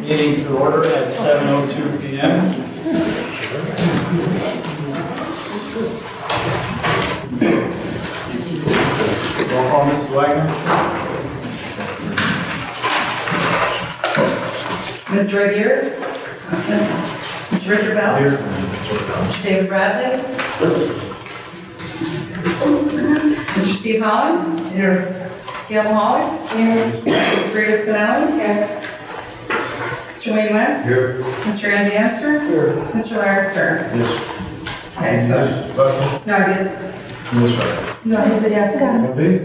Meeting to order at 7:02 p.m. Roll call, Mrs. Wagner. Mr. Ray Beers? Present. Mr. Richard Bells? Here. Mr. David Bradley? Mr. Steve Holland? Here. Scale Holland? Here. Mr. Rita Spinelli? Here. Mr. Wayne Wentz? Here. Mr. Andy Anster? Here. Mr. Larry Stern? Yes. Okay, so, Russell. no, I did. Yes, Russell. No, he said yes.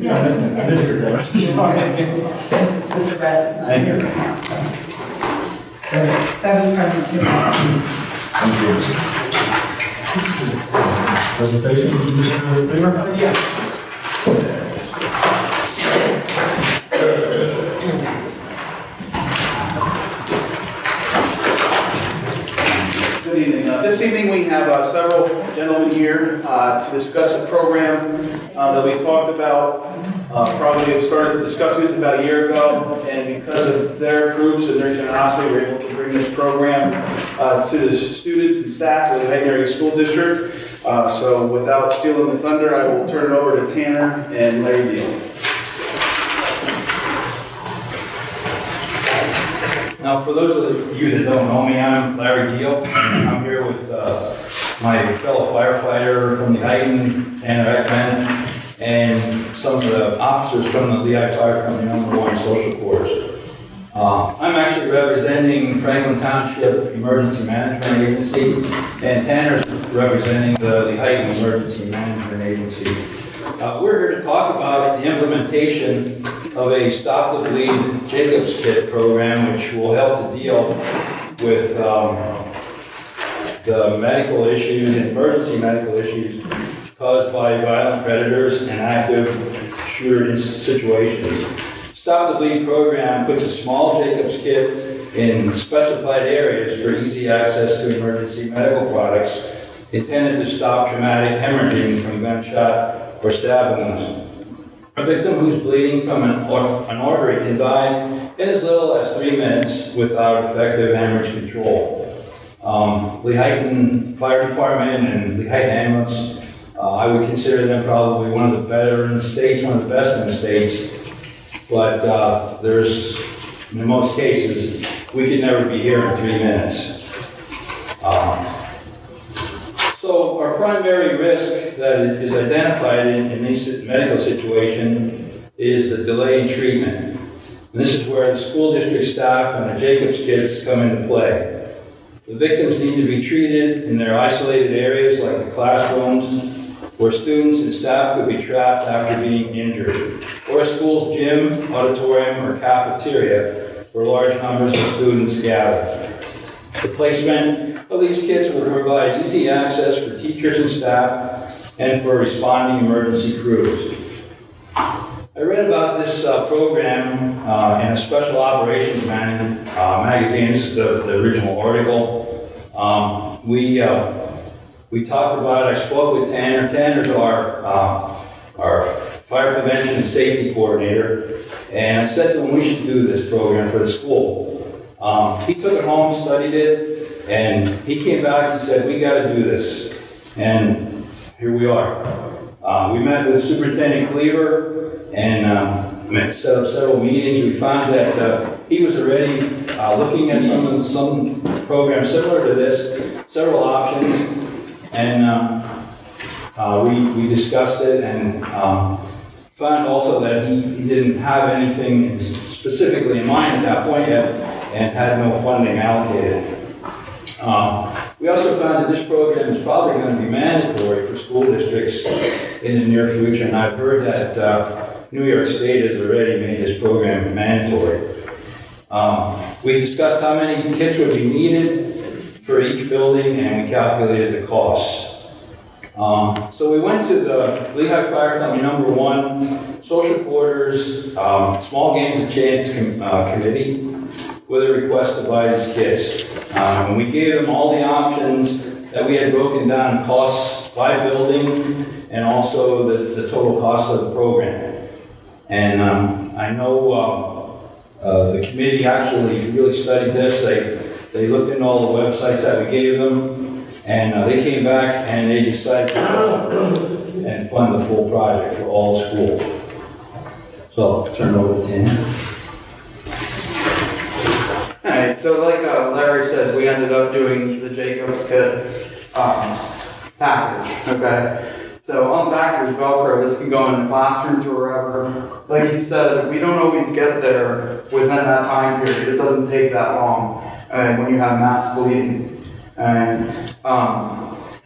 Yeah, I missed her there. Sorry. Mr. Bradley's not Thank here. you. So it's 7 present, 2 absent. Thank you. Presentation, Mr. Weaver? Yes. Good evening. This evening we have several gentlemen here to discuss a program that we talked about. Probably started discussing this about a year ago, and because of their groups and their generosity, we were able to bring this program to the students and staff of the Hayden Area School District. So without stealing the thunder, I will turn it over to Tanner and Larry Deal. Now, for those of you that don't know me, I'm Larry Deal. I'm here with my fellow firefighter from the Hayden and Ekman, and some of the officers from the Lehigh Fire Company No. 1 Social Quarters. I'm actually representing Franklin Township Emergency Management Agency, and Tanner's representing the Hayden Emergency Management Agency. We're here to talk about the implementation of a Stop the Bleed Jacobs Kit program, which will help to deal with the medical issues and emergency medical issues caused by violent predators and active shooter situations. Stop the Bleed program puts a small Jacobs Kit in specified areas for easy access to emergency medical products intended to stop traumatic hemorrhaging from gunshot or stab wounds. A victim who's bleeding from an artery can die in as little as 3 minutes without effective hemorrhage control. Lehigh Fire Department and Lehigh Ambulance, I would consider them probably one of the better in the states, one of the best in the states. But there's, in most cases, we could never be here in 3 minutes. So our primary risk that is identified in this medical situation is the delay in treatment. And this is where the school district staff and the Jacobs kits come into play. The victims need to be treated in their isolated areas like the classrooms, where students and staff could be trapped after being injured, or a school's gym, auditorium, or cafeteria, where large numbers of students gather. The placement of these kits will provide easy access for teachers and staff and for responding emergency crews. I read about this program in a special operations magazine. This is the original article. We talked about it. I spoke with Tanner. Tanner's our fire prevention and safety coordinator. And I said to him we should do this program for the school. He took it home, studied it, and he came back and said, we got to do this. And here we are. We met with Superintendent Cleaver and set up several meetings. We found that he was already looking at some programs similar to this, several options, and we discussed it and found also that he didn't have anything specifically in mind at that point yet and had no funding allocated. We also found that this program is probably going to be mandatory for school districts in the near future, and I've heard that New York State has already made this program mandatory. We discussed how many kits would be needed for each building, and we calculated the costs. So we went to the Lehigh Fire Company No. 1 Social Quarters Small Games of Chance Committee with a request to buy these kits. And we gave them all the options that we had broken down costs by building and also the total cost of the program. And I know The committee actually really studied this. They looked into all the websites that we gave them, and they came back and they decided to go and fund the full project for all the schools. So I'll turn it over to Tim. All right, so like Larry said, we ended up doing the Jacobs kit package, okay? So on package Velcro, this can go in the classrooms or wherever. Like you said, we don't always get there within that time period. It doesn't take that long when you have mass bleeding. And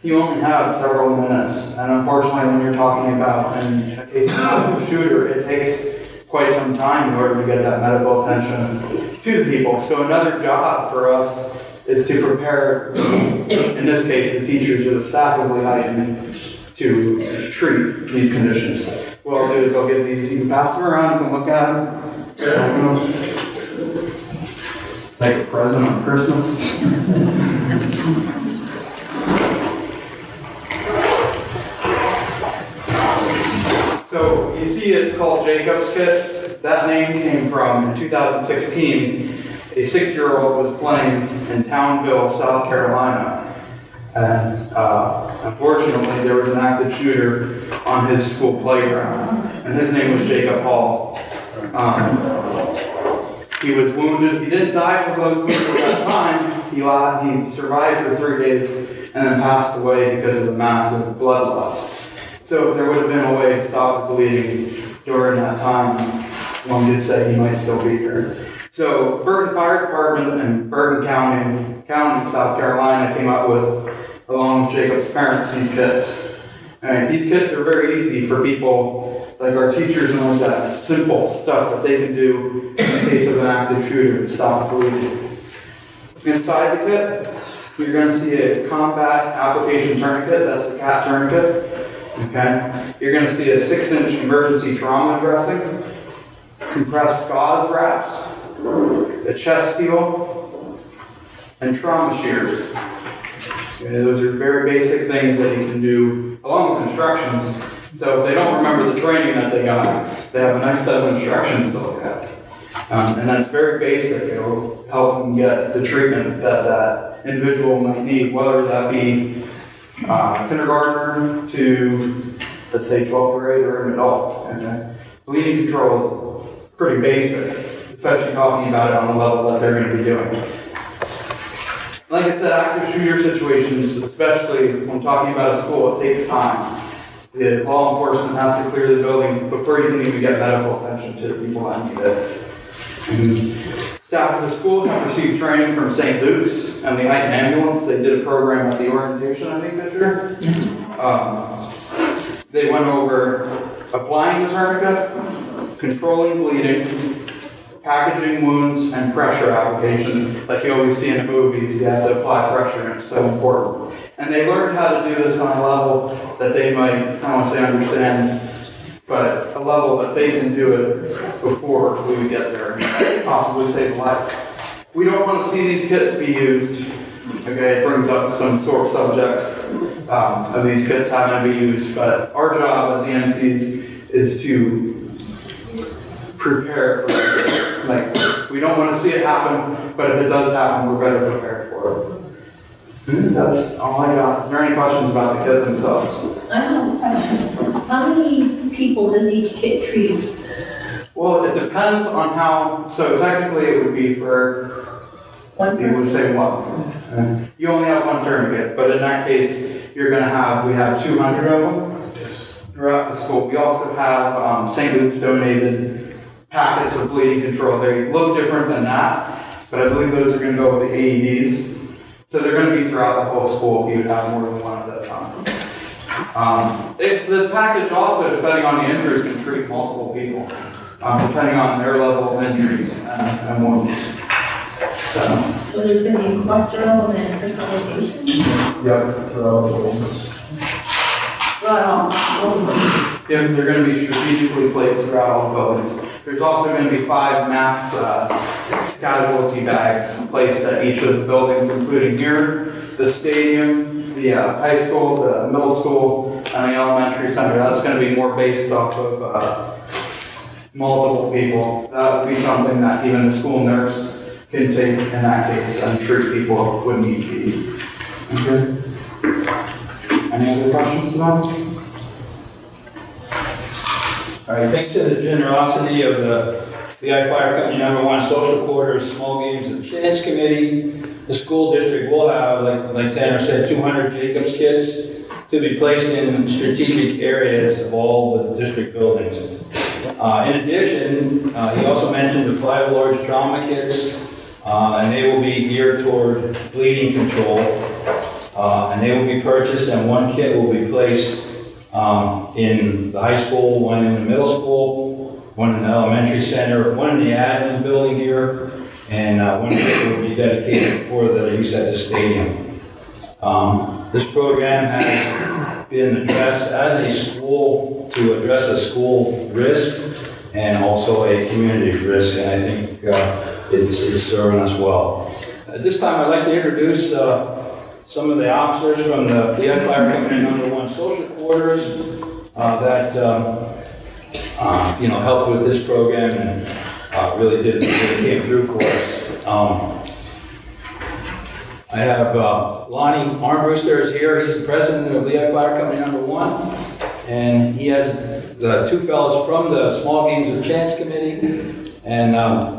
you only have several minutes. And unfortunately, when you're talking about in a case of a shooter, it takes quite some time in order to get that medical attention to the people. So another job for us is to prepare, in this case, the teachers or the staff of Lehigh to treat these conditions. What I'll do is I'll get these, you can pass them around, you can look at them. Like a present on Christmas. So you see it's called Jacobs Kit. That name came from, in 2016, a 6-year-old was playing in Townville, South Carolina. And unfortunately, there was an active shooter on his school playground, and his name was Jacob Hall. He was wounded. He didn't die from those wounds at that time. He survived for 3 days and then passed away because of the massive blood loss. So if there would have been a way to stop the bleeding during that time, one could say he might still be here. So Burton Fire Department and Burton County, South Carolina came up with, along with Jacob's parents, these kits. And these kits are very easy for people like our teachers and like that, simple stuff that they can do in the case of an active shooter to stop the bleeding. Inside the kit, you're going to see a combat application tourniquet, that's the CAT tourniquet. Okay? You're going to see a 6-inch emergency trauma dressing, compressed gauze wraps, a chest steel, and trauma shears. Okay, those are very basic things that you can do along with instructions. So if they don't remember the training that they got, they have a nice set of instructions to look at. And that's very basic. It'll help them get the treatment that that individual might need, whether that be kindergartner to, let's say, 12th grade or an adult. Okay? Bleeding control is pretty basic, especially talking about it on the level that they're going to be doing. Like I said, active shooter situations, especially when talking about a school, it takes time. The law enforcement has to clear the building before you can even get medical attention to the people that need it. And staff of the school have received training from St. Luke's and the Heighton Ambulance. They did a program at the orientation, I think, this year. Yes. They went over applying the tourniquet, controlling bleeding, packaging wounds, and pressure application. Like you always see in the movies, you have to apply pressure, and it's so important. And they learned how to do this on a level that they might, I don't want to say understand, but a level that they can do it before we would get there and possibly save a life. We don't want to see these kits be used. Okay, it brings up some sore subjects of these kits having to be used, but our job as EMCs is to prepare for it. Like, we don't want to see it happen, but if it does happen, we're better prepared for it. That's all I got. Is there any questions about the kit themselves? I have a question. How many people does each kit treat? Well, it depends on how, so technically it would be for, One you would person? say one. You only have one tourniquet, but in that case, you're going to have, we have 200 of them throughout the school. We also have St. Luke's donated packets of bleeding control. They look different than that, but I believe those are going to go with the AEDs. So they're going to be throughout the whole school if you would have more than one at that time. If the package also, depending on the injuries, can treat multiple people, depending on their level of injuries and wounds. So there's going to be a cluster of them in different locations? Yep, throughout the wounds. Yep, they're going to be strategically placed throughout all the buildings. There's also going to be 5 mass casualty bags placed at each of the buildings, including here, the stadium, the high school, the middle school, and the elementary center. That's going to be more based off of multiple people, that would be something that even the school nurse can take in that case and treat people when need be. Okay? Any other questions about it? All right, thanks to the generosity of the VI Fire Company #1 Social Quarters Small Games and Chance Committee, the school district will have, like Tanner said, 200 Jacobs kits to be placed in strategic areas of all the district buildings. In addition, he also mentioned the 5 large trauma kits, and they will be geared toward bleeding control, and they will be purchased, and 1 kit will be placed in the high school, 1 in the middle school, 1 in the elementary center, 1 in the admin building here, and 1 kit will be dedicated for the use at the stadium. This program has been addressed as a school to address a school risk and also a community risk, and I think it's serving us well. At this time, I'd like to introduce some of the officers from the VI Fire Company #1 Social Quarters that helped with this program and really came through for us. I have Lonnie Armbruster is here. He's the president of VI Fire Company #1, and he has the 2 fellows from the Small Games and Chance Committee, and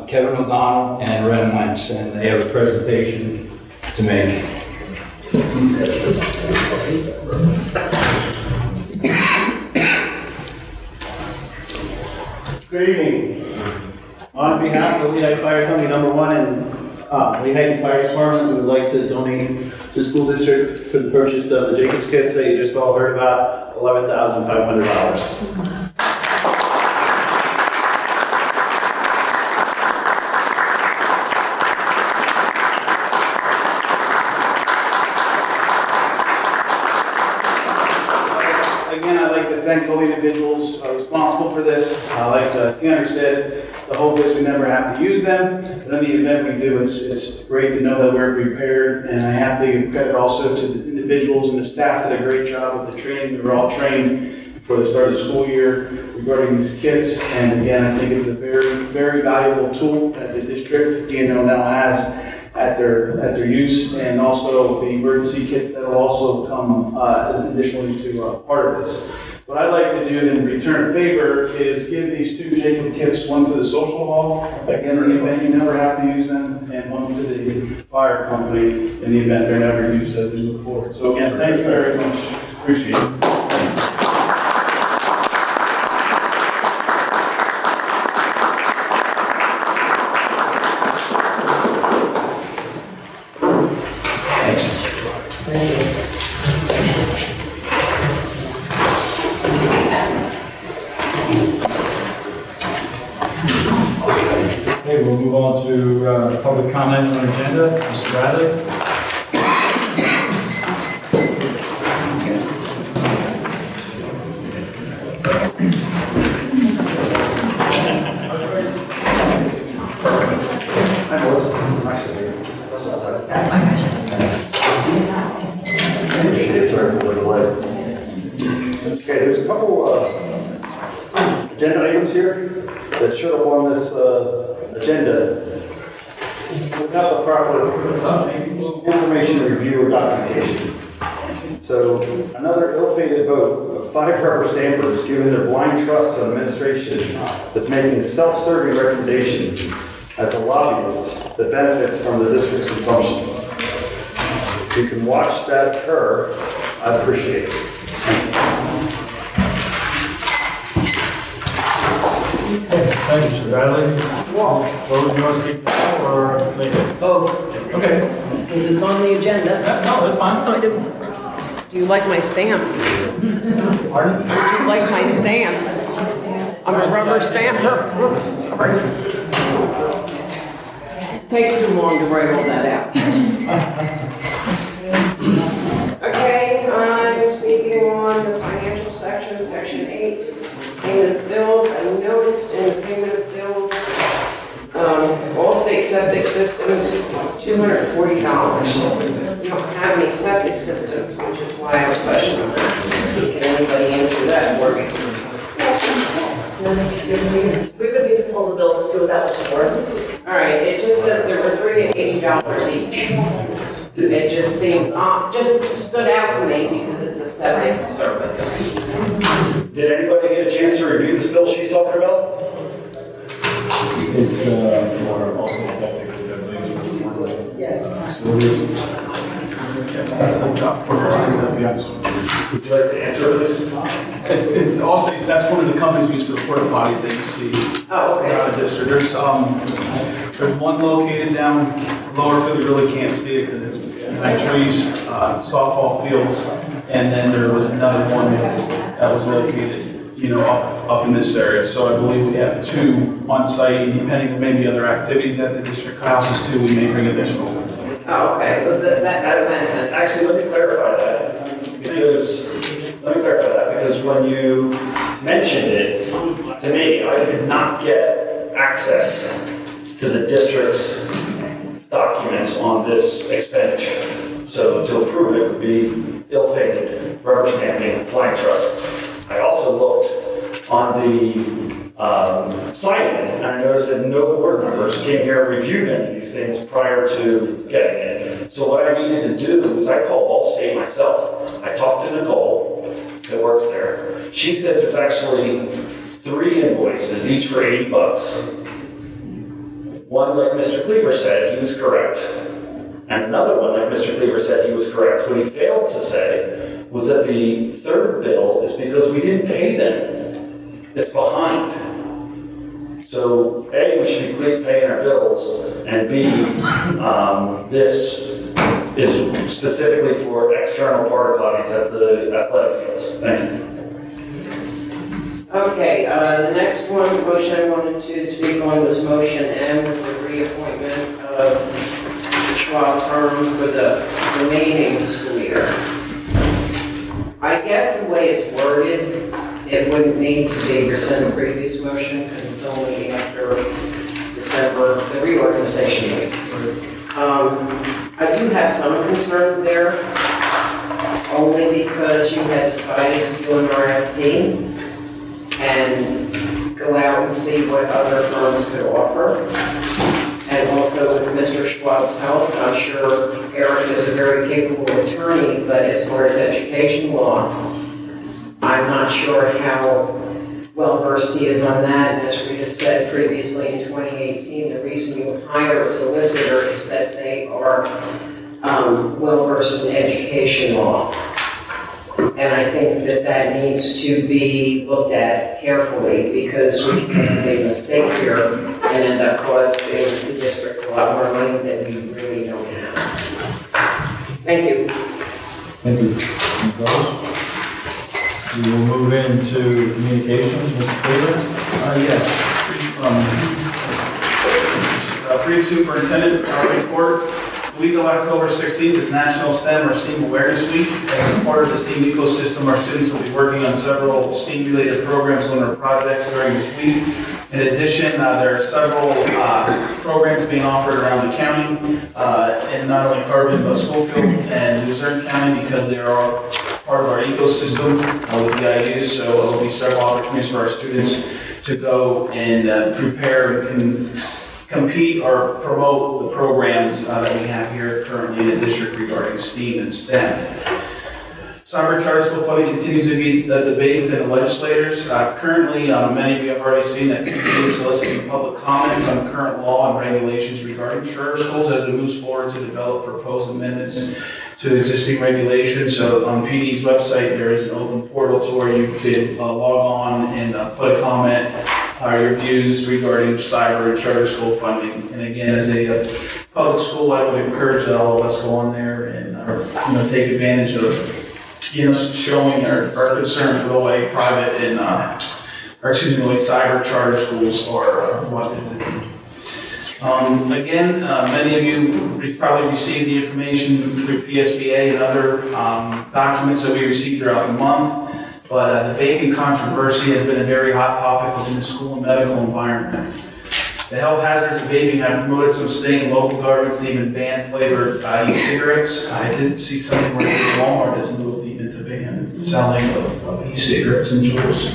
Kevin O'Donnell and Ren Wentz, and they have a presentation to make. Good evening. On behalf of the Lehigh Fire Company #1 and Lehigh Fire Department, we would like to donate to the school district for the purchase of the Jacobs kits that you just all heard about, $11,500. Again, I'd like to thank all the individuals responsible for this. Like Tanner said, the hope is we never have to use them, but in the event we do, it's great to know that we're prepared. And I have to give credit also to the individuals and the staff that did a great job with the training. We were all trained before the start of the school year regarding these kits. And again, I think it's a very, very valuable tool that the district, now has at their use, and also the emergency kits that will also come additionally to part of this. What I'd like to do in return favor is give these 2 Jacob kits, 1 for the social hall, again, in the event you never have to use them, and 1 to the fire company in the event they're never used as we move forward. So again, thank you very much. Appreciate it. Okay, we'll move on to public comment on the agenda. Mr. Bradley? Okay, there's a couple agenda items here that showed up on this agenda without the proper information review or documentation. So another ill-fated vote of 5 rubber stampers giving their blind trust to an administration that's making self-serving recommendations as a lobbyist that benefits from the district's consumption. If you can watch that occur, I'd appreciate it. Thank you, Mr. Bradley. What would you want to speak now or later? Both, Okay. because it's on the agenda. No, that's fine. Items. Do you like my stamp? Pardon? Do you like my stamp? I'm a rubber stamper. Takes too long to write all that out. Okay, I'm speaking on the financial section, section 8. Payment of bills. I noticed in the payment of bills, all state septic systems, $240. We don't have any septic systems, which is why I was questioning, can anybody answer that for me? We would need to pull the bill to see what that was for. All right, it just says there were $380 each. It just seems, just stood out to me because it's a septic service. Did anybody get a chance to review this bill she's talking about? It's for also septic, which I believe is for Yes, that's the top part. Yes. Would you like to answer this? Also, that's one of the companies we use for the porta potties that you see Oh, okay. around the district. There's one located down lower field, you really can't see it because it's behind trees, softball field. And then there was another one that was located, up in this area. So I believe we have 2 on site, depending on maybe other activities at the district houses too, we may bring additional ones. Oh, okay, well, that makes sense then. Actually, let me clarify that, because when you mentioned it to me, I could not get access to the district's documents on this expenditure. So to approve it would be ill-fated, rubber stamping, blind trust. I also looked on the sign-in, and I noticed that no board members came here and reviewed any of these things prior to getting it. So what I needed to do is I called Allstate myself. I talked to Nicole, that works there. She says there's actually 3 invoices, each for $80. One, like Mr. Cleaver said, he was correct. And another one, like Mr. Cleaver said, he was correct. What he failed to say was that the 3rd bill is because we didn't pay them. It's behind. So A, we should be paying our bills, and B, this is specifically for external porta potties at the athletic fields. Thank you. Okay, the next one, motion I wanted to speak on was motion M, the reappointment of the Schwab firm for the remaining school year. I guess the way it's worded, it wouldn't need to be rescind the previous motion because it's only after December, the reorganization date. I do have some concerns there, only because you had decided to do an RFP and go out and see what other firms could offer. And also with Mr. Schwab's help, I'm sure Eric is a very capable attorney, but as far as education law, I'm not sure how well versed he is on that. And as Rita said previously in 2018, the reason you hire a solicitor is that they are well versed in education law. And I think that that needs to be looked at carefully because we can make a big mistake here and end up costing the district a lot more money that we really don't have. Thank you. Thank you. Any opposed? We will move into communications, Mr. Cleaver. Yes. Brief superintendent report. The week of October 16th is National STEM or STEAM Awareness Week. As a part of the STEAM ecosystem, our students will be working on several STEAM-related programs on their projects during this week. In addition, there are several programs being offered around the county, in not only Carbon, but Schofield and Luzerne County, because they are all part of our ecosystem with the IUs. So there will be several opportunities for our students to go and prepare and compete or promote the programs that we have here currently in the district regarding STEAM and STEM. Cyber charter school funding continues to be the debate within the legislators. Currently, many of you have already seen that PD is soliciting public comments on current law and regulations regarding charter schools as it moves forward to develop proposed amendments to existing regulations. So on PD's website, there is an open portal to where you could log on and put a comment, your views regarding cyber and charter school funding. And again, as a public school, I would encourage that all of us go on there and take advantage of showing our concern for the way private and the way cyber charter schools are funded. Again, many of you probably received the information through PSBA and other documents that we received throughout the month. But the vaping controversy has been a very hot topic within the school and medical environment. The health hazards of vaping have promoted some state and local governments to even ban flavored e-cigarettes. I did see something where Walmart has moved even to ban selling of e-cigarettes and Juuls.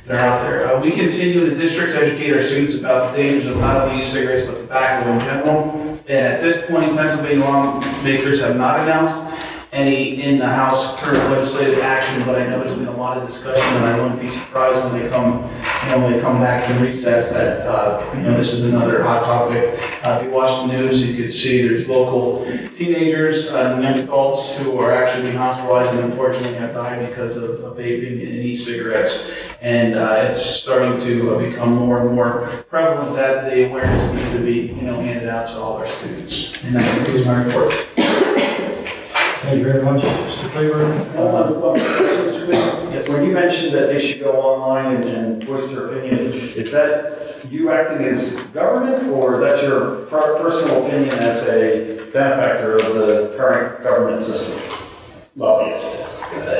But they're out there. We continue in the district to educate our students about the dangers of not only e-cigarettes, but tobacco in general. And at this point, Pennsylvania lawmakers have not announced any in the House current legislative action, but I know there's been a lot of discussion, and I wouldn't be surprised when they come back from recess that, this is another hot topic. If you watch the news, you could see there's local teenagers and young adults who are actually being hospitalized and unfortunately have died because of vaping and e-cigarettes. And it's starting to become more and more prevalent that the awareness needs to be, handed out to all our students. And that concludes my report. Thank you very much, Mr. Claiborne. Yes. When you mentioned that they should go online and voice their opinion, is that you acting as government, or that's your personal opinion as a benefactor of the current government system? Lobbyist.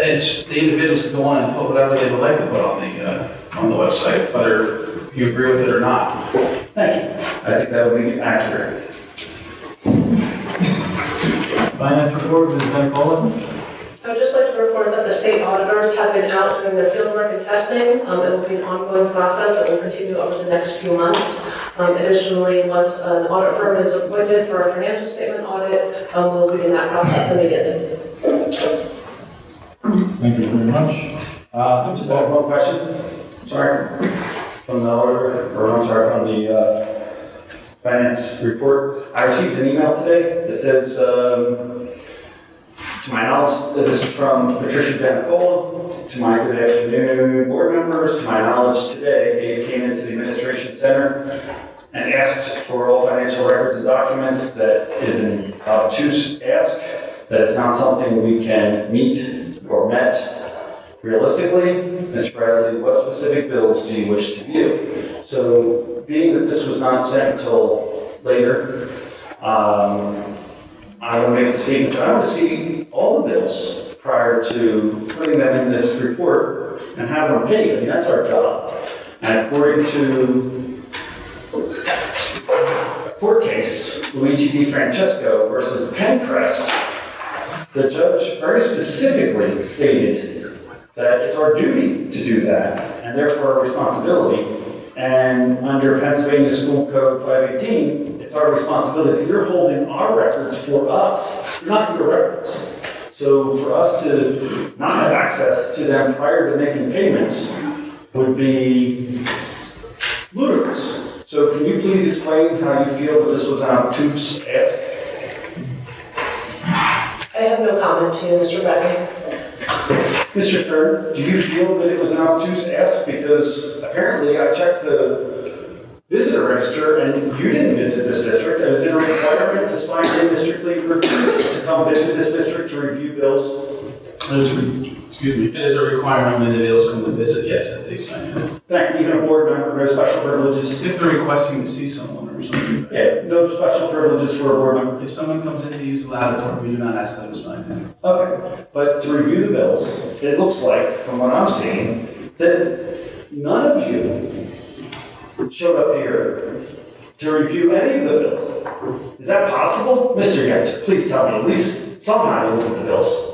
It's the individuals who go on and put whatever they would like to put on the website, whether you agree with it or not. Thank you. I think that would be accurate. Finance report, Ms. Nicola. I would just like to report that the state auditors have been out doing their fieldwork and testing. It will be an ongoing process that will continue over the next few months. Additionally, once an audit firm is appointed for a financial statement audit, we'll begin that process immediately. Thank you very much. I just have one question. Sorry. From the auditor, from the finance report. I received an email today that says, to my knowledge, this is from Patricia Danicola. To my good afternoon, board members. To my knowledge today, Dave came into the administration center and asked for all financial records and documents. That is an obtuse ask. That is not something we can meet or met realistically. Mr. Bradley, what specific bills do you wish to view? So, being that this was not sent until later, I want to make the statement that I want to see all the bills prior to putting them in this report and have them paid. I mean, that's our job. And according to a court case, Luigi Di Francesco versus Pencrest, the judge very specifically stated that it's our duty to do that, and therefore our responsibility. And under Pennsylvania School Code 518, it's our responsibility. You're holding our records for us, not your records. So for us to not have access to them prior to making payments would be ludicrous. So can you please explain how you feel that this was an obtuse ask? I have no comment to you, Mr. Bradley. Mr. Stern, do you feel that it was an obtuse ask? Because apparently I checked the visitor register and you didn't visit this district. Is it a requirement to sign in district leader to come visit this district to review bills? It is a requirement when individuals come to visit, yes, that they sign in. Thank you. Even a board member, no special privileges? If they're requesting to see someone or something. Yeah, no special privileges for a board member? If someone comes in to use the lavatory, we do not ask them to sign in. Okay, but to review the bills, it looks like, from what I'm seeing, that none of you showed up here to review any of the bills. Is that possible? Mr. Getzer, please tell me, at least somehow you looked at the bills.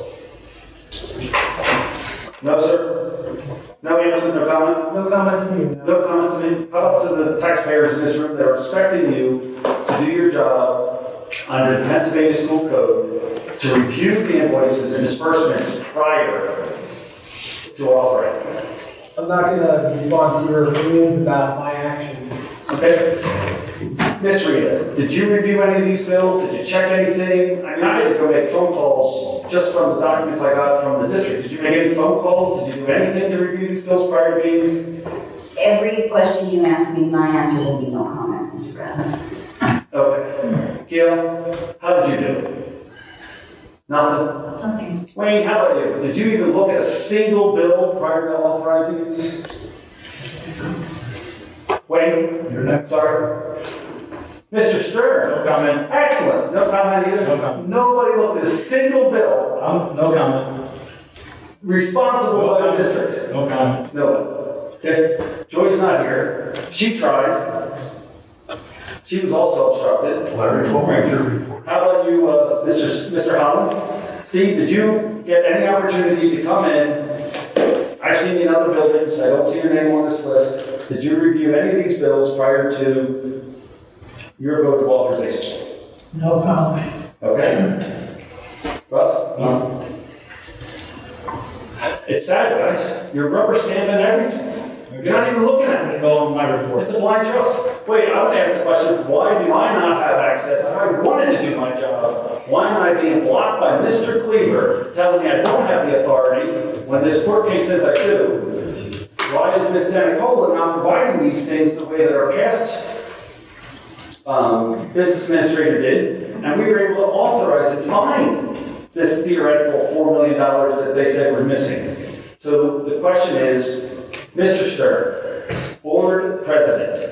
No, sir? No answer, no comment? No comment to me. No comment to me? How about to the taxpayers in this room that are expecting you to do your job under the Pennsylvania School Code to review the invoices and disbursements prior to authorizing them? I'm not going to respond to your opinions about my actions. Okay? Ms. Rita, did you review any of these bills? Did you check anything? I mean, I had to go make phone calls just from the documents I got from the district. Did you make any phone calls? Did you do anything to review these bills prior to being? Every question you ask me, my answer will be no comment, Mr. Bradley. Okay. Gail, how did you do? Nothing? Okay. Wayne, how about you? Did you even look at a single bill prior to authorizing it? Wayne? You're next. Sorry. Mr. Stern? No comment. Excellent. No comment either? No comment. Nobody looked at a single bill No comment. responsible by the district? No comment. No. Okay. Joy's not here. She tried. She was also obstructed. How about you, Mr. Holland? Steve, did you get any opportunity to come in I've seen you in other buildings, I don't see your name on this list. Did you review any of these bills prior to your vote of authorization? No comment. Okay? Russ? No. It's sad, guys. You're rubber stamping everything. You're not even looking at it. Go on my report. It's a blind trust. Wait, I would ask the question, why do I not have access? I wanted to do my job. Why am I being blocked by Mr. Cleaver telling me I don't have the authority when this court case says I do? Why is Ms. Danicola not providing these things the way that our past business administrator did? And we were able to authorize and find this theoretical $4 million that they said we're missing. So the question is, Mr. Stern, board president,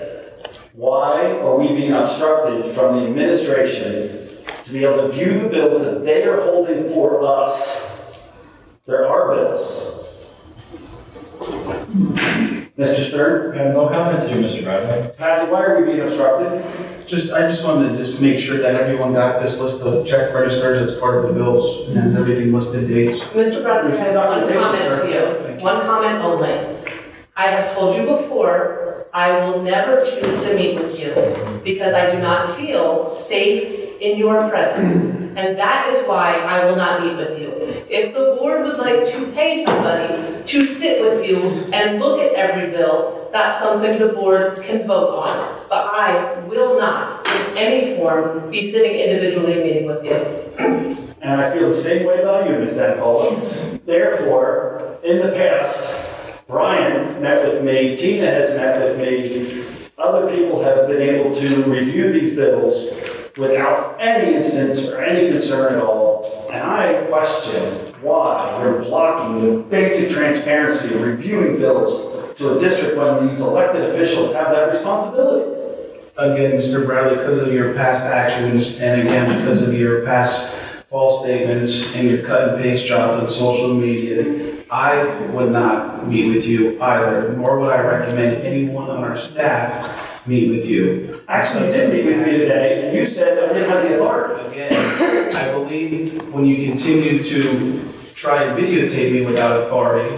why are we being obstructed from the administration to be able to view the bills that they are holding for us? There are bills. Mr. Stern? I have no comment to you, Mr. Bradley. Patty, why are we being obstructed? I just wanted to just make sure that everyone got this list of check registers as part of the bills, and has everything listed dates. Mr. Bradley, I have one comment to you, one comment only. I have told you before, I will never choose to meet with you because I do not feel safe in your presence. And that is why I will not meet with you. If the board would like to pay somebody to sit with you and look at every bill, that's something the board can vote on. But I will not, in any form, be sitting individually meeting with you. And I feel the same way about you, Ms. Danicola. Therefore, in the past, Brian met with me, Tina has met with me, other people have been able to review these bills without any incidents or any concern at all. And I question why you're blocking the basic transparency of reviewing bills to a district when these elected officials have that responsibility. Again, Mr. Bradley, because of your past actions, and again, because of your past false statements and your cut and paste jobs on social media, I would not meet with you either, nor would I recommend anyone on our staff meet with you. Actually, you did meet with me today, and you said I didn't have the authority. Again, I believe when you continue to try and videotape me without authority,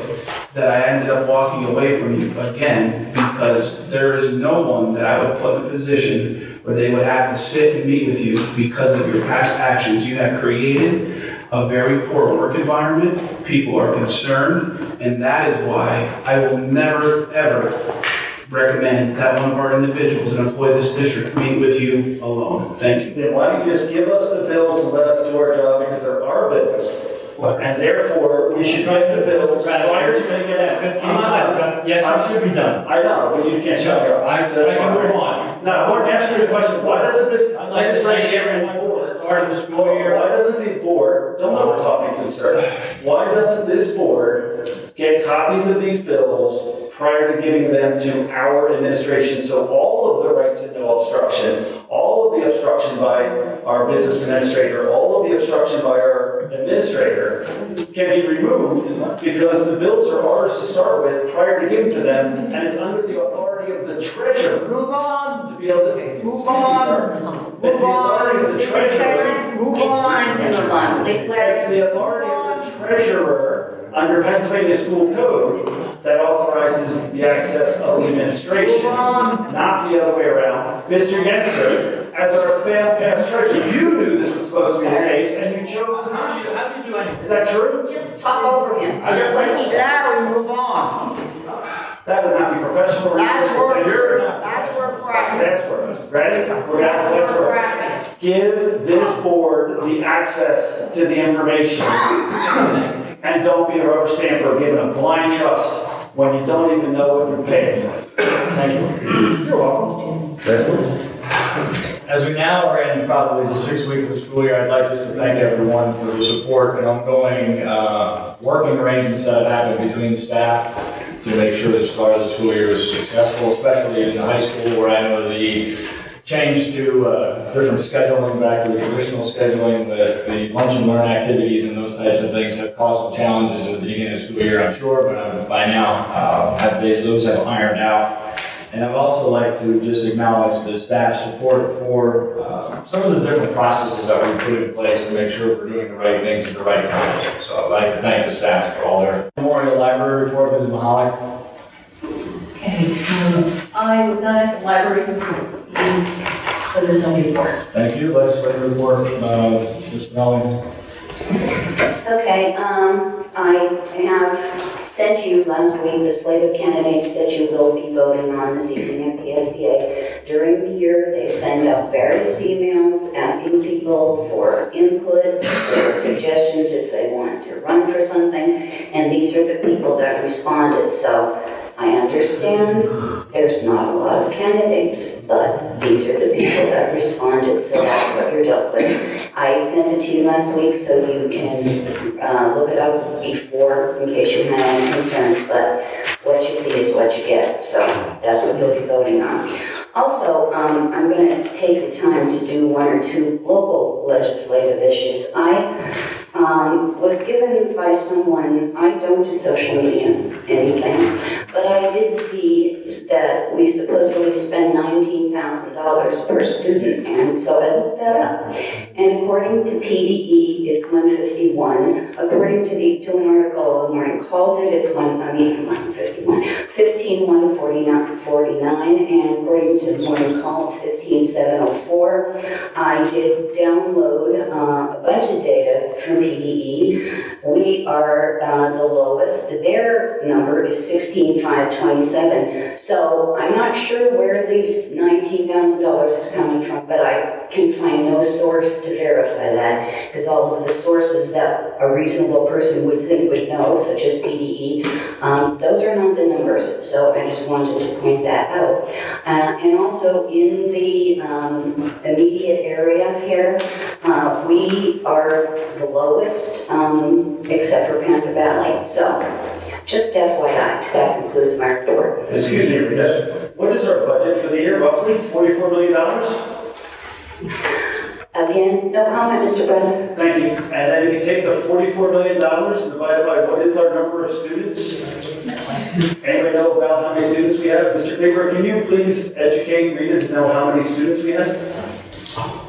that I ended up walking away from you again, because there is no one that I would put in a position where they would have to sit and meet with you because of your past actions. You have created a very poor work environment. People are concerned, and that is why I will never, ever recommend that one of our individuals that employ this district meet with you alone. Thank you. Then why don't you just give us the bills and let us do our job, because there are bills. And therefore, we should get the bills prior to making it. 15 times. Yes, you should be done. I know, but you can't shut me up. I can move on. Now, I want to ask you a question. Why doesn't this I'd like to thank everyone for the start of the school year. Why doesn't the board, don't overtalk me, please, sir. Why doesn't this board get copies of these bills prior to giving them to our administration? So all of the right to know obstruction, all of the obstruction by our business administrator, all of the obstruction by our administrator can be removed, because the bills are ours to start with prior to giving to them, and it's under the authority of the treasurer. Move on. To be able to Move on. It's the authority of the treasurer. It's time to move on, please let It's the authority of the treasurer under Pennsylvania School Code that authorizes the access of the administration, not the other way around. Mr. Yenser, as our past treasurer, you knew this was supposed to be the case, and you chose not to. How do you do anything? Is that true? just talk over him, just like he does. Now we move on. That would not be professional. That's where, You're not. that's where practice. That's where. Ready? We're not. That's where. Practice. Give this board the access to the information. And don't be a rubber stamper giving a blind trust when you don't even know what you're paying for. Thank you. You're welcome. As we now are in probably the 6th week of the school year, I'd like just to thank everyone for the support and ongoing working arrangements that have happened between staff to make sure the start of the school year is successful, especially in the high school, where I know the change to different scheduling, back to the traditional scheduling, the lunch and learn activities and those types of things have caused some challenges at the beginning of the school year, I'm sure, but by now those have ironed out. And I'd also like to just acknowledge the staff support for some of the different processes that we've put in place to make sure we're doing the right things at the right time. So I'd like to thank the staff for all their Memorial Library report, Ms. Mahalik. Okay, I was not at the library, so there's no report. Thank you. Legislative report, Ms. Mellon. Okay, I have sent you last week the slate of candidates that you will be voting on this evening at the SBA. During the year, they send out various emails asking people for input, for suggestions if they want to run for something, and these are the people that responded. So I understand there's not a lot of candidates, but these are the people that responded, so that's what you're dealt with. I sent it to you last week so you can look it up before in case you had any concerns, but what you see is what you get, so that's what you'll be voting on. Also, I'm going to take the time to do one or two local legislative issues. I was given by someone, I don't do social media, anything, but I did see that we supposedly spend $19,000 per student, and so I looked that up. And according to PDE, it's 151. According to an article the Morning Call did, it's 151, 15,149, and according to the Morning Call, it's 15,704. I did download a bunch of data from PDE. We are the lowest. Their number is 16,527. So I'm not sure where these $19,000 is coming from, but I can find no source to verify that, because all of the sources that a reasonable person would think would know, such as PDE, those are not the numbers. So I just wanted to point that out. And also in the immediate area here, we are the lowest, except for Panther Valley. So just FYI, that concludes my report. Excuse me, Rita. What is our budget for the year, roughly? $44 million? Again, no comment, Mr. Brennan. Thank you. And then if you take the $44 million and divide it by what is our number of students? Anybody know about how many students we have? Mr. Kleber, can you please educate Rita to know how many students we have?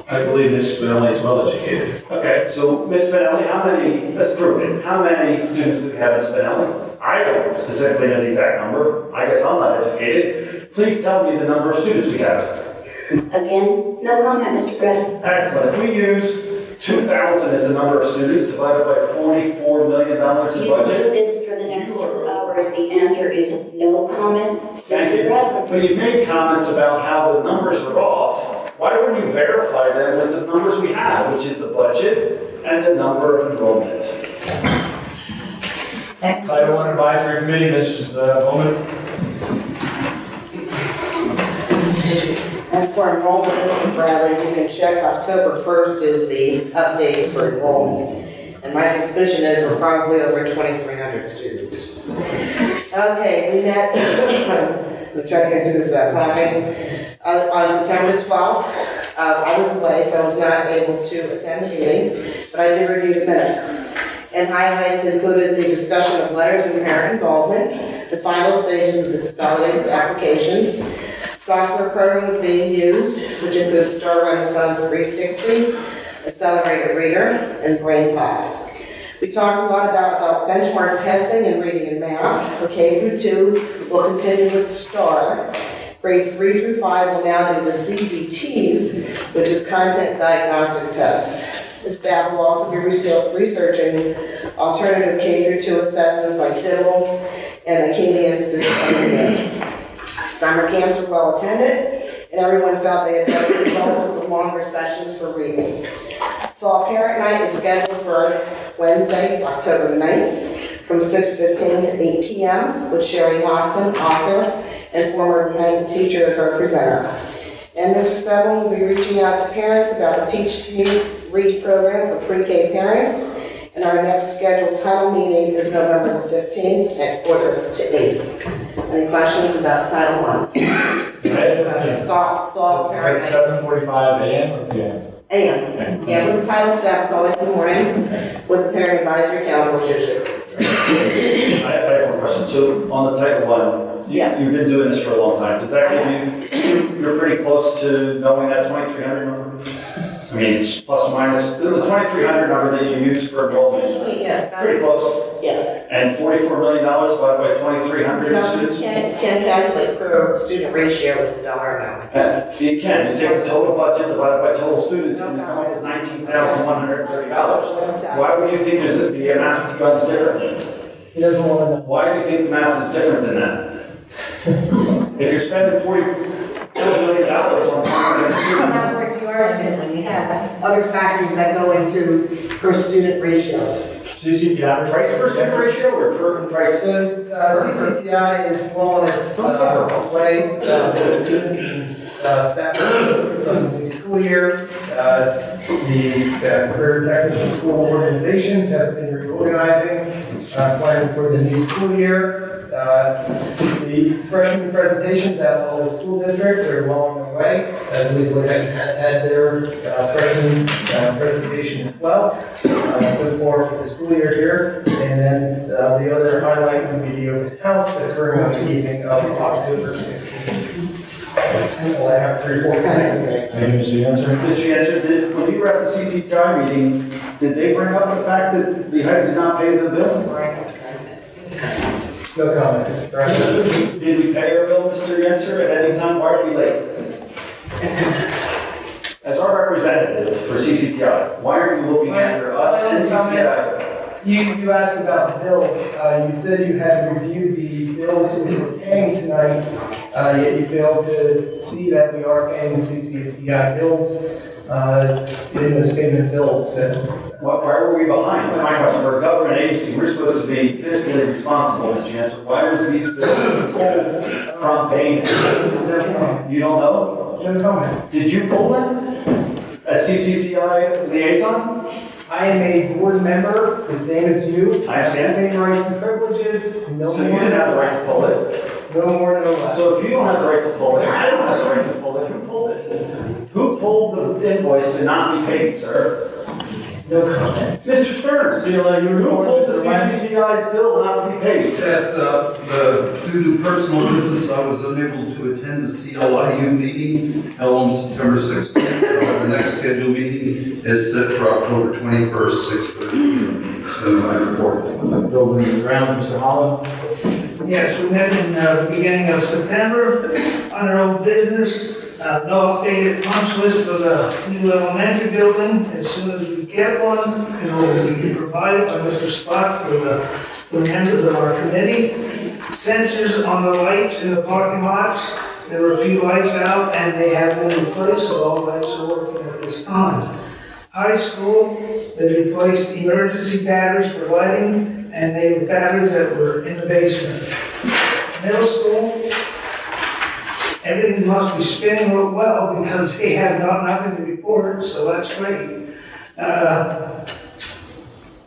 I believe Ms. Spinelli is well educated. Okay, so Ms. Spinelli, how many, let's prove it. How many students do we have at Spinelli? I don't specifically know the exact number. I guess I'm not educated. Please tell me the number of students we have. Again, no comment, Mr. Brennan. Excellent. If we use 2,000 as the number of students divided by $44 million in You will do budget. this for the next 2 hours. The answer is no comment, Thank Mr. you. Bradley. But you've made comments about how the numbers are off. Why wouldn't you verify them with the numbers we have, which is the budget and the number of enrollment? Title I Advisory Committee, Ms. Bowman. As for enrollment, Mr. Bradley, you can check October 1st is the updates for enrollment. And my suspicion is we're probably over 2,300 students. Okay, we met, we're trying to get through this without clapping. On September 12th, I was away, so I was not able to attend the meeting, but I did review the minutes. And highlights included the discussion of letters of parent involvement, the final stages of the consolidated application, software programs being used, which includes Star Renaissance 360, Accelerated Reader, and BrainPod. We talked a lot about benchmark testing in reading and math for K through 2. We'll continue with STAR. Grades 3 through 5 will now do the CDTs, which is Content Diagnostic Tests. The staff will also be researching alternative K through 2 assessments like Dibbles and Acadian's discipline. Summer camps were well attended, and everyone felt they had better results with the longer sessions for reading. Fall Parent Night is scheduled for Wednesday, October 9th, from 6:15 to 8 p.m. with Sherry Hoffman, author, and former Behind the Teacher as our presenter. And Mr. Severn will be reaching out to parents about the Teach to Read program for pre-K parents. And our next scheduled title meeting is November the 15th at 7:45. Any questions about Title I? Fall Parent Night. 7:45 a.m. or p.m.? AM. Yeah, with the title staff, it's always in the morning. With the Parent Advisory Council, it's usually at 6:30. I have one a question. So on the Title I, Yes. you've been doing this for a long time. Does that give you, you're pretty close to knowing that 2,300 number? I mean, it's plus or minus, the 2,300 number that you use for enrollment, Usually, yeah, it's pretty about, close. yeah. And $44 million divided by 2,300 You know, you students? can't calculate per student ratio with the dollar amount. You can, you take the total budget divided by total students and you come up with $19,130. Why would you think the math runs differently? He doesn't want to know. Why do you think the math is different than that? If you're spending $44 million on It's not worth the argument when you have other factors that go into per student ratio. CCTI. price per student ratio or per price? So, CCTI is well on its way, the students and staff are focused on the new school year. The career technical school organizations have been reorganizing, planning for the new school year. The freshman presentations at all the school districts are well on their way. I believe Lynette has had their freshman presentation as well, so far for the school year here. And then the other highlight would be the open house occurring on the evening of October 16th. That's all I have to report tonight. Thank you, Mr. Answer. Mr. Yancer, when you were at the CTI meeting, did they bring up the fact that the HUD did not pay the bill? No comment, Mr. President. Did we pay our bill, Mr. Yancer, at any time? Why are we late? As our representative for CCTI, why are you looking after us and CCTI? You asked about the bill. You said you had reviewed the bills we were paying tonight, yet you failed to see that we are paying CCTI bills, in those payment bills. So, Why were we behind? That's my question. We're a government agency. We're supposed to be fiscally responsible, Mr. Yancer. Why was these bills pulled from payment? You don't know? no comment. Did you pull them? As CCTI liaison? I am a board member, the same as you. I understand. Same rights and privileges, no So you more. didn't have the right to pull it. No more, no less. So if you don't have the right to pull it, I don't have the right to pull it, who pulled it? Who pulled the invoice to not be paid, sir? No comment. Mr. Stern, who pulled the CCTI's bill not to be paid? Yes, due to personal business, I was unable to attend the CLIU meeting held on September 16th. The next scheduled meeting is set for October 21st, 6:30 p.m. So my report. Building and grounds, Mr. Holland. Yes, we met in the beginning of September under old business. No updated punch list for the new elementary building. As soon as we get one, it will be provided by Mr. Spot for the members of our committee. Sensors on the lights in the parking lots. There were a few lights out and they have been replaced, so all lights are working at this time. High school, they replaced emergency batteries for lighting, and they were batteries that were in the basement. Middle school, everything must be spinning real well because they have nothing to report, so that's great.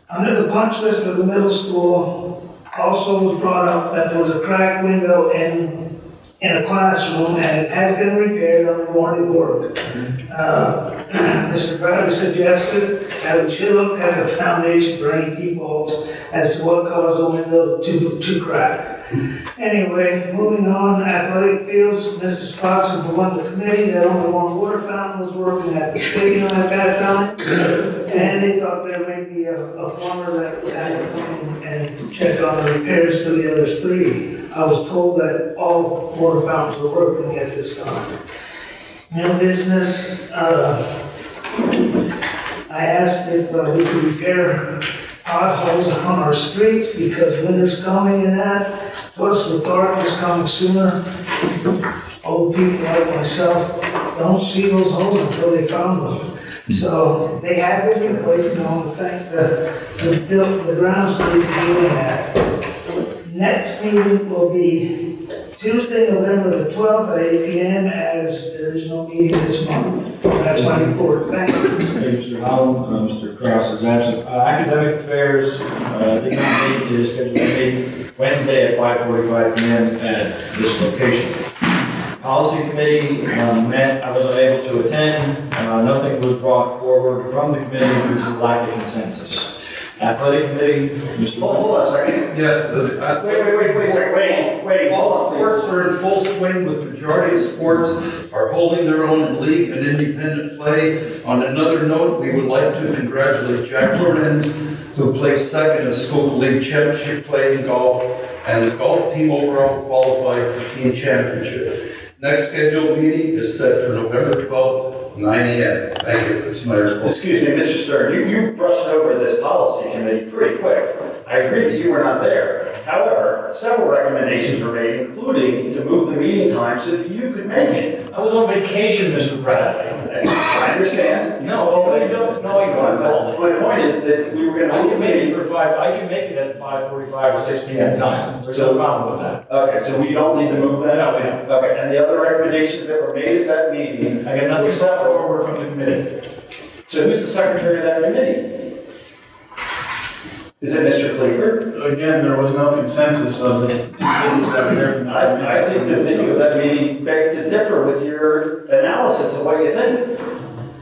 Under the punch list for the middle school, also was brought up that there was a cracked window in a classroom, and it has been repaired on the warranty work. Mr. Bradley suggested that we should look at the foundation for any defaults as to what caused the window to crack. Anyway, moving on, athletic fields, Mr. Spotson formed the committee that only one water fountain was working at the stadium at that time, and they thought there may be a plumber that would have to come and check on the repairs to the other three. I was told that all water fountains were working at this time. New business, I asked if we could repair potholes on our streets because winter's coming and that. Plus, with darkness coming sooner, old people like myself don't see those holes until they found them. So they have been replaced, and I want to thank the grounds crew for doing that. Next meeting will be Tuesday, November the 12th at 8 p.m. as there is no meeting this month. That's my report. Thank you. Thank you, Mr. Holland. Mr. Kraus is absent. Academic affairs did not meet. It is scheduled to meet Wednesday at 5:45 p.m. at this location. Policy committee met. I was unable to attend. Nothing was brought forward from the committee due to lack of consensus. Athletic Committee, Mr. Hold on a second. Yes, Wait a second, wait, hold All on, sports please. are in full swing, with majority of sports are holding their own league and independent play. On another note, we would like to congratulate Jack Lorenz, who placed second in school league championship play in golf, and the golf team overall qualified for team championship. Next scheduled meeting is set for November 12th, 9 a.m. Thank you. It's my report. Excuse me, Mr. Stern, you brushed over this policy committee pretty quick. I agree that you were not there. However, several recommendations were made, including to move the meeting time so that you could make it. I was on vacation, Mr. Bradley. I understand. No, you don't, no, you don't call it. My point is that we were gonna I move can the make it meeting. for 5, I can make it at the 5:45 or 6 p.m. time. There's no problem with that. Okay, so we don't need to move that? No, we don't. Okay, and the other recommendations that were made at that meeting? I got nothing were brought several. forward from the committee. So who's the secretary of that committee? Is it Mr. Cleaver? Again, there was no consensus of the individuals that were there from the committee. I think the video of that meeting begs to differ with your analysis of what you think.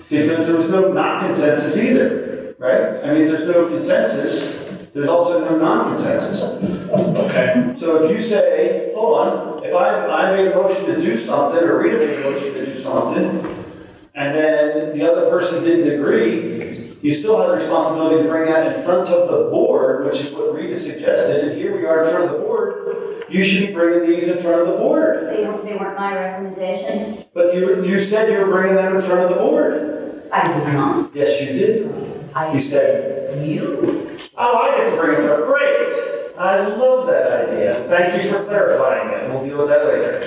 Because there was no non-consensus either, right? I mean, if there's no consensus, there's also no non-consensus. Okay. So if you say, hold on, if I made a motion to do something, or Rita made a motion to do something, and then the other person didn't agree, you still have the responsibility to bring that in front of the board, which is what Rita suggested, and here we are in front of the board. You should be bringing these in front of the board. They weren't my recommendations. But you said you were bringing them in front of the board. I did not. Yes, you did. You said, You. oh, I get to bring it front. Great. I love that idea. Thank you for clarifying it. We'll deal with that later.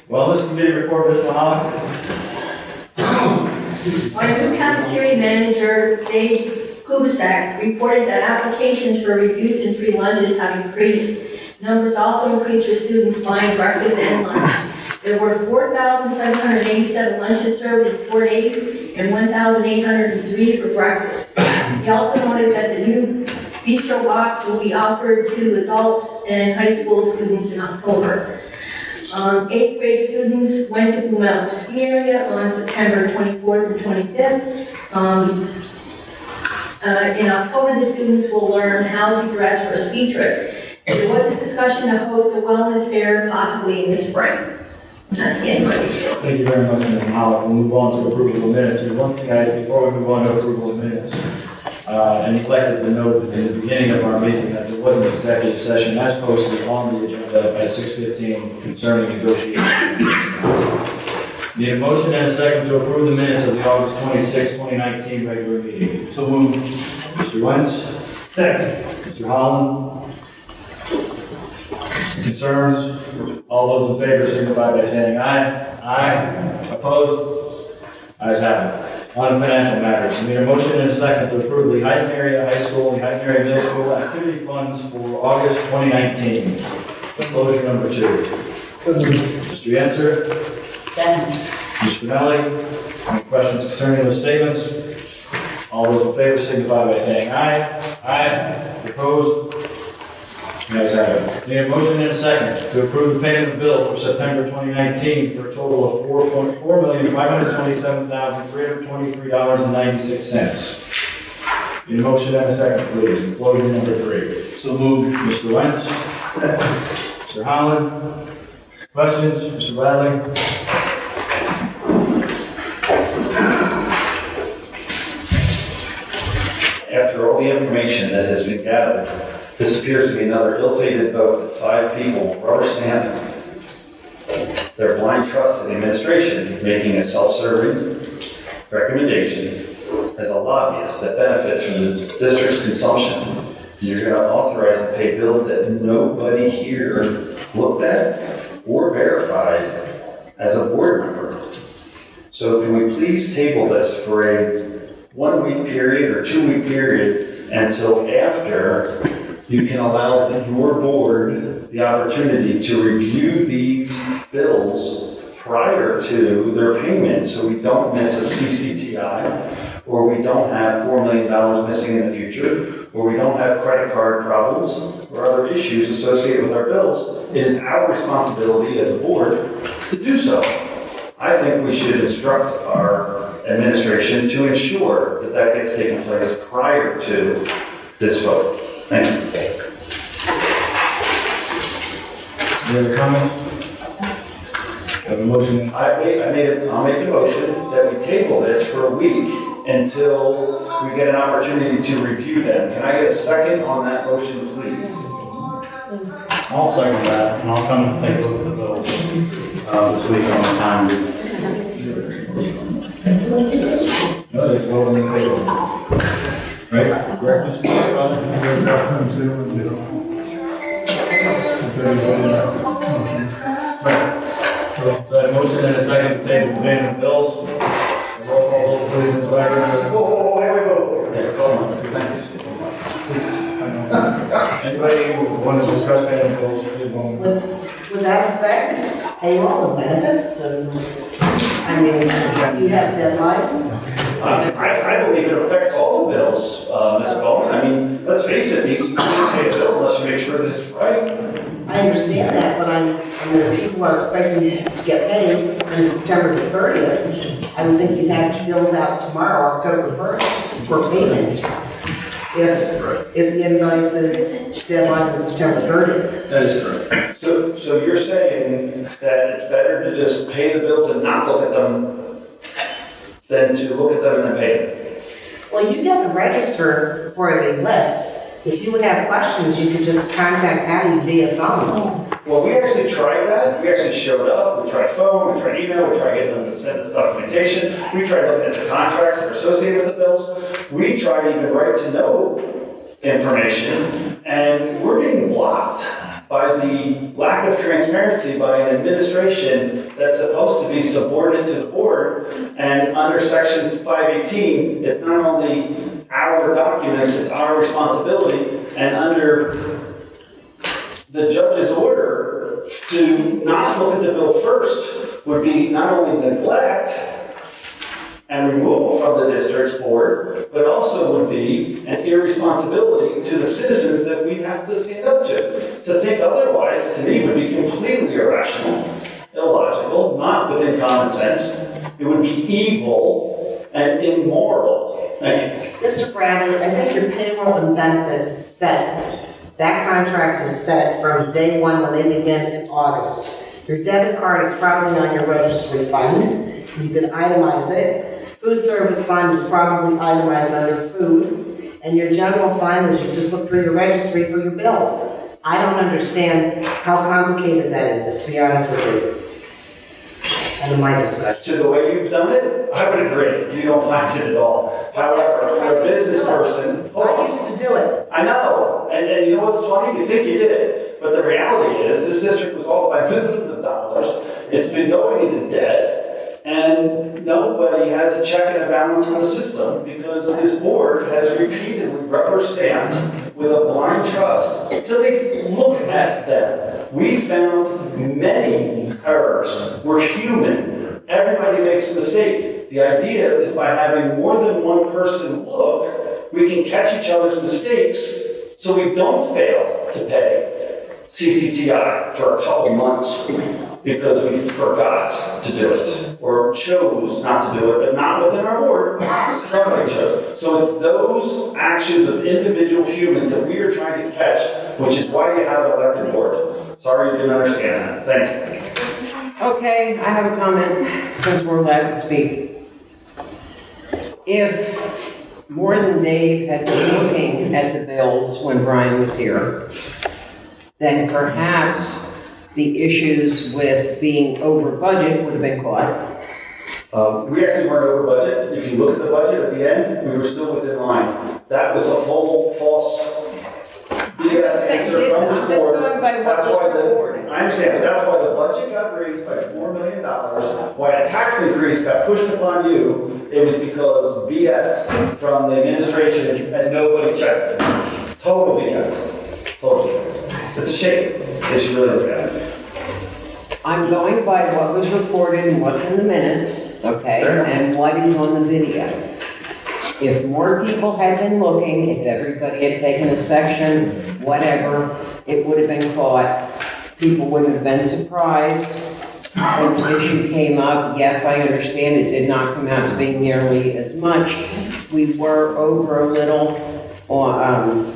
Wellness Committee report, Mr. Holland. Our new cafeteria manager, Dave Kubistak, reported that applications for reduced and free lunches have increased. Numbers also increased for students buying breakfast and lunch. There were 4,787 lunches served in 4 days and 1,803 for breakfast. He also noted that the new bistro box will be offered to adults and high school students in October. 8th grade students went to Blue Mountain Ski Area on September 24th and 25th. In October, the students will learn how to dress for a ski trip. There was a discussion to host a wellness fair possibly in the spring. That's the end of my report. Thank you very much, Mr. Holland. We'll move on to approval of minutes. There's one thing before we move on to approval of minutes, and neglected to note in the beginning of our meeting that there was an executive session as posted on the agenda at 6:15 concerning negotiations. Need a motion and a second to approve the minutes of the August 26, 2019 regular meeting. So moved. Mr. Wentz, Second. Mr. Holland. Concerns? All those in favor signify by saying aye. Aye. Opposed? Ayes have it. On financial matters, need a motion and a second to approve the Highton Area High School and Highton Area Middle School activity funds for August 2019. Closure number 2. Mr. Yancer? Second. Mr. Finelli? Any questions concerning those statements? All those in favor signify by saying aye. Aye. Opposed? The ayes have it. Need a motion and a second to approve the payment of bills for September 2019 for a total of $4,527,323.96. Need a motion and a second, please. Closure number 3. So moved. Mr. Wentz? Mr. Holland? Questions? Mr. Bradley? After all the information that has been gathered, this appears to be another ill-fated vote that 5 people rubber stamping their blind trust in the administration, making a self-serving recommendation as a lobbyist that benefits from the district's consumption. You're going to authorize and pay bills that nobody here looked at or verified as a board member. So can we please table this for a 1-week period or 2-week period until after you can allow your board the opportunity to review these bills prior to their payment, so we don't miss a CCTI, or we don't have $4 million missing in the future, or we don't have credit card problems or other issues associated with our bills. It is our responsibility as a board to do so. I think we should instruct our administration to ensure that that gets taken place prior to this vote. Thank you. Any other comments? Have a motion? I'll make a motion that we table this for a week until we get an opportunity to review them. Can I get a second on that motion, please? I'll second that, and I'll come and take a look at the bill, this week on the time. No, there's vote on the table. Right? Correct, Mr. So I have a motion and a second to table the payment of bills. Roll call vote, please, Ms. Wagner. Wait. Yeah, hold on. Thanks. Anybody who wants to discuss payment of bills, please vote. Would that affect payroll and benefits? I mean, you have deadlines? I believe it affects all the bills, Ms. Bowman. I mean, let's face it, you can't pay a bill unless you make sure that it's right. I understand that, but I mean, if people are expecting to get paid on September the 30th, I would think you'd have bills out tomorrow, October 1st, for payment. If the invoice's deadline is September 30th. That is correct. So you're saying that it's better to just pay the bills and not look at them than to look at them and then pay them? Well, you have to register for a list. If you would have questions, you could just contact Patty via phone. Well, we actually tried that. We actually showed up. We tried phone, we tried email, we tried getting them to send us documentation. We tried looking at the contracts that are associated with the bills. We tried even right to know information, and we're being blocked by the lack of transparency by an administration that's supposed to be subordinate to the board. And under section 518, it's not only our documents, it's our responsibility. And under the judge's order, to not look at the bill first would be not only neglect and removal from the district's board, but also would be an irresponsibility to the citizens that we have to stand up to. To think otherwise, to me, would be completely irrational, illogical, not within common sense. It would be evil and immoral. Thank you. Mr. Bradley, I think your payroll and benefits is set. That contract is set from day one when they begin in August. Your debit card is probably on your registry fund. You can itemize it. Food service fund is probably itemized under food. And your general fund is you just look through your registry for your bills. I don't understand how complicated that is, to be honest with you. And in my discussion. To the way you've done it, I would agree. You don't find it at all. However, for a business person, I used to do it. I know. And you know what's funny? You think you did. But the reality is, this district was off by millions of dollars. It's been going into debt. And nobody has a check and a balance on the system because this board has repeatedly rubber stamped with a blind trust to at least look at them. We found many errors. We're human. Everybody makes a mistake. The idea is by having more than one person look, we can catch each other's mistakes so we don't fail to pay CCTI for a couple months because we forgot to do it or chose not to do it, but not within our board. Somebody chose. So it's those actions of individual humans that we are trying to catch, which is why you have an elected board. Sorry you didn't understand that. Thank you. Okay, I have a comment, since we're allowed to speak. If more than Dave had been looking at the bills when Brian was here, then perhaps the issues with being over budget would have been caught. We actually weren't over budget. If you look at the budget at the end, we were still within line. That was a full false BS answer from I'm the just board. going by what That's was why reported. I understand, but that's why the budget got raised by $4 million. Why a tax increase got pushed upon you, it was because BS from the administration and nobody checked it. Total BS. Total BS. It's a shame. They should really look at it. I'm going by what was reported and what's in the minutes, okay, and what is on the video. If more people had been looking, if everybody had taken a section, whatever, it would have been caught. People wouldn't have been surprised when the issue came up. Yes, I understand it did not come out to be nearly as much. We were over a little, on,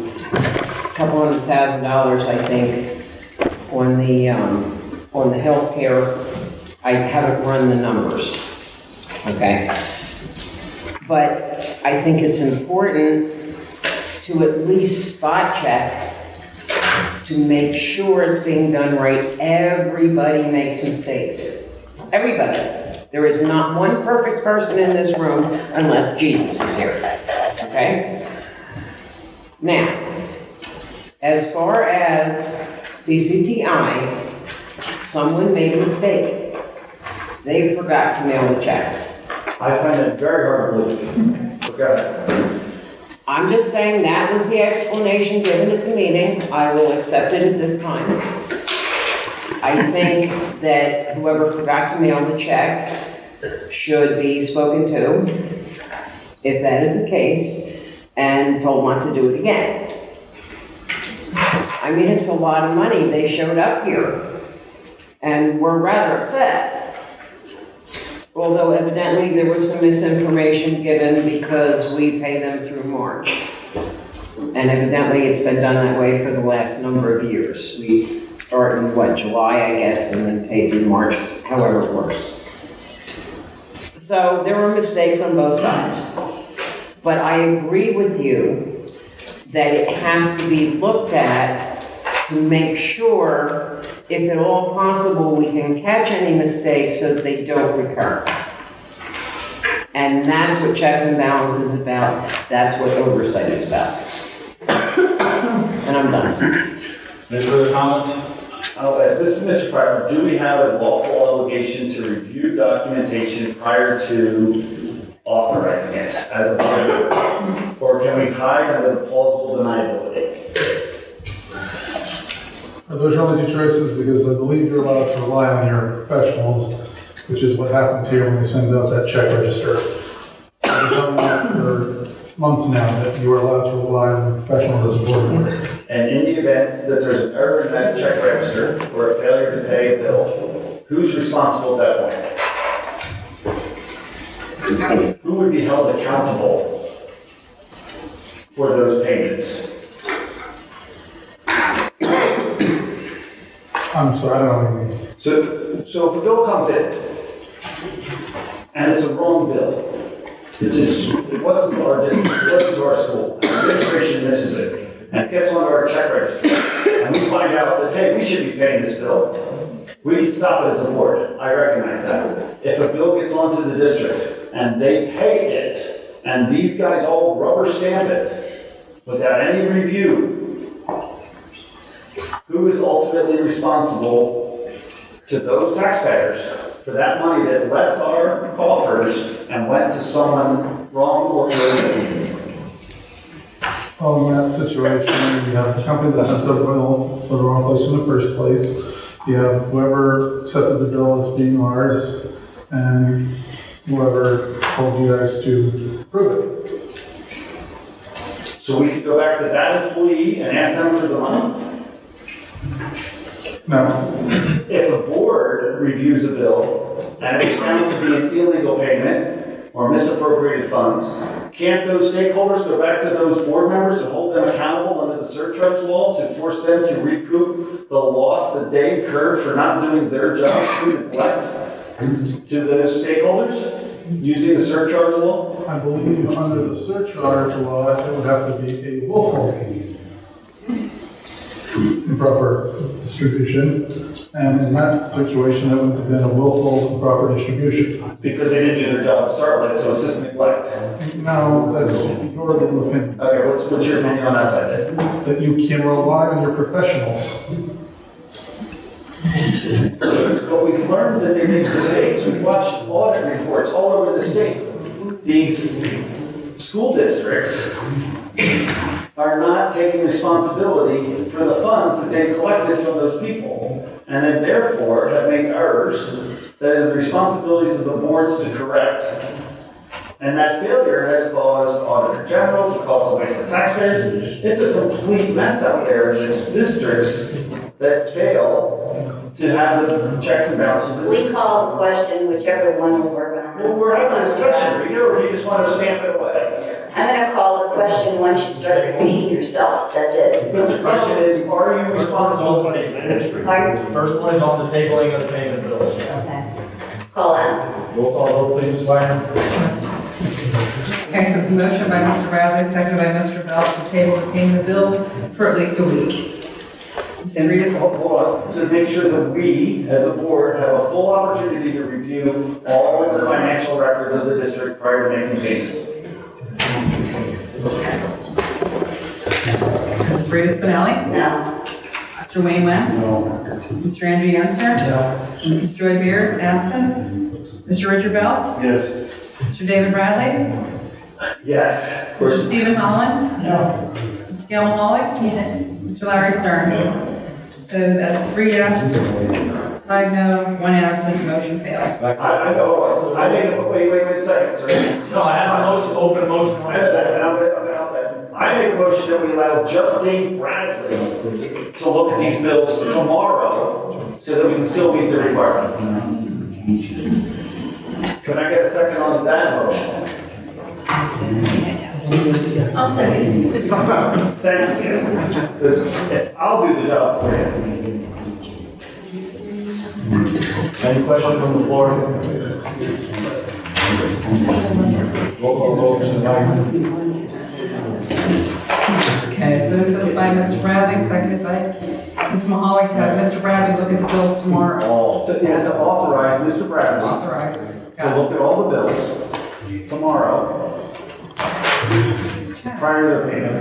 couple $100,000, I think, on the healthcare. I haven't run the numbers, okay? But I think it's important to at least spot check to make sure it's being done right. Everybody makes mistakes. Everybody. There is not one perfect person in this room unless Jesus is here, okay? Now, as far as CCTI, someone made a mistake. They forgot to mail the check. I find that very hard to believe. Okay. I'm just saying that was the explanation given at the meeting. I will accept it at this time. I think that whoever forgot to mail the check should be spoken to, if that is the case, and told not to do it again. I mean, it's a lot of money. They showed up here, and we're rather upset. Although evidently there was some misinformation given because we pay them through March. And evidently it's been done that way for the last number of years. We start in, July, I guess, and then pay through March, however it works. So there were mistakes on both sides. But I agree with you that it has to be looked at to make sure, if at all possible, we can catch any mistakes so that they don't recur. And that's what checks and balances is about. That's what oversight is about. And I'm done. Any further comments? Mr. Frymer, do we have a lawful obligation to review documentation prior to authorizing it as a board? Or can we hide under the plausible deniability? Those are only two choices because I believe you're allowed to rely on your professionals, which is what happens here when we send out that check register. We've done that for months now, that you are allowed to rely on professionals as a board member. And in the event that there's an error in that check register or a failure to pay a bill, who's responsible at that point? Who would be held accountable for those payments? I'm sorry, I don't know what you mean. So if a bill comes in and it's a wrong bill, it wasn't to our district, it wasn't to our school, administration misses it, and it gets onto our check register, and we find out that, hey, we should be paying this bill, we can stop it as a board. I recognize that. If a bill gets onto the district and they pay it, and these guys all rubber stamp it without any review, who is ultimately responsible to those taxpayers for that money that left our coffers and went to someone wrong or illegal? Well, in that situation, you have the company that sent the bill to the wrong place in the first place. You have whoever accepted the bill as being ours, and whoever told you guys to prove it. So we could go back to that employee and ask them for the money? No. If a board reviews a bill and it's found to be an illegal payment or misappropriated funds, can't those stakeholders go back to those board members and hold them accountable under the surcharge law to force them to recoup the loss that they incurred for not doing their job through neglect to those stakeholders using the surcharge law? I believe under the surcharge law, it would have to be a willful improper distribution, and in that situation, that would have been a willful improper distribution. Because they didn't do their job to start with, so it's just neglect. No, that's your legal opinion. Okay, what's your opinion on that side then? That you can rely on your professionals. But we've learned that they make mistakes. We've watched audit reports all over the state. These school districts are not taking responsibility for the funds that they've collected from those people, and then therefore have made errors that are the responsibilities of the boards to correct. And that failure has caused auditor generals, it's caused a waste of taxpayers. It's a complete mess out there in these districts that fail to have the checks and balances. We call the question, whichever one we're working on. Well, we're having a discussion, here, or do you just want to stamp it away? I'm gonna call the question once you start repeating yourself, that's it. The question is, are you responsible? Pardon? First one is on the tabling of the payment of bills. Okay. Call out. Roll call vote, please, Ms. Wagner. Okay, so it's a motion by Mr. Bradley, seconded by Mr. Belt to table the payment of bills for at least a week. And hold on, so make sure that we, as a board, have a full opportunity to review all of the financial records of the district prior to making payments. Mrs. Rita Spinelli? No. Mr. Wayne Wentz? No. Mr. Andrew Yancer? No. Mr. Joy Beers, absent. Mr. Richard Belt? Yes. Mr. David Bradley? Yes. Mr. Stephen Holland? No. Ms. Gail Mahalik? Yes. Mr. Larry Stern? So that's 3 yes, 5 no, 1 absent, motion fails. I know, I make a, wait a second, sir. No, I have a motion, open motion. I have that, and I'm gonna help that. I make a motion that we allow just Dave Bradley to look at these bills tomorrow, so that we can still meet the requirement. Can I get a second on that motion? I'll second this. Thank you. Because I'll do the job for you. Any questions from the floor? Roll call vote, Mr. Wagner. Okay, so this is by Mr. Bradley, seconded by Ms. Mahalik to have Mr. Bradley look at the bills tomorrow. To authorize Mr. Bradley Authorize. to look at all the bills tomorrow, prior to their payment.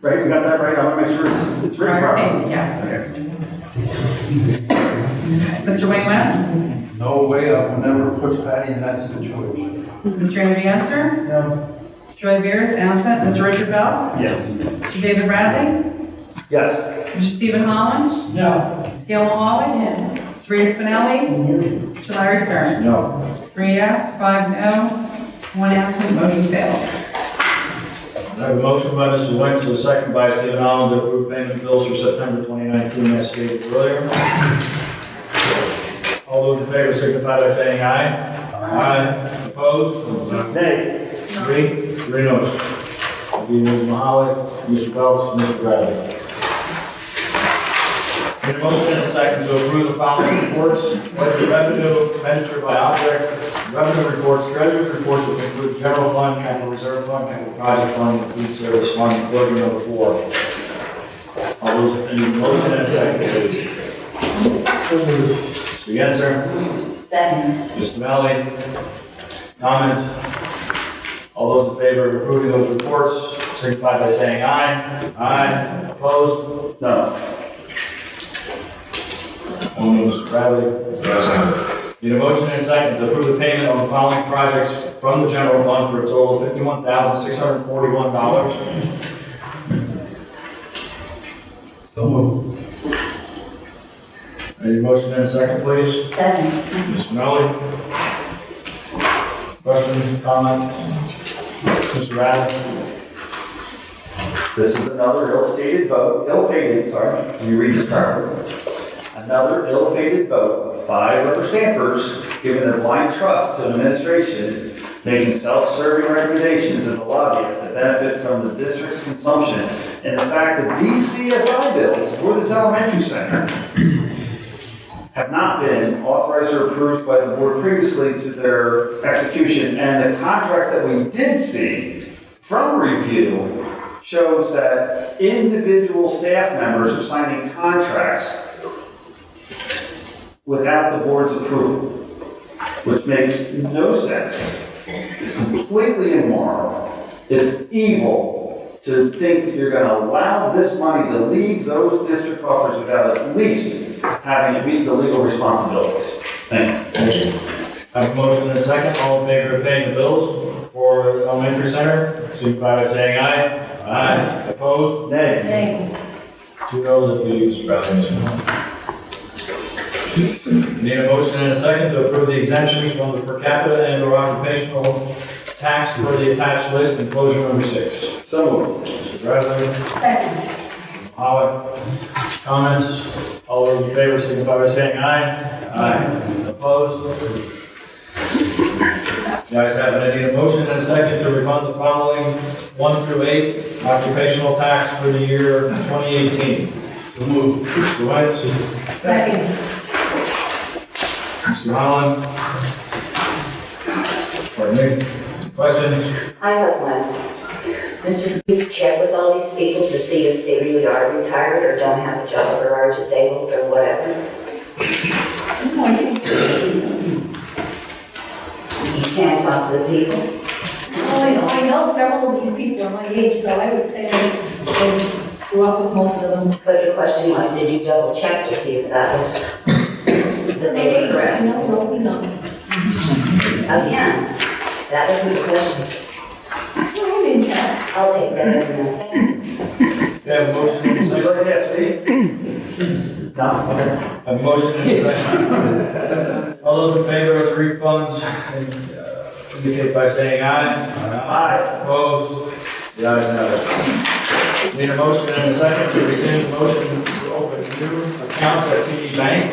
Right, we got that right? I want to make sure it's written Prior properly. payment, yes. Mr. Wayne Wentz? No way, I would never put Patty in that situation. Mr. Andrew Yancer? No. Mr. Joy Beers, absent. Mr. Richard Belt? Yes. Mr. David Bradley? Yes. Mr. Stephen Holland? No. Ms. Gail Mahalik? Yes. Ms. Rita Spinelli? Mr. Larry Stern? No. 3 yes, 5 no, 1 absent, motion fails. I have a motion by Mr. Wentz, and a second by Stephen Allen to approve payment of bills for September 2019 as stated earlier. All those in favor signify by saying aye. Aye. Opposed? Nay. 3 noes. Ms. Mahalik, Mr. Belts, Mr. Bradley. Need a motion and a second to approve the following reports: budget revenue, expenditure by object, revenue reports, treasurer's reports, which include general fund, capital reserve fund, capital project fund, and food service fund, closure number 4. All those, need a motion and a second, please. Mr. Yenser, Second. Mr. Melly, comments? All those in favor of approving those reports, signify by saying aye. Aye. Opposed? No. Only Mr. Bradley. Need a motion and a second to approve the payment of the following projects from the general fund for a total of $51,641. So moved. Need a motion and a second, please? Second. Mr. Melly? Questions, comments? Mr. Bradley? This is another ill-fated, let me read this properly. Another ill-fated vote of 5 rubber stampers giving their blind trust to an administration making self-serving recommendations as a lobbyist that benefit from the district's consumption, and the fact that these CSI bills for this elementary center have not been authorized or approved by the board previously to their execution, and the contracts that we did see from review shows that individual staff members are signing contracts without the board's approval, which makes no sense. It's completely immoral. It's evil to think that you're going to allow this money to leave those district coffers without at least having it meet the legal responsibilities. Thank you. I have a motion and a second. All in favor of paying the bills for the elementary center, signify by saying aye. Aye. Opposed? Nay. Nay. 2 noes if you use Bradley. Need a motion and a second to approve the exemptions from the per capita and or occupational tax for the attached list in closure number 6. So moved. Mr. Bradley? Second. Howard? Comments? All those in favor signify by saying aye. Aye. Opposed? The ayes have it. I need a motion and a second to refund the following 1 through 8 occupational tax for the year 2018. So moved. Mr. Weiss? Second. Mr. Holland? Pardon me? Questions? I have one. Mr. You've checked with all these people to see if they really are retired or don't have a job or are disabled or whatever? You can't talk to the people? I know several of these people are my age, so I would say they grew up with most of them. But the question was, did you double check to see if that was, that they were I correct? know. Again, that wasn't the question. I didn't check. I'll take that as a no. We have a motion and a Would you second. like to ask me? No? Okay. A motion and a second. All those in favor of the refunds, indicate by saying aye. Aye. Opposed? The ayes have it. Need a motion and a second to rescind the motion to open new accounts at TD Bank.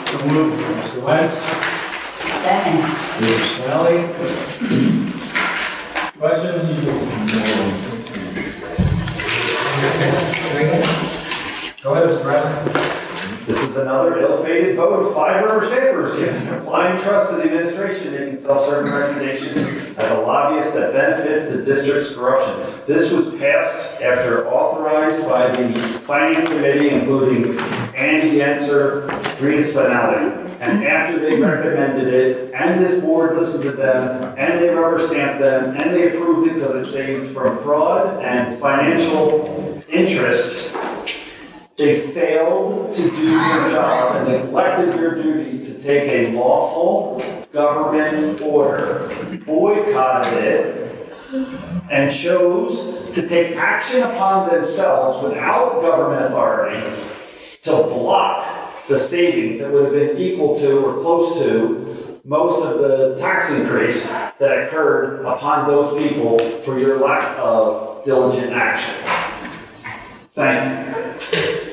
So moved. Mr. Wentz? Second. Mr. Spinelli? Questions? Go ahead, Mr. Bradley. This is another ill-fated vote of 5 River Shapers, giving blind trust to the administration, making self-serving recommendations as a lobbyist that benefits the district's corruption. This was passed after authorized by the Finance Committee, including Andy Yenser, Rita Spinelli. And after they recommended it, and this board listened to them, and they rubber stamped them, and they approved it because it saved from fraud and financial interest, they failed to do their job and neglected their duty to take a lawful government order, boycotted it, and chose to take action upon themselves without government authority to block the savings that would have been equal to or close to most of the tax increase that occurred upon those people for your lack of diligent action. Thank you.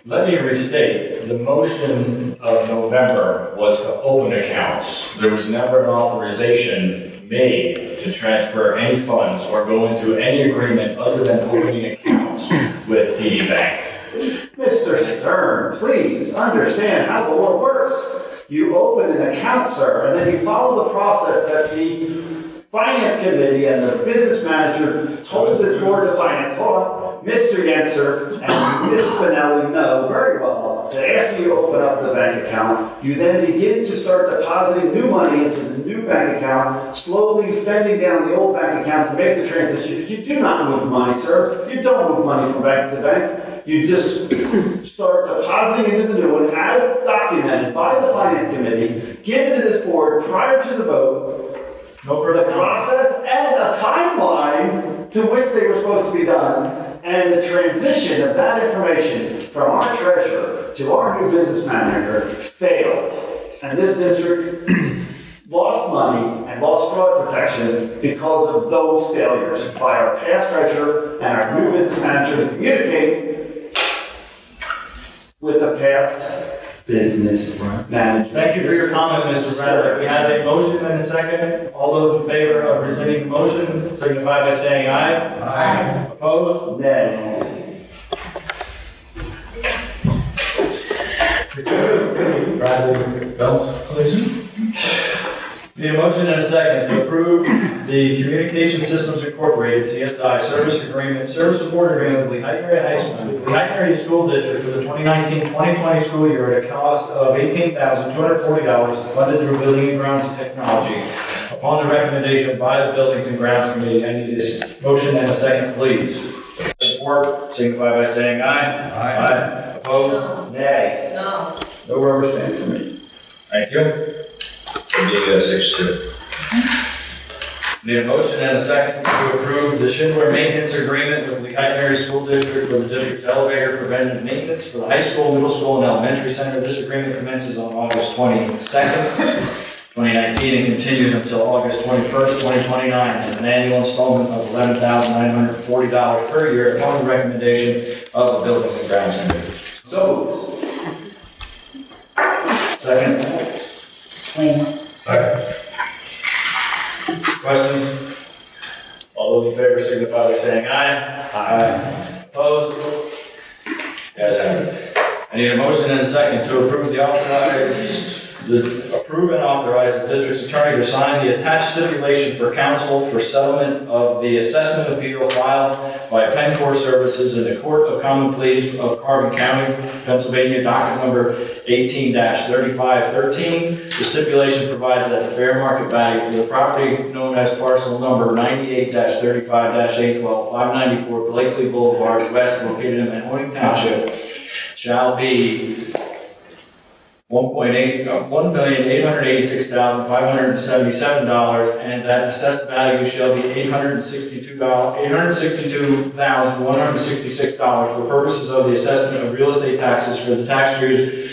Let me restate, the motion of November was to open accounts. There was never an authorization made to transfer any funds or go into any agreement other than opening accounts with TD Bank. Mr. Stern, please understand how the law works. You open an account, sir, and then you follow the process that the Finance Committee and the business manager told this board of finance. Hold on. Mr. Yenser and Ms. Spinelli know very well that after you open up the bank account, you then begin to start depositing new money into the new bank account, slowly spending down the old bank account to make the transition. You do not move money, sir. You don't move money from bank to bank. You just start depositing into the new one as documented by the Finance Committee, given to this board prior to the vote, for the process and a timeline to which they were supposed to be done, and the transition of that information from our treasurer to our new business manager failed. And this district lost money and lost fraud protection because of those failures by our past treasurer and our new business manager to communicate with the past business manager. Thank you for your comment, Mr. Bradley. We have a motion and a second. All those in favor of rescinding the motion signify by saying aye. Aye. Opposed? Nay. Bradley Bells, please. Need a motion and a second to approve the Communication Systems Incorporated, CSI, service support agreement with Lehigh Area School District for the 2019-2020 school year at a cost of $18,240 funded through Building and Grounds and Technology. Upon the recommendation by the Buildings and Grounds Committee, I need this motion and a second, please. Support, signify by saying aye. Aye. Opposed? Nay. No. No rubber stamp for me. Thank you. Be 6-2. Need a motion and a second to approve the Schindler maintenance agreement with Lehigh Area School District for the district's elevator preventative maintenance for the high school, middle school, and elementary center. This agreement commences on August 22nd, 2019, and continues until August 21st, 2029, as an annual installment of $11,940 per year upon the recommendation of the Buildings and Grounds Committee. So moved. Second. Wayne. Second. Questions? All those in favor signify by saying aye. Aye. Opposed? Guys have it. I need a motion and a second to approve approve and authorize the district's attorney to sign the attached stipulation for counsel for settlement of the assessment appeal filed by Pencor Services in the Court of Common Pleas of Carbon County, Pennsylvania, docket number 18-3513. The stipulation provides that the fair market value for the property known as parcel number 98-35-812, 594 Blakesley Boulevard West, located in Mahoning Township, shall be $1,886,577, and that assessed value shall be $862,166 for purposes of the assessment of real estate taxes for the tax years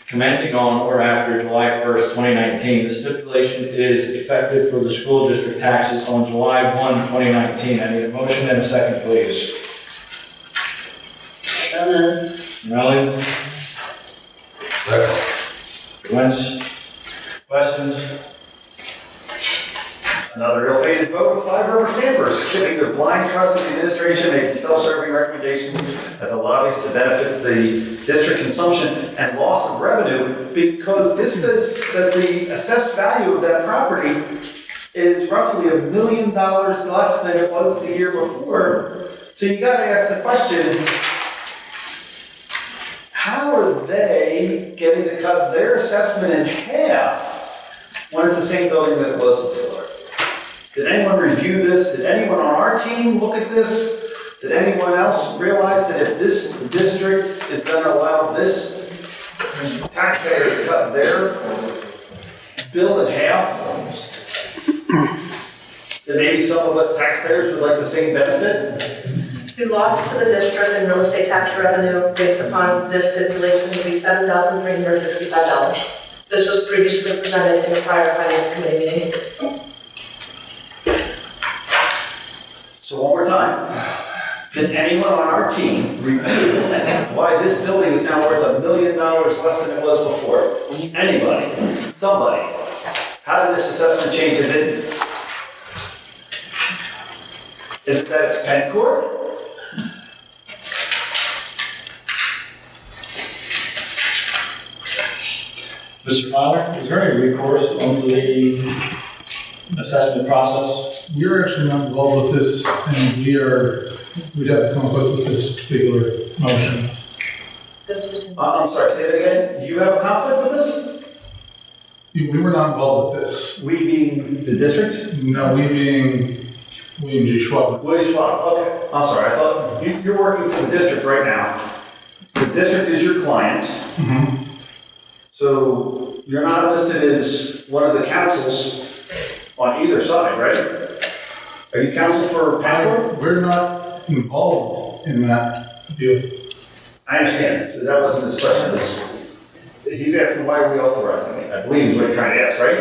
commencing on or after July 1st, 2019. The stipulation is effective for the school district taxes on July 1, 2019. I need a motion and a second, please. Melly? Second. Wentz? Questions? Another ill-fated vote of 5 rubber stampers, giving their blind trust in the administration, making self-serving recommendations as a lobbyist to benefit the district consumption and loss of revenue, because this says that the assessed value of that property is roughly $1 million less than it was the year before. So you gotta ask the question, how are they getting to cut their assessment in half when it's the same building that it was before? Did anyone review this? Did anyone on our team look at this? Did anyone else realize that if this district is going to allow this taxpayer to cut their bill in half, then maybe some of us taxpayers would like the same benefit? The loss to the district in real estate tax revenue based upon this stipulation would be $7,365. This was previously presented in the prior finance committee meeting. So one more time, did anyone on our team review why this building is now worth $1 million less than it was before? Anybody? Somebody? How did this assessment change? Is it that it's Pencor? Mr. Fowler, is there any recourse onto the assessment process? We're actually not involved with this, and we'd have to come up with this particular motion. This was. I'm sorry, say that again. You have a conflict with this? We were not involved with this. We being the district? No, we being William G. Schwab. William Schwab, okay. I'm sorry, I thought you're working for the district right now. The district is your client. Mm-hmm. So you're not listed as one of the councils on either side, right? Are you counsel for Pencor? We're not involved in that deal. I understand. So that wasn't his question. He's asking why are we authorizing it? I believe is what you're trying to ask, right?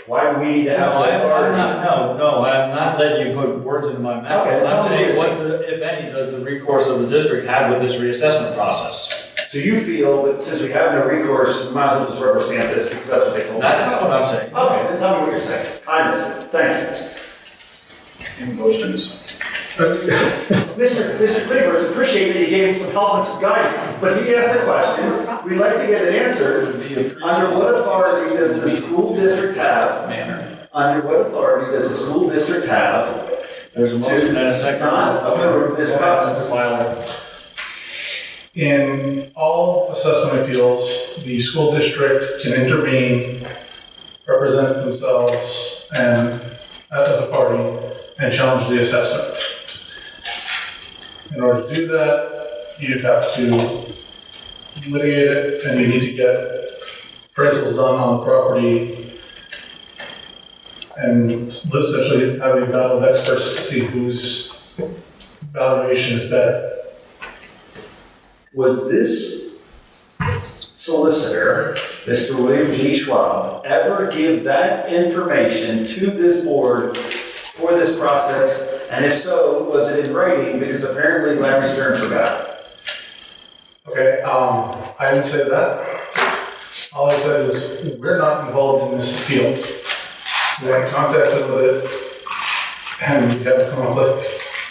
Why do we need to have the authority? I'm not letting you put words into my mouth. Okay, I'm saying, what, if any, does the recourse of the district have with this reassessment process? So you feel that since we have no recourse, we might as well just rubber stamp this because that's what they told me? That's not what I'm saying. Okay, then tell me what you're saying. I missed it. Thank you. Motion is. Mr. Cleaver, it's appreciated that you gave him some help and some guidance, but he asked the question, we'd like to get an answer. Under what authority does the school district have? Under what authority does the school district have? There's a motion and a second. Approve this process. In all assessment appeals, the school district can intervene, represent themselves and as a party, and challenge the assessment. In order to do that, you have to litigate it, and you need to get appraisals done on the property, and essentially have a battle of experts to see whose valuation is better. Was this solicitor, Mr. William G. Schwab, ever give that information to this board for this process? And if so, was it in writing? Because apparently Larry Stern forgot. Okay, I didn't say that. All I said is, we're not involved in this appeal. We want to contact them with it, and we have a conflict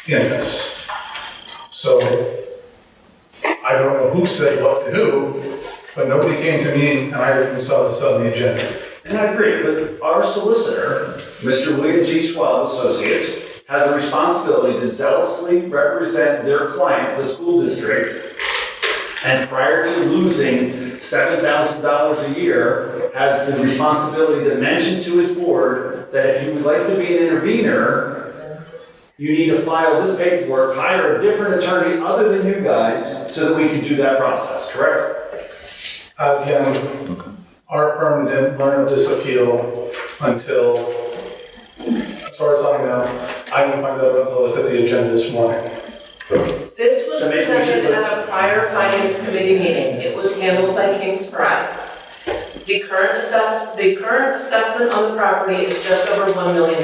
in this. So, I don't know who said what to who, but nobody came to me, and I didn't saw this on the agenda. And I agree, but our solicitor, Mr. William G. Schwab Associates, has a responsibility to zealously represent their client, the school district, and prior to losing $7,000 a year, has the responsibility to mention to his board that if you would like to be an intervener, you need to file this paperwork, hire a different attorney other than you guys, so that we can do that process, correct? Again, our firm didn't learn of this appeal until, as far as I know, I didn't find out until I looked at the agenda this morning. This was So maybe we should presented put- at a prior finance committee meeting. It was handled by King Spry. The current assessment on the property is just over $1 million.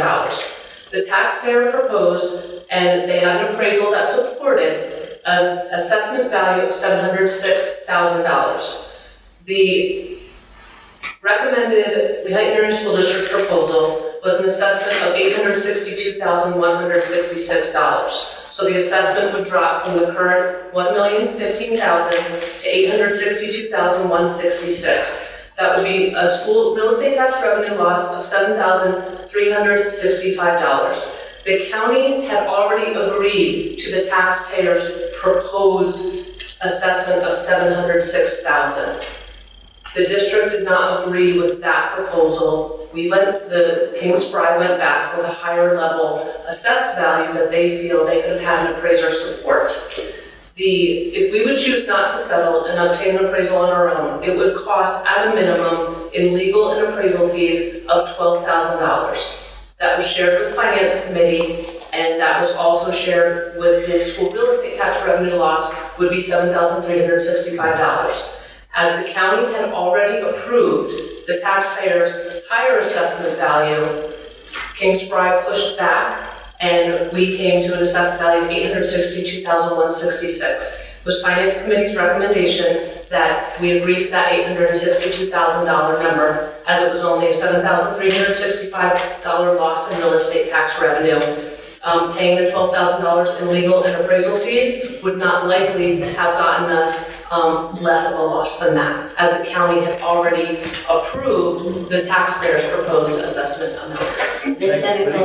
The taxpayer proposed, and they had an appraisal that supported an assessment value of $706,000. The recommended Lehigh Area School District proposal was an assessment of $862,166. So the assessment would drop from the current $1,015,000 to $862,166. That would be a school real estate tax revenue loss of $7,365. The county had already agreed to the taxpayers' proposed assessment of $706,000. The district did not agree with that proposal. The King Spry went back with a higher level assessed value that they feel they could have had an appraiser support. If we would choose not to settle and obtain an appraisal on our own, it would cost at a minimum in legal and appraisal fees of $12,000. That was shared with Finance Committee, and that was also shared with the school real estate tax revenue loss would be $7,365. As the county had already approved the taxpayers' higher assessment value, King Spry pushed back, and we came to an assessed value of $862,166. It was Finance Committee's recommendation that we agreed to that $862,000 number, as it was only a $7,365 loss in real estate tax revenue. Paying the $12,000 in legal and appraisal fees would not likely have gotten us less of a loss than that, as the county had already approved the taxpayers' proposed assessment amount. This done Even if it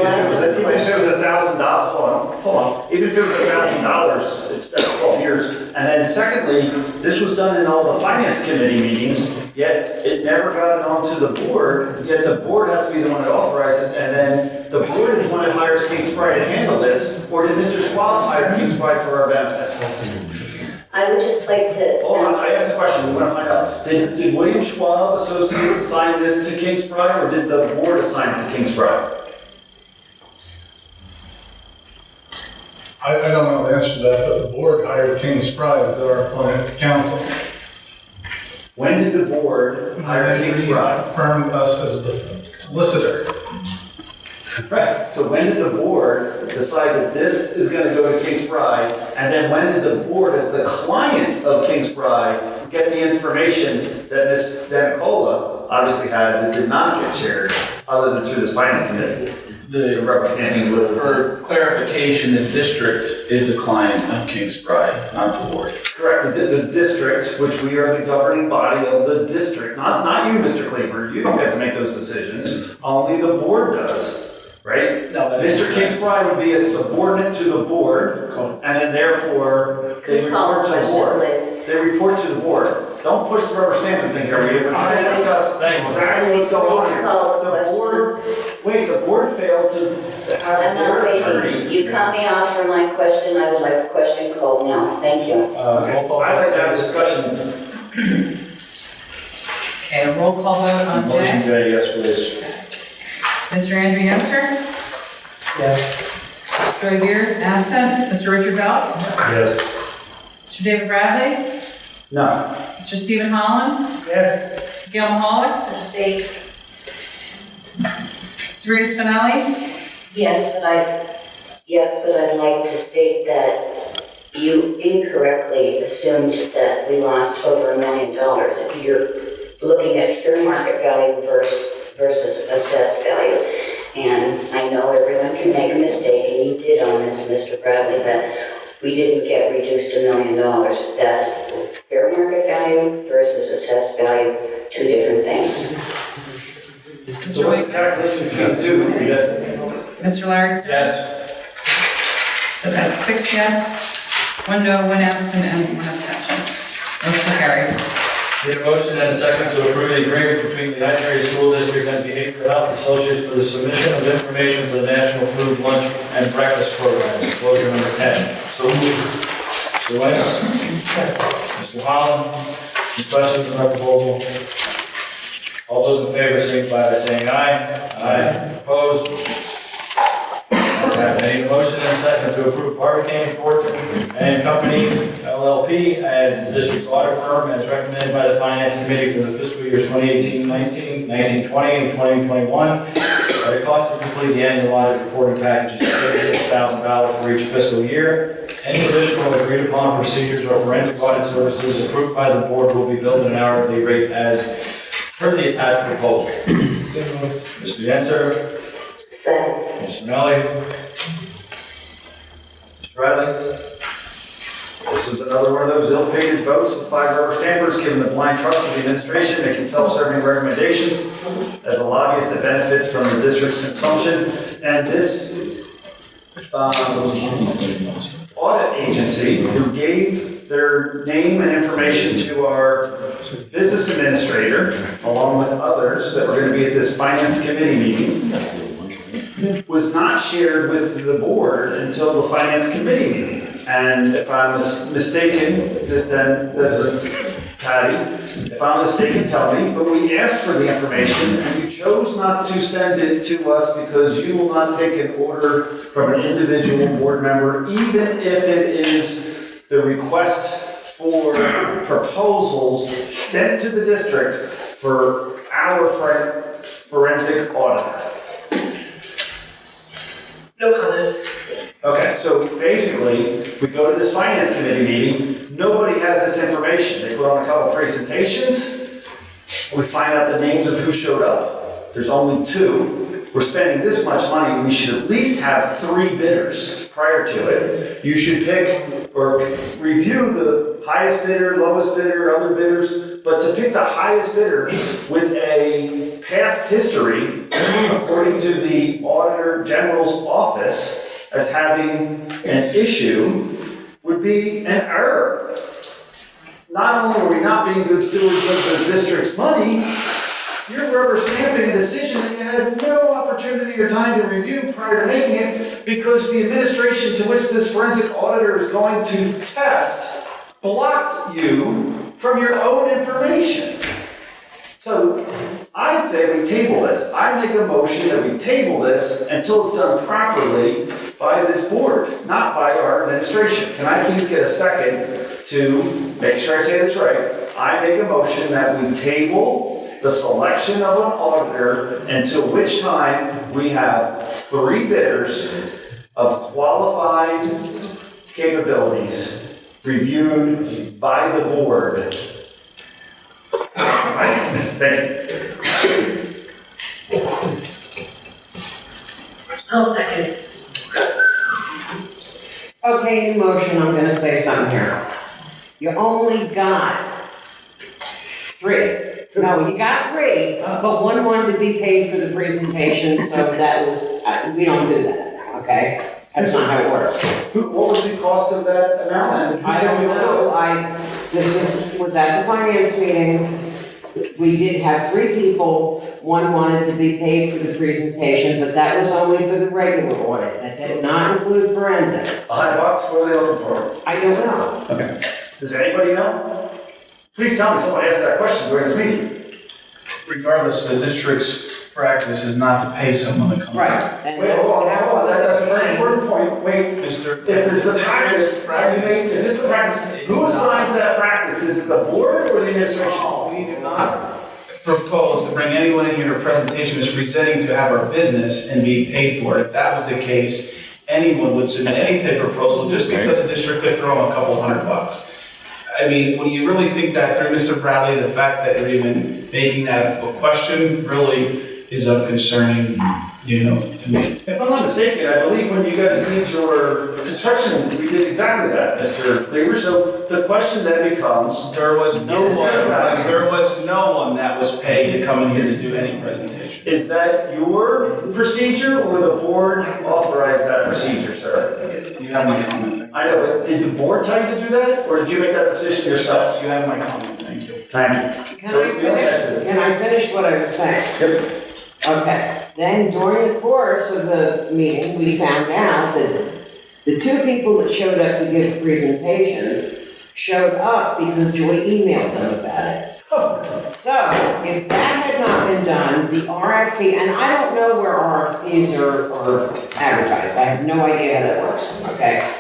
was $1,000, hold on, even if it was $1,000, that's 12 years. And then secondly, this was done in all the finance committee meetings, yet it never got it onto the board, yet the board has to be the one that authorizes it, and then the board is the one that hires King Spry to handle this, or did Mr. Schwab hire King Spry for our benefit? I would just like to Hold on, ask, I asked the question, we want to find out. Did William Schwab Associates assign this to King Spry, or did the board assign it to King Spry? I don't know the answer to that, but the board hired King Spry as their appointed counsel. When did the board hire King They Spry? affirmed us as the solicitor. Right, so when did the board decide that this is gonna go to King Spry? And then when did the board, as the client of King Spry, get the information that Ms. Danicola obviously had that did not get shared, other than through this finance committee? The representing For clarification, the district is the client of King Spry, not the board. Correct, the district, which we are the governing body of the district, not you, Mr. Kleber, you don't get to make those decisions, only the board does. Right? No, that is Mr. King Spry would be a subordinate to the board, and then therefore, they Can call report to the question, board. please. They report to the board. Don't push the rubber stamping thing here, we have to discuss exactly what's going on here. Call the The board failed to have I'm a not board waiting. attorney. You cut me off for my question. I would like the question called now. Thank you. Okay, I'd like to have a discussion. Okay, a roll call vote on Motion J. J, yes, please. Mr. Andrew Yancer? Yes. Mr. Joy Beers, absent. Mr. Richard Belts? Yes. Mr. David Bradley? No. Mr. Stephen Holland? Yes. Ms. Gail Mahalik? Sabrina Spinelli? Yes, but I'd like to state that you incorrectly assumed that we lost over $1 million. If you're looking at fair market value versus assessed value. And I know everyone can make a mistake, and you did on this, Mr. Bradley, but we didn't get reduced $1 million. That's fair market value versus assessed value, two different things. So what's the calculation between the two, Rita? Mr. Larry? Yes. So that's 6 yes, 1 no, 1 absent, and 1 abstention. Motion carried. Need a motion and a second to approve the agreement between the Hatchery School District and Behavioral Health Associates for the submission of information for the National Food, Lunch, and Breakfast Programs, enclosure number 10. So moved. Mr. Weiss? Yes. Mr. Holland? Any questions on the proposal? All those in favor signify by saying aye. Aye. Opposed? Ayes have it. I need a motion and a second to approve Barbicane, Thornton and Company LLP as the district's audit firm as recommended by the Finance Committee for the fiscal years 2018-19, 19-20, and 2021. The cost to complete the annual audit reporting package is $36,000 for each fiscal year. Any additional agreed upon procedures or forensic audit services approved by the board will be billed at an hourly rate as per the attached proposal. Mr. Yenser. Second. Mr. Melly. Mr. Bradley. This is another one of those ill-fated votes with 5 rubber stampers, giving the blind trust to the administration, making self-serving recommendations as a lobbyist that benefits from the district's consumption. And this audit agency who gave their name and information to our business administrator, along with others that were going to be at this finance committee meeting, was not shared with the board until the finance committee meeting. And if I'm mistaken, just then, Patty, if I'm mistaken, tell me, but we asked for the information and you chose not to send it to us because you will not take an order from an individual board member, even if it is the request for proposals sent to the district for our forensic auditor. No comment. Okay, so basically, we go to this finance committee meeting, nobody has this information. They put on a couple presentations, we find out the names of who showed up. There's only 2. We're spending this much money, we should at least have 3 bidders prior to it. You should pick or review the highest bidder, lowest bidder, other bidders, but to pick the highest bidder with a past history, according to the Auditor General's office, as having an issue would be an error. Not only are we not being good stewards of the district's money, you're rubber stamping a decision that you had no opportunity or time to review prior to making it because the administration to which this forensic auditor is going to test blocked you from your own information. So I'd say we table this. I make a motion that we table this until it's done properly by this board, not by our administration. Can I please get a second to make sure I say this right? I make a motion that we table the selection of an auditor until which time we have 3 bidders of qualified capabilities reviewed by the board. Thank you. I'll second it. Okay, new motion, I'm gonna say something here. You only got 3. No, you got 3, but 1 wanted to be paid for the presentation, so that was, we don't do that, okay? That's not how it works. What was the cost of that amount? And who I said don't we would know, do it? was at the finance meeting. We did have 3 people, 1 wanted to be paid for the presentation, but that was only for the regular audit. That did not include forensic. $100, what are they looking for? I don't know. Okay. Does anybody know? Please tell me, someone asked that question during this meeting. Regardless, the district's practice is not to pay someone to come. Right. And Wait, hold on, that's a very important point. Wait, Mr. if it's the practice, if it's the practice, who assigns that practice? Is it the board or the administration? We do not propose to bring anyone in here to a presentation who's presenting to have our business and be paid for it. If that was the case, anyone would submit any type of proposal just because the district could throw them a couple $100. I mean, when you really think that through, Mr. Bradley, the fact that you're even making that a question really is of concerning, to me. If I'm not mistaken, I believe when you guys did your construction, we did exactly that, Mr. Cleaver. So the question then becomes, There was no Is there one that was paid to come in here to do any presentation. is that your procedure or the board authorized that procedure, sir? You have my comment. I know, but did the board tell you to do that, or did you make that decision yourself? You have my comment, thank you. Thank you. Can So I we only had finish, can I finish what I was saying? Yep. Okay, then during the course of the meeting, we found out that the two people that showed up to give presentations showed up because Joy emailed them about it. So, if that had not been done, the RFP, and I don't know where RFPs are advertised, I have no idea how that works, okay?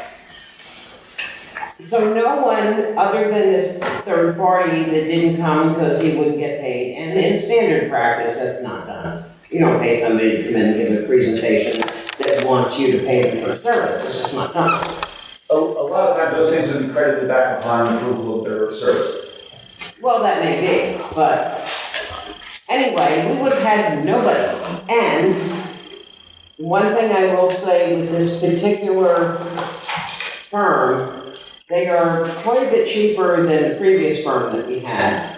So no one, other than this third party that didn't come because he wouldn't get paid, and in standard practice, that's not done. You don't pay somebody to come in and give a presentation that wants you to pay them for service, it's just not done. A lot of times those things will be credited back upon approval of their service. Well, that may be, but anyway, we would have had nobody. And one thing I will say with this particular firm, they are quite a bit cheaper than the previous firm that we had.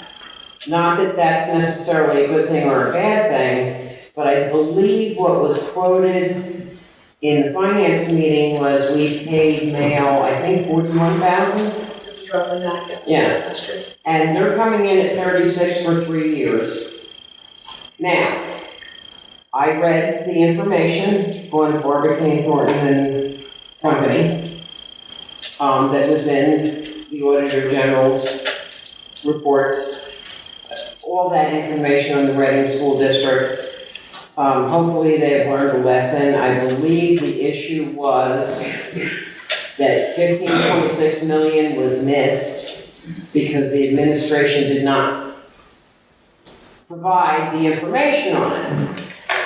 Not that that's necessarily a good thing or a bad thing, but I believe what was quoted in the finance meeting was we paid Mayo, I think, $41,000. It's roughly that, yes. Yeah. That's true. And they're coming in at 36 for 3 years. Now, I read the information on Barbicane Thornton and Company that was in the Auditor General's reports. All that information on the Reading School District. Hopefully they have learned a lesson. I believe the issue was that 15.6 million was missed because the administration did not provide the information on it.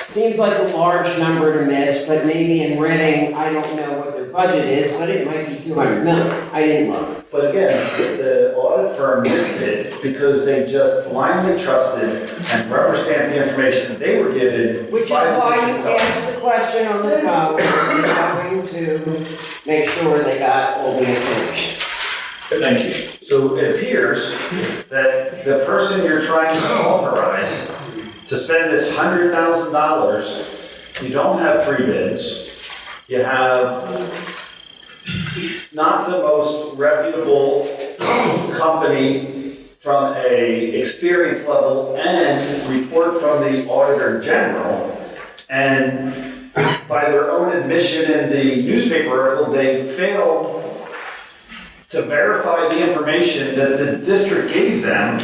Seems like a large number to miss, but maybe in Reading, I don't know what their budget is, but it might be 200 million. I didn't look. But again, the audit firm missed it because they just blindly trusted and rubber stamped the information that they were given. Which is by the why you district itself. asked the question on the phone, and going to make sure they got all the information. Thank you. So it appears that the person you're trying to authorize to spend this $100,000, you don't have 3 bids. You have not the most reputable company from a experience level and report from the Auditor General. And by their own admission in the newspaper article, they failed to verify the information that the district gave them,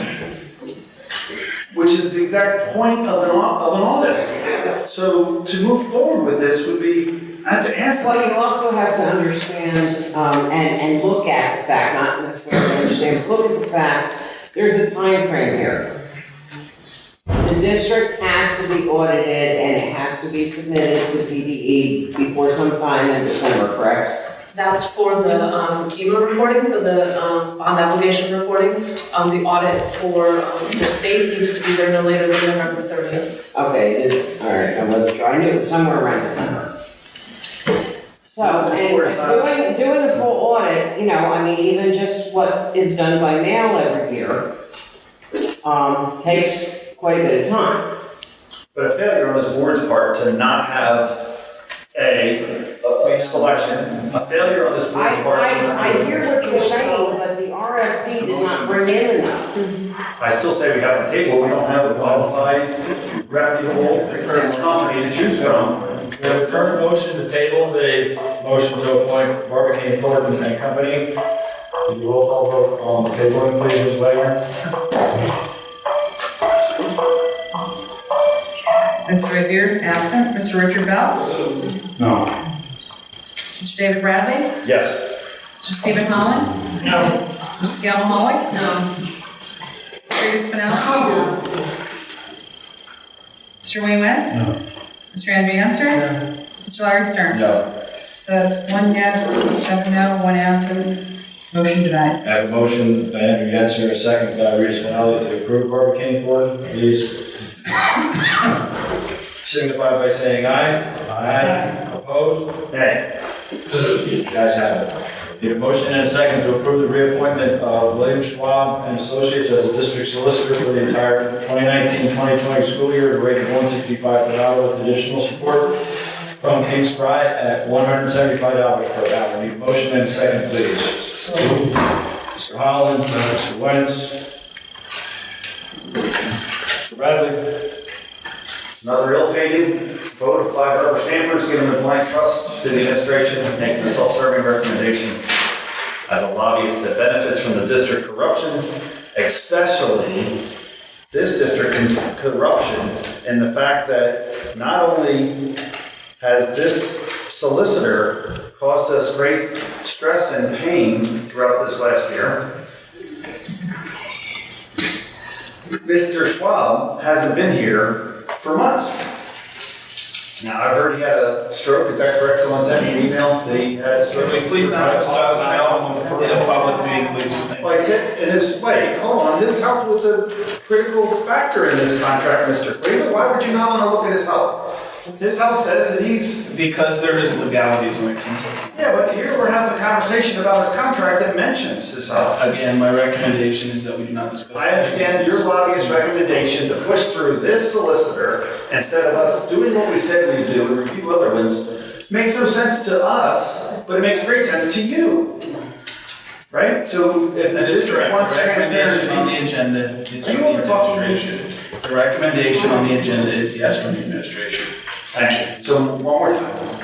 which is the exact point of an audit. So to move forward with this would be, I have to ask. Well, you also have to understand, and look at the fact, not necessarily understand, but look at the fact, there's a time frame here. The district has to be audited and it has to be submitted to PDE before sometime in December, correct? That's for the EMA reporting, for the bond application reporting. The audit for the state needs to be there no later than November 30th. Okay, all right, I wasn't sure, I knew it was somewhere around December. So, and doing a full audit, even just what is done by mail every year, takes quite a bit of time. But a failure on this board's part to not have a selection, a failure on this board's part. I hear what you're saying, but the RFP did not bring in enough. I still say we have to table, we don't have a qualified, reputable company to choose from. We have a current motion to table the motion to appoint Barbicane Thornton and Company. Could you roll call vote on the tabling, please, Ms. Wagner? Mr. Revere is absent. Mr. Richard Belts? No. Mr. David Bradley? Yes. Mr. Stephen Holland? No. Ms. Gail Mahalik? No. Mr. Rita Spinelli? No. Mr. Wayne Wentz? No. Mr. Andrew Answer? No. Mr. Larry Stern? No. So that's 1 yes, 7 no, 1 absent. Motion denied. I have a motion by Andrew Yenser, a second by Rita Spinelli to approve Barbicane Thornton, please. signify by saying aye. Aye. Opposed? Nay. You guys have it. Need a motion and a second to approve the reappointment of William Schwab and Associates as a district solicitor for the entire 2019-2020 school year at a rate of $165 per hour with additional support from King Spry at $175 per hour. Need a motion and a second, please. Mr. Holland, Mr. Wentz. Mr. Bradley. Another ill-fated vote of 5 rubber stampers giving the blank trust to the administration, making a self-serving recommendation as a lobbyist that benefits from the district corruption, especially this district corruption in the fact that not only has this solicitor caused us great stress and pain throughout this last year, Mr. Schwab hasn't been here for months. Now, I've heard he had a stroke, is that correct? Someone sent me an email, that he had a stroke. Please not discuss health in a public meeting, please. Well, he said, in his, wait, hold on, his health was a critical factor in this contract, Mr. Cleveland. Why would you not want to look at his health? His health says that he's... Because there is legalities when it comes to... Yeah, but here we're having a conversation about his contract that mentions his health. Again, my recommendation is that we do not discuss... I understand your lobbyist recommendation to push through this solicitor instead of us doing what we said we'd do and review other ones makes no sense to us, but it makes great sense to you. Right? So if the district wants transparency... on the agenda is Are you from the over-talking me? administration. The recommendation on the agenda is yes from the administration. Thank you. So one more time.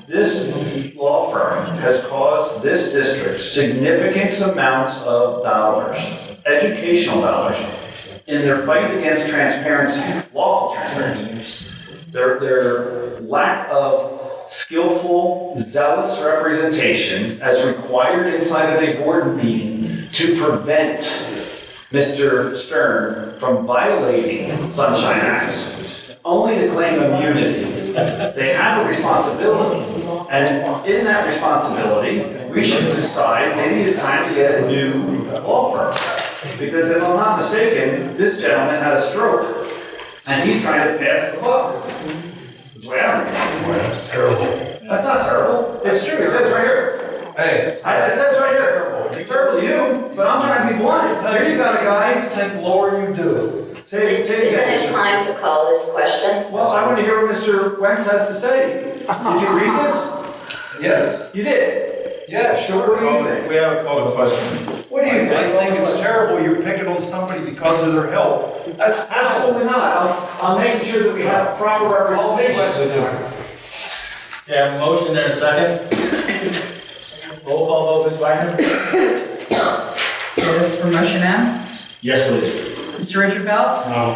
This law firm has caused this district significant amounts of dollars, educational dollars, in their fight against transparency, lawful transparency. Their lack of skillful, zealous representation as required inside of a board meeting to prevent Mr. Stern from violating Sunshine Act, only to claim immunity. They have a responsibility, and in that responsibility, we should decide maybe it's time to get a new law firm. Because if I'm not mistaken, this gentleman had a stroke, and he's trying to pass the buck. That's the way I read it. That's terrible. That's not terrible. It's true. It says right here. Hey. It says right here. It's terrible to you, but I'm trying to be blunt. Here you got a guy. Think lower you do. Say it Isn't again. it time to call this question? Well, I want to hear what Mr. Wentz has to say. Did you read this? Yes. You did? Yeah, So what do you think? We have a call to question. What do you I think? think it's terrible you're picking on somebody because of their health. That's Absolutely not. I'm making sure that we have proper representation. Yeah, a motion and a second. Roll call vote, Ms. Wagner? It is for motion M. Yes, please. Mr. Richard Belts? No.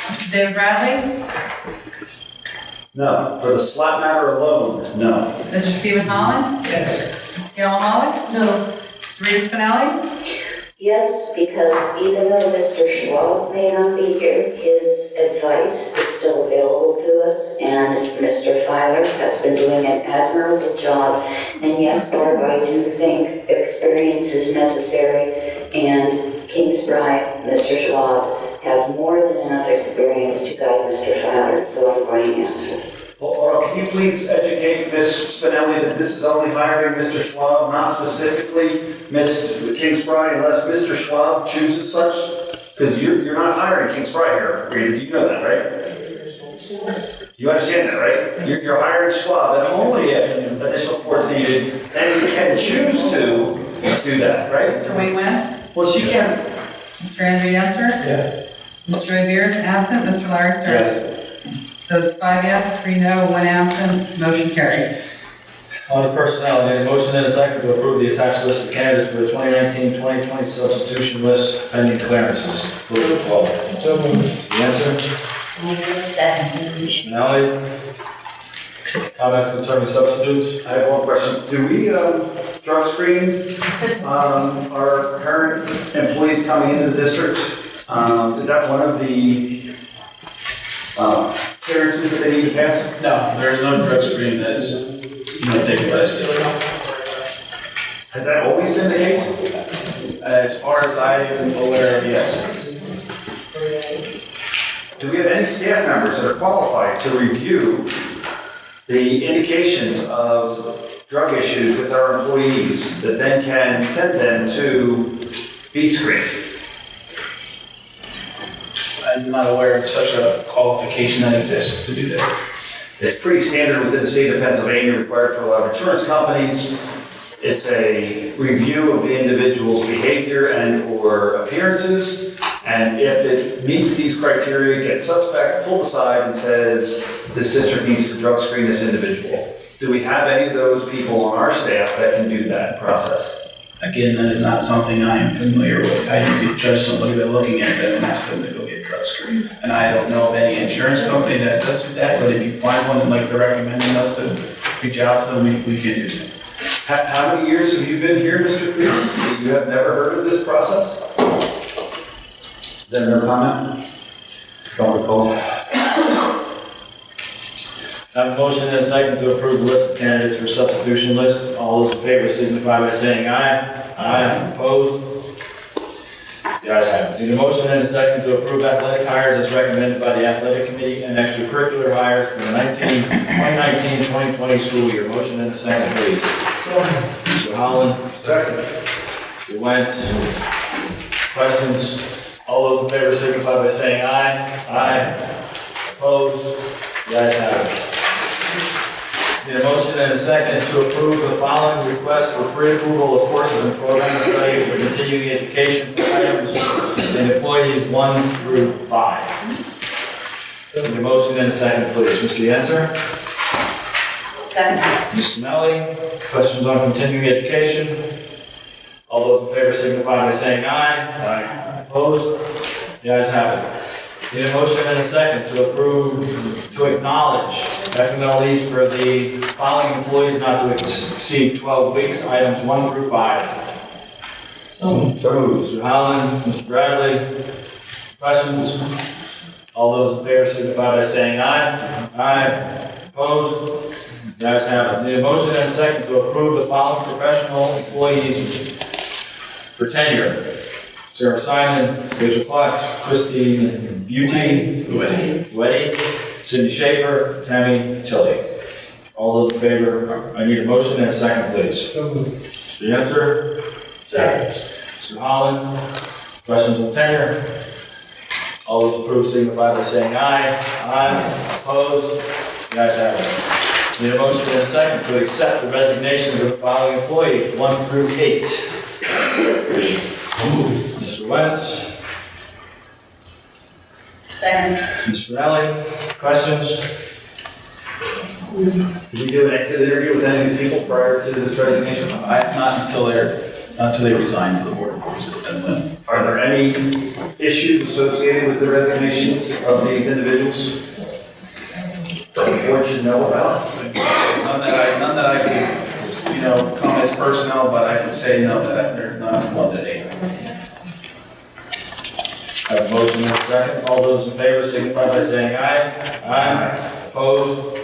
Mr. David Bradley? No, for the slap matter alone, no. Mr. Stephen Holland? Yes. Ms. Gail Holland? No. Ms. Rita Spinelli? Yes, because even though Mr. Schwab may not be here, his advice is still available to us, and Mr. Filer has been doing an admirable job. And yes, Barb, I do think experience is necessary, and King Spry, Mr. Schwab, have more than enough experience to guide Mr. Filer, so I'm voting yes. Well, can you please educate Ms. Spinelli that this is only hiring Mr. Schwab, not specifically Ms. King Spry, unless Mr. Schwab chooses such? Because you're not hiring King Spry here, Rita, you know that, right? You understand that, right? You're hiring Schwab, and only if additional support's needed, then you can choose to do that, right? Mr. Wayne Wentz? Well, she can. Mr. Andrew Yancer? Yes. Mr. Revere is absent. Mr. Larry Stern? Yes. So it's 5 yes, 3 no, 1 absent, motion carried. On the personnel, I need a motion and a second to approve the attached list of candidates for the 2019-2020 substitution list pending clearances. Move the 12. So moved. Answer? Second. Spinelli? Comments concerning substitutes? I have one question. Do we drug screen our current employees coming into the district? Is that one of the clearances that they need to pass? No, there is no drug screen that is, taking place. Has that always been the case? As far as I am aware of, yes. do we have any staff members that are qualified to review the indications of drug issues with our employees that then can send them to be screened? I'm not aware of such a qualification that exists to do that. It's pretty standard within the state of Pennsylvania, required for a lot of insurance companies. It's a review of the individual's behavior and/or appearances. And if it meets these criteria, gets suspect, pulled aside and says, this district needs to drug screen this individual. Do we have any of those people on our staff that can do that process? Again, that is not something I am familiar with. How you could judge somebody by looking at them and ask them to go get drug screened. And I don't know of any insurance company that does do that, but if you find one and like they're recommending us to reach out to them, we can do that. How many years have you been here, Mr. Cleveland? You have never heard of this process? Is that another comment? Don't recall. I have a motion and a second to approve the list of candidates for substitution list. All those in favor signify by saying aye. Aye. Opposed? The ayes have it. Need a motion and a second to approve athletic hires as recommended by the athletic committee and extracurricular hires for the 2019-2020 school year. Motion and a second, please. Mr. Holland. Second. Mr. Wentz. Questions? All those in favor signify by saying aye. Aye. Opposed? The ayes have it. Need a motion and a second to approve the following request for pre-approval of courses and program study for continuing education for items in employees 1 through 5. Need a motion and a second, please. Mr. Yenser? Second. Mr. Melly? Questions on continuing education? All those in favor signify by saying aye. Aye. Opposed? The ayes have it. Need a motion and a second to approve, to acknowledge FML leave for the following employees not to exceed 12 weeks, items 1 through 5. So moved. Mr. Holland, Mr. Bradley. Questions? All those in favor signify by saying aye. Aye. Opposed? The ayes have it. Need a motion and a second to approve the following professional employees for tenure. Sarah Simon, Rachel Klotz, Christine Beauty, Weddy, Cindy Schaefer, Tammy Tilly. All those in favor, I need a motion and a second, please. The answer? Second. Mr. Holland, questions on tenure? All those approved signify by saying aye. Aye. Opposed? The ayes have it. Need a motion and a second to accept the resignations of the following employees, 1 through 8. Mr. Wentz. Second. Mr. Riley, questions? Did you do an exit interview with any of these people prior to this resignation? I have not until they resign to the board of course. Are there any issues associated with the resignations of these individuals that the board should know about? None that I can, come as personnel, but I can say no, that there's none from 1 to 8. I have a motion and a second. All those in favor signify by saying aye. Aye. Opposed?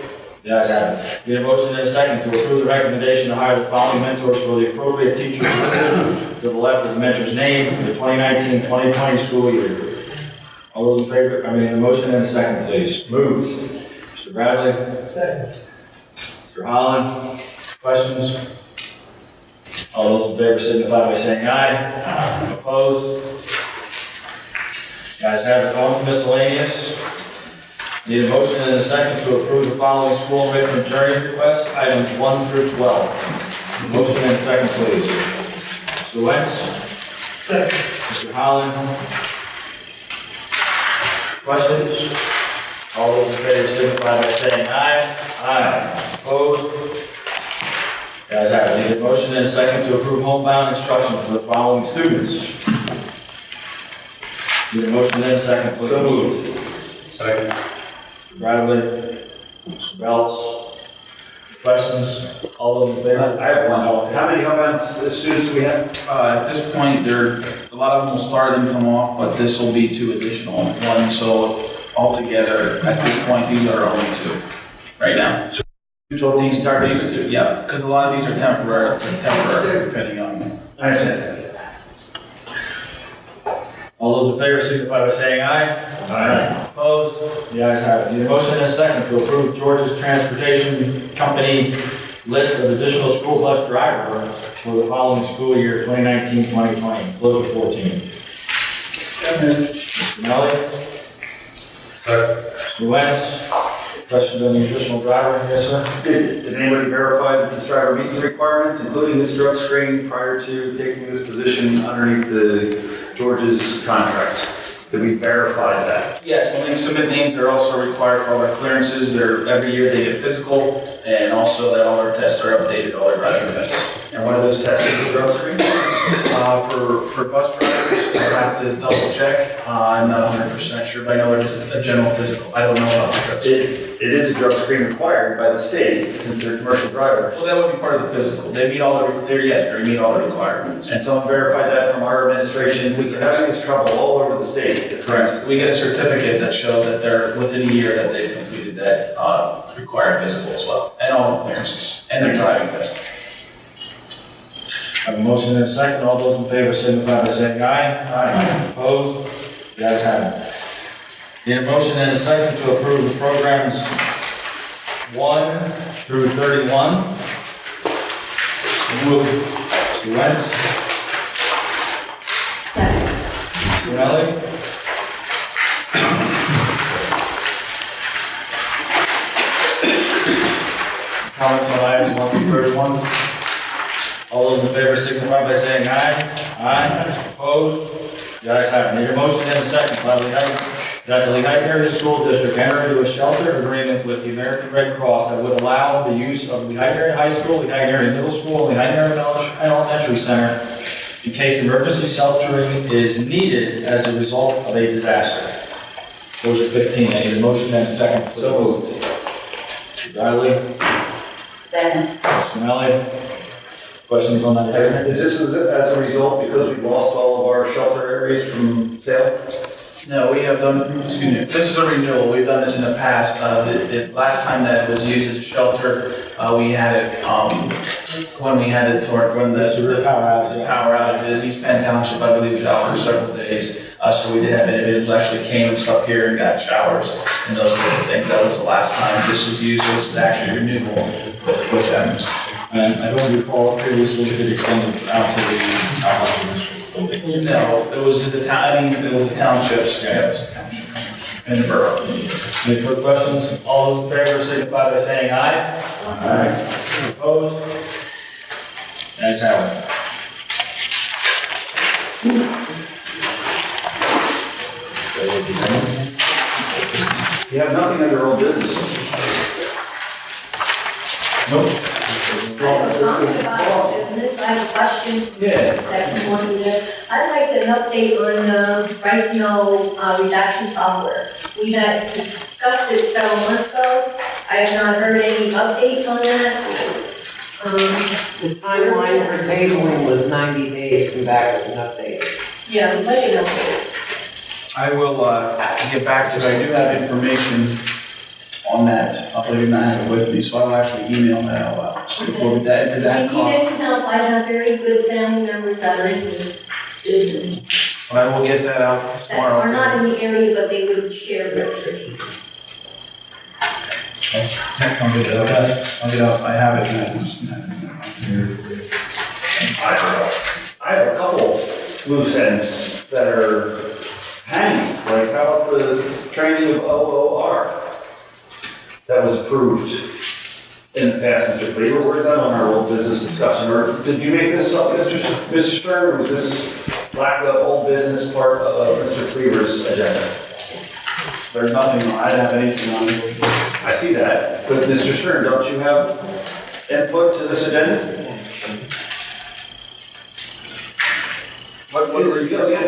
The ayes have it. Need a motion and a second to approve the recommendation to hire the following mentors for the appropriate teachers listed to the left of the mentor's name for the 2019-2020 school year. All those in favor, a motion and a second, please. Moved. Mr. Bradley. Second. Mr. Holland. Questions? All those in favor signify by saying aye. Aye. Opposed? The ayes have it. On to miscellaneous. Need a motion and a second to approve the following school enrichment journey requests, items 1 through 12. Motion and a second, please. Mr. Wentz? Second. Mr. Holland? Questions? All those in favor signify by saying aye. Aye. Opposed? The ayes have it. Need a motion and a second to approve homebound instruction for the following students. Need a motion and a second, please. So moved. Second. Mr. Bradley, Mr. Belts. Questions? All those in favor? I have one. How many homebound students do we have? At this point, a lot of them will start and come off, but this will be 2 additional ones. So altogether, at this point, these are only 2 right now. These are these 2, yeah, because a lot of these are temporary, depending on. I understand. All those in favor signify by saying aye. Aye. Opposed? The ayes have it. Need a motion and a second to approve George's Transportation Company list of additional school bus driver for the following school year, 2019-2020, close of 14. Mr. Melly? Mr. Wentz? Questions on the additional driver? Yes, sir? Did anybody verify that this driver meets the requirements, including this drug screen, prior to taking this position underneath the George's contract? Did we verify that? Yes, when they submit names, they're also required for all their clearances. Every year they get physical, and also that all their tests are updated, all their driving tests. And one of those tests is the drug screen? For bus drivers, you have to double check. I'm not 100% sure, but I know there's a general physical. I don't know about the drug screen. It is a drug screen required by the state, since they're commercial drivers. Well, that would be part of the physical. They meet all the, they meet all the requirements. And someone verified that from our administration. We're having this trouble all over the state. Correct. We get a certificate that shows that they're within a year that they've completed that required physical as well, and all the clearances, and their driving test. I have a motion and a second. All those in favor signify by saying aye. Aye. Opposed? The ayes have it. Need a motion and a second to approve the programs 1 through 31. So moved. Mr. Wentz? Second. Mr. Melly? Comments on items 1 through 31? All those in favor signify by saying aye. Aye. Opposed? The ayes have it. Need a motion and a second that the Lehigh Area School District enter into a shelter agreement with the American Red Cross that would allow the use of Lehigh Area High School, Lehigh Area Middle School, and Lehigh Area Elementary Center in case emergency sheltering is needed as a result of a disaster. Those are 15. I need a motion and a second, please. So moved. Mr. Riley? Second. Mr. Melly? Questions on that agreement? Is this as a result because we lost all of our shelter areas from sale? No, we have done, excuse me, this is a renewal. We've done this in the past. The last time that it was used as a shelter, we had it, when we had it when the power outages. East Penn Township, I believe, was out for several days. So we did have individuals actually came and slept here and got showers and those type of things. That was the last time this was used. So this is actually renewal with them. And I don't recall previously if it extended out to the hospital building. No, it was to the town, I mean, it was the townships. Yeah, it was the townships and the borough. Any further questions? All those in favor signify by saying aye. Aye. Opposed? Ayes have it. You have nothing under old business. Nope. I have a comment about business, I have a question. Yeah. That can want to do there. I'd like an update on the right to know redaction software. We had discussed it several months ago. I have not heard any updates on that. The timeline for tabling was 90 days from back with an update. Yeah, we'd like an update. I will get back to it. I do have information on that. I believe not have it with me, so I will actually email that out. Support with that, because that If you guys costs. can help, I have very good family members that are in this business, But I will get that out that tomorrow. are not in the area, but they would share their expertise. I'll get it, okay? I'll get out, I have it. I have a couple loose ends that are hanging. Like, how about the training of OOR that was approved in the past, Mr. Cleaver? Where's that on our old business discussion? Or did you make this up, Mr. Stern, or was this lack of old business part of Mr. Cleaver's agenda? There's nothing on, I didn't have anything on it. I see that, but Mr. Stern, don't you have input to this agenda? What are you looking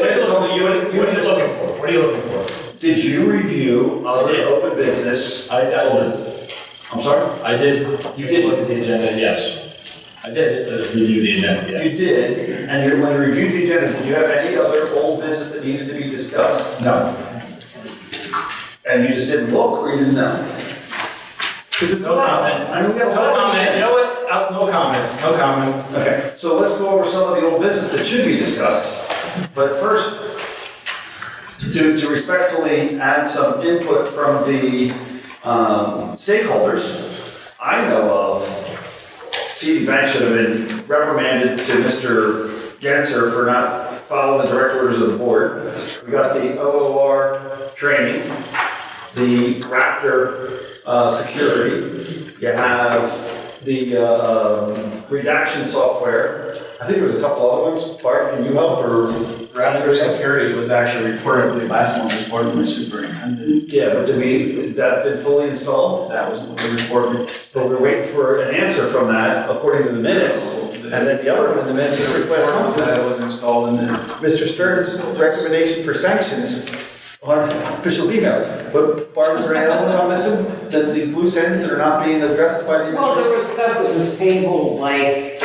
for? What are you looking for? Did you review other open business? I'm sorry? I did. You did? Look at the agenda, yes. I did, just review the agenda, yes. You did, and when you reviewed the agenda, did you have any other old business that needed to be discussed? No. And you just didn't look, or you didn't know? No comment. No comment. You know what? No comment. No comment. Okay, so let's go over some of the old business that should be discussed. But first, to respectfully add some input from the stakeholders, I know of, TD Bank should have been reprimanded to Mr. Ganser for not following the direct orders of the board. We got the OOR training, the Raptor security, you have the redaction software. I think there was a couple other ones. Bart, can you help or? Raptor security was actually reported, I believe, last month, reported by the superintendent. Yeah, but has that been fully installed? That was what the report. So we're waiting for an answer from that, according to the minutes. And then the other one in the minutes is that it was installed in the. Mr. Stern's recommendation for sanctions on officials' emails. But Barb, is there any other ones I'm missing? That these loose ends that are not being addressed by the Well, administration? there was stuff that was tabled, like,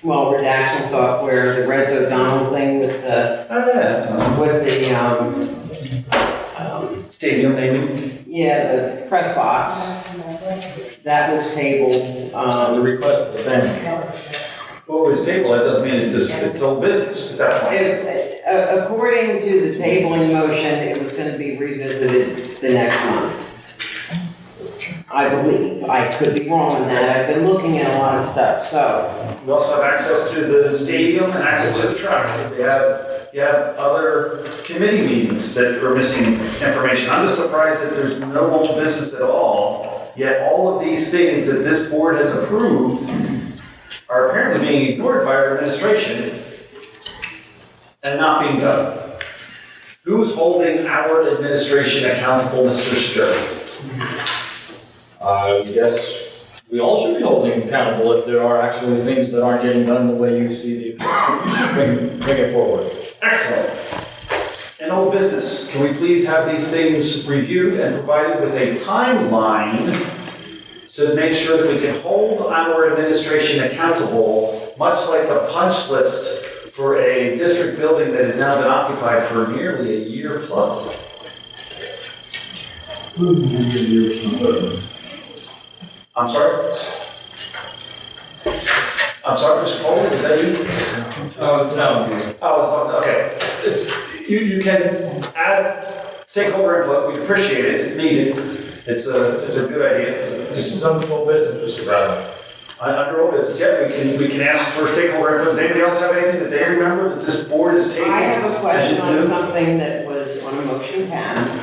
well, redaction software, the Reds O'Donnell thing with the, Stadium naming? yeah, the press box. That was tabled. The request of the family. Well, it was tabled, that doesn't mean it's old business at that point. According to the tabling motion, it was gonna be revisited the next month. I believe. I could be wrong on that. I've been looking at a lot of stuff, so. We also have access to the stadium and access to the track. You have other committee meetings that are missing information. I'm just surprised that there's no old business at all, yet all of these things that this board has approved are apparently being ignored by our administration and not being done. Who's holding our administration accountable, Mr. Stern? I guess we all should be holding accountable if there are actually things that aren't getting done the way you see the, you should bring it forward. Excellent. In old business, can we please have these things reviewed and provided with a timeline to make sure that we can hold our administration accountable, much like the punch list for a district building that has now been occupied for nearly a year plus? I'm sorry? I'm sorry, Mr. Coleman, is that you? No. Oh, okay. You can add stakeholder input, we appreciate it, it's needed, it's a good idea. This is under old business, Mr. Brown. Under old business, yeah, we can ask for stakeholder input. Does anybody else have anything that they remember that this board is taking? I have a question on something that was on a motion passed,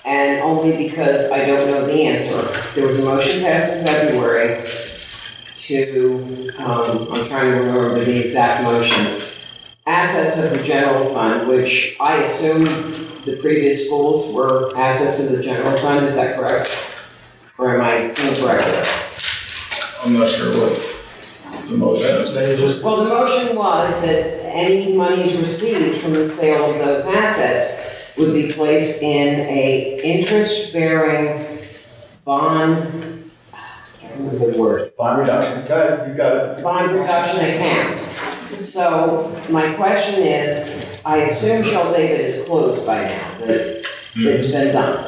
and only because I don't know the answer. There was a motion passed in February to, I'm trying to remember the exact motion, assets of the general fund, which I assume the previous schools were assets of the general fund, is that correct? Or am I incorrect? I'm not sure what the motion is. Well, the motion was that any monies received from the sale of those assets would be placed in a interest-bearing bond, I can't remember the word. Bond reduction, okay, you got it. Bond reduction account. So my question is, I assume Shell David is closed by now, that it's been done.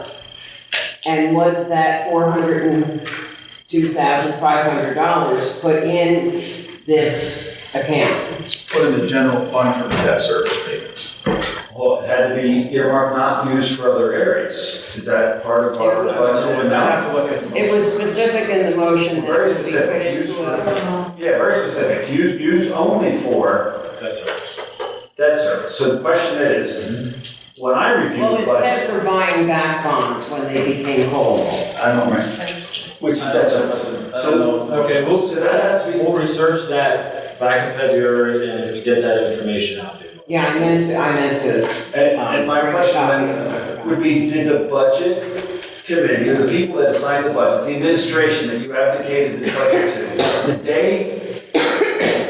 And was that $402,500 put in this account? It's put in the general fund for the debt service payments. Well, it had to be earmarked, not used for other areas. Is that part of our budget? I have to look at the motion. It was specific in the motion that Very it would be put specific, used into a. Yeah, very specific, used only for Debt service. debt service. So the question is, when I review Well, the it budget, said for buying back bonds when they became callable. I don't know, which is debt service. Okay, So that has to be. we'll research that back in February and get that information out to you. Yeah, I meant to. And my question then would be, did the budget committee, or the people that assigned the budget, the administration that you abdicated the budget to, did they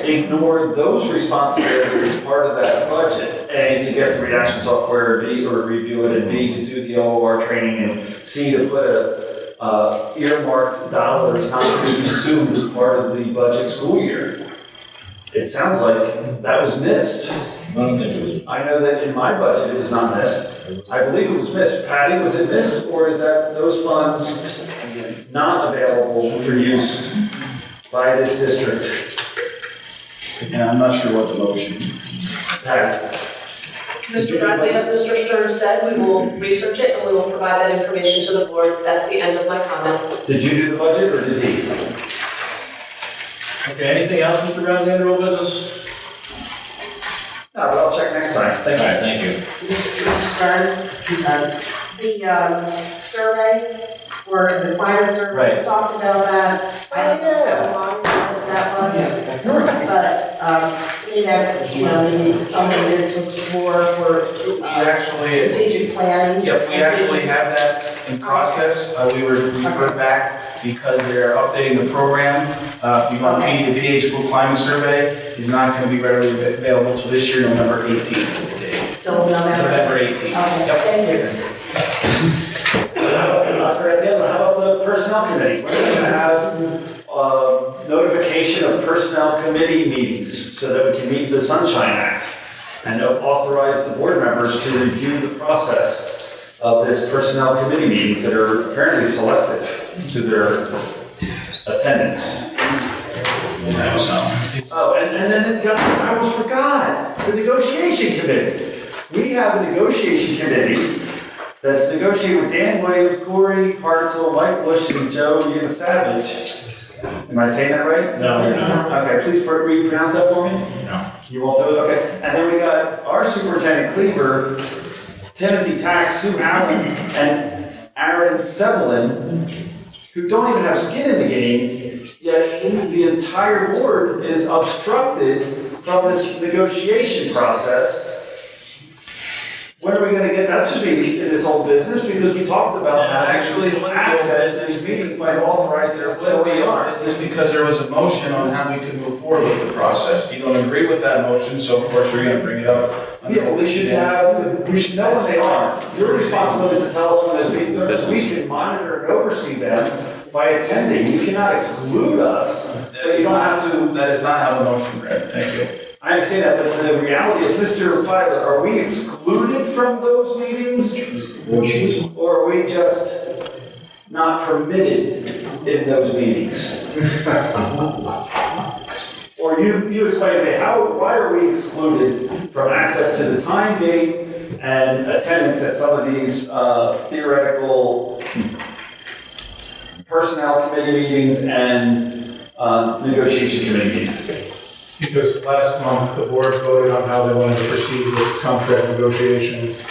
ignore those responsibilities as part of that budget? A, to get the redaction software, B, or review it, and B, to do the OOR training, and C, to put a earmarked dollars not to be consumed as part of the budget school year? It sounds like that was missed. I don't think it was. I know that in my budget it was not missed. I believe it was missed. Patty, was it missed, or is that those funds not available for use by this district? Yeah, I'm not sure what the motion. Patty? Mr. Bradley, as Mr. Stern said, we will research it and we will provide that information to the board. That's the end of my comment. Did you do the budget or did he? Okay, anything else, Mr. Bradley, under old business? No, but I'll check next time. Thank you. All right, thank you. Mr. Stern, the survey for the climate survey, Right. we talked about that. I don't know how long that was, but to me, that's, something that to explore for We actually, strategic planning. yep, we actually have that in process. We heard back because they're updating the program. If you want PA School Climate Survey, is not going to be readily available until this year, November 18th is the date. So November 18th. Okay, Yep. thank you. How about the personnel committee? We're going to have notification of personnel committee meetings so that we can meet the Sunshine Act and authorize the board members to review the process of this personnel committee meetings that are apparently selective to their attendance. Oh, and then I almost forgot, the negotiation committee. We have a negotiation committee that's negotiating with Dan Williams, Corey Hartzell, Mike Bush, and Joe Savage. Am I saying that right? No, you're not. Okay, please pronounce that for me? No. You won't do it? Okay. And then we got our superintendent Cleaver, Timothy Tack, Sue Howland, and Aaron Sebelin, who don't even have skin in the game, yet the entire board is obstructed from this negotiation process. When are we going to get, that should be in this whole business, because we talked about how Actually, access to these meetings might authorize it as Well, they we are. are, just because there was a motion on how we could move forward with the process. You don't agree with that motion, so of course you're gonna bring it up. Yeah, we should know when they are. Your responsibility is to tell us when those meetings are, so we can monitor and oversee them by attending. You cannot exclude us, but you don't have to. That is not how the motion read, thank you. I understand that, but the reality is, Mr. Filer, are we excluded from those meetings? Or are we just not permitted in those meetings? Or you explain to me, why are we excluded from access to the time, date, and attendance at some of these theoretical personnel committee meetings and negotiation committee meetings? Because last month, the board voted on how they wanted to proceed with contract negotiations.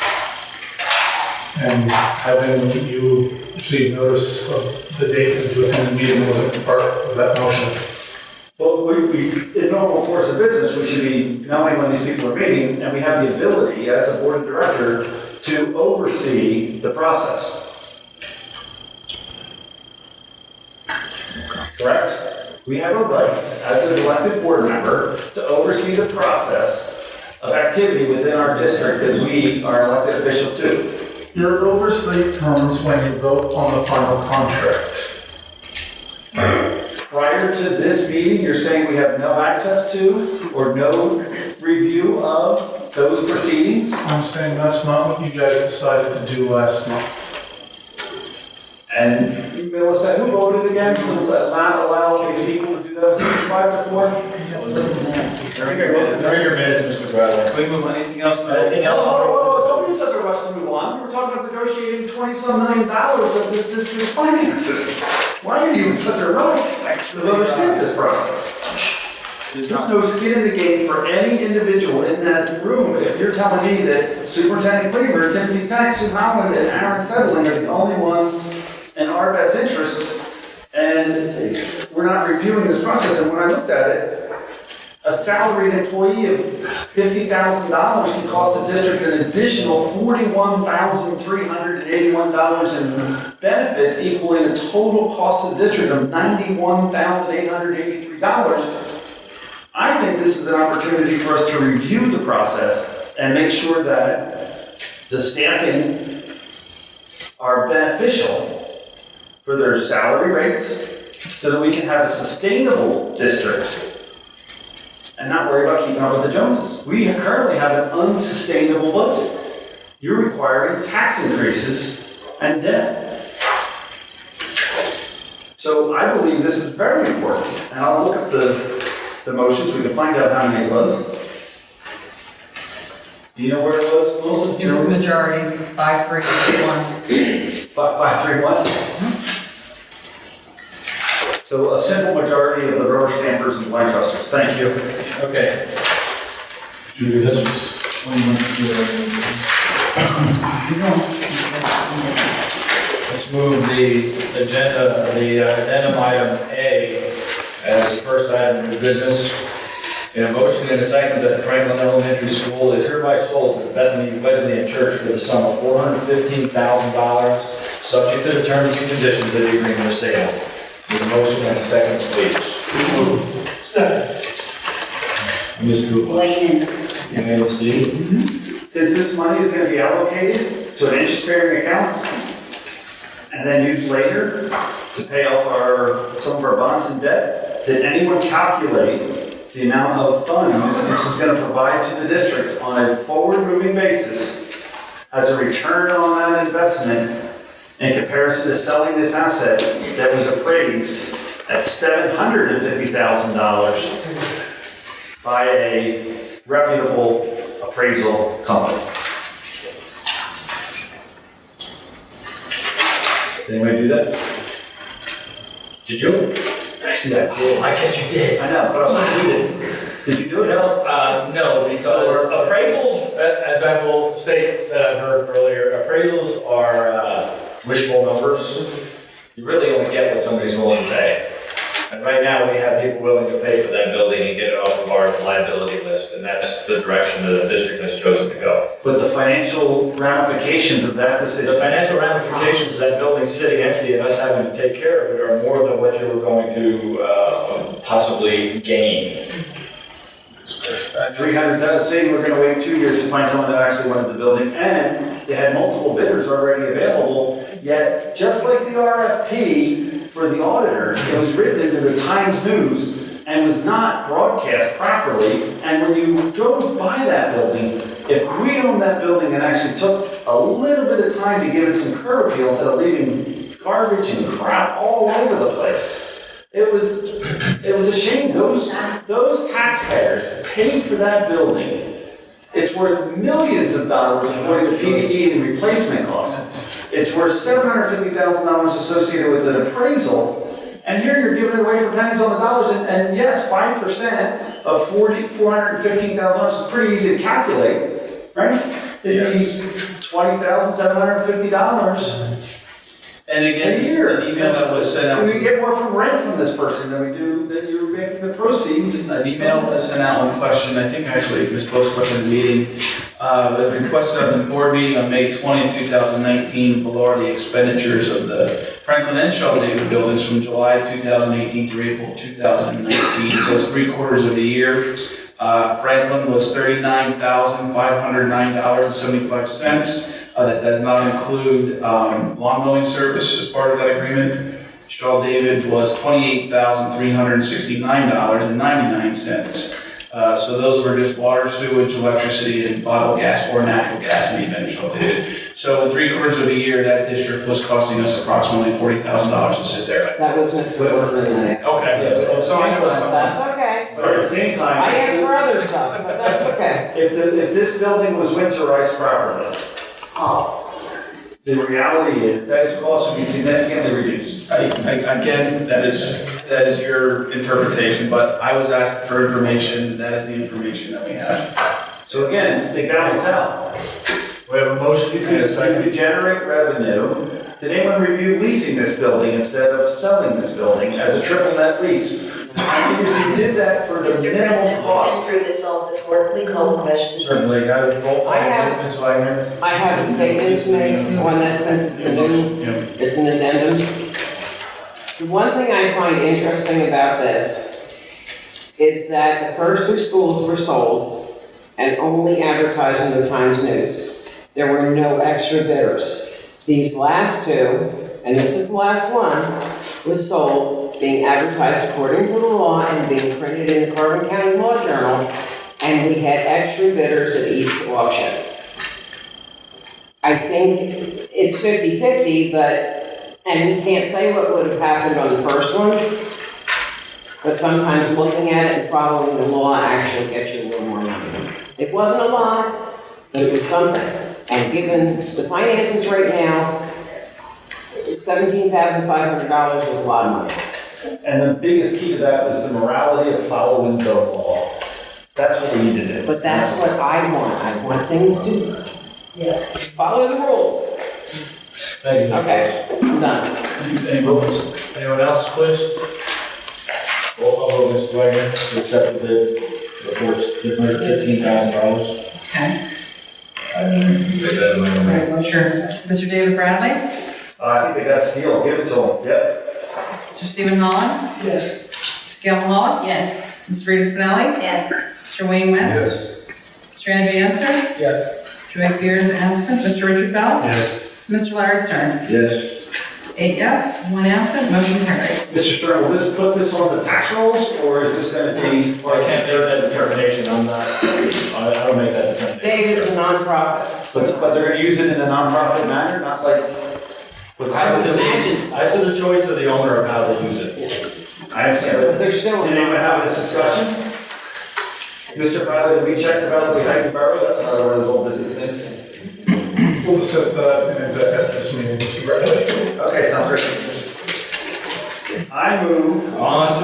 And having you receive notice of the date and to attend the meeting wasn't part of that motion. Well, in normal course of business, we should be knowing when these people are meeting, and we have the ability, as a board of director, to oversee the process. Correct? We have a right, as an elected board member, to oversee the process of activity within our district that we are elected official to. Your oversight comes when you vote on the final contract. Prior to this meeting, you're saying we have no access to or no review of those proceedings? I'm saying that's not what you guys decided to do last month. And Melissa, who voted again to not allow these people to do that? Was it 5-4? During your minutes, Mr. Bradley. Can we move on, anything else? Anything else? Don't be in such a rush to move on. We're talking about negotiating $20-some million of this district's finances. Why are you in such a rush to understand this process? There's no skin in the game for any individual in that room. If you're telling me that Superintendent Cleaver, Timothy Tack, Sue Holland, and Aaron Sedling are the only ones in our best interest, and we're not reviewing this process, and when I looked at it, a salaried employee of $50,000 can cost the district an additional $41,381 in benefits, equaling a total cost to the district of $91,883. I think this is an opportunity for us to review the process and make sure that the staffing are beneficial for their salary rates so that we can have a sustainable district and not worry about keeping up with the Joneses. We currently have an unsustainable budget. You're requiring tax increases and debt. So I believe this is very important, and I'll look at the motions, we can find out how many it was. Do you know where it was, Wilson? It was majority, 5-3-1. 531? So a simple majority of the rubber stampers and line trusters. Thank you. Okay. Let's move the agenda, the addendum item A as the first item of business. In a motion and a second that the Franklin Elementary School is hereby sold to the Bethany Wesleyan Church for the sum of $415,000, subject to the terms and conditions of the agreement of sale. With a motion and a second, please. Second. Mr. Wayne and LASD. Since this money is going to be allocated to an interest-bearing account and then used later to pay off some of our bonds and debt, did anyone calculate the amount of funds this is going to provide to the district on a forward-moving basis as a return on that investment in comparison to selling this asset that was appraised at $750,000 by a reputable appraisal company? Did anybody do that? Did you? I see that. I guess you did. I know, but I was like, you did. Did you do it? No, because appraisals, as I will state that I've heard earlier, appraisals are wishful numbers. You really only get what somebody's willing to pay. And right now, we have people willing to pay for that building and get it off of our liability list, and that's the direction that the district has chosen to go. But the financial ramifications of that decision. The financial ramifications of that building sitting empty and us having to take care of it are more than what you were going to possibly gain. 300,000, saying we're going to wait 2 years to find someone that actually wanted the building, and they had multiple bidders already available, yet just like the RFP for the auditors, it was written into the Times News and was not broadcast properly, and when you drove by that building, if we owned that building and actually took a little bit of time to give it some curb appeal instead of leaving garbage and crap all over the place, it was a shame. Those taxpayers paid for that building. It's worth millions of dollars according to PDE and replacement costs. It's worth $750,000 associated with an appraisal. And here you're giving it away for pennies on the dollars. And yes, 5% of $415,000 is pretty easy to calculate, right? It'd be $20,750. And again, a year. an email that was sent out We to get more from rent from this person than we do that you're making the proceeds. An email was sent out on question, I think actually Ms. Post questioned the meeting, that requested on the board meeting on May 20, 2019, below are the expenditures of the Franklin and Shaw David buildings from July 2018 through April 2019. So it's 3/4 of the year. Franklin was $39,509.75. That does not include lawn mowing service as part of that agreement. Shaw David was $28,369.99. So those were just water, sewage, electricity, and bottled gas or natural gas in the event of Shaw David. So in 3/4 of a year, that district was costing us approximately $40,000 to sit there. That was Mr. Workman that asked. Okay, so I know someone. That's okay. But at the same time. I asked for other stuff, but that's okay. If this building was winterized properly, the reality is that its cost would be significantly reduced. Again, that is your interpretation, but I was asked for information, that is the information that we have. So again, they balance out. We have a motion You could generate revenue. Did anyone review leasing this building instead of selling this building as a triple net lease? I think if you did that for the Mr. minimal President, we've cost. been through this all before. Can we call the question? Certainly, I would roll call, Ms. Wagner. I have a statement to make on this since it's a new, it's an addendum. The one thing I find interesting about this is that the first 2 schools were sold and only advertised in the Times News. There were no extra bidders. These last 2, and this is the last one, was sold, being advertised according to the law and being printed in the Carbon County Law Journal, and we had extra bidders at each auction. I think it's 50-50, and we can't say what would have happened on the first ones, but sometimes looking at it and following the law actually gets you a little more money. It wasn't a lot, but it was something. And given the finances right now, $17,500 is a lot of money. And the biggest key to that was the morality of following the law. That's what we need to do. But that's what I want. I want things to follow the rules. Thank you. Okay, I'm done. Anyone else, please? Roll call vote, Mr. Wagner, to accept the bid reports, $15,000. Okay. Take that in mind. Sure. Mr. David Bradley? I think they got steel, give it to them, yep. Mr. Stephen Holland? Yes. Ms. Gail Mahoney? Yes. Ms. Rita Spinelli? Yes. Mr. Wayne Wentz? Yes. Mr. Andrew Answer? Yes. Mr. Joy Beer is absent. Mr. Richard Belz? Mr. Larry Stern? Yes. 8 yes, 1 absent, motion carried. Mr. Stern, will this put this on the tax rolls, or is this gonna be? Well, I can't make that determination, I don't make that determination. David's a nonprofit. But they're gonna use it in a nonprofit manner, not like with It's to the choice of the owner of how they use it. I understand, but They're still. did anyone have this discussion? Mr. Fowler, did we check about the Heights Borough? That's another one of those old business things. We'll discuss that in exec after this meeting, Mr. Bradley. Okay, sounds great. I move, On to,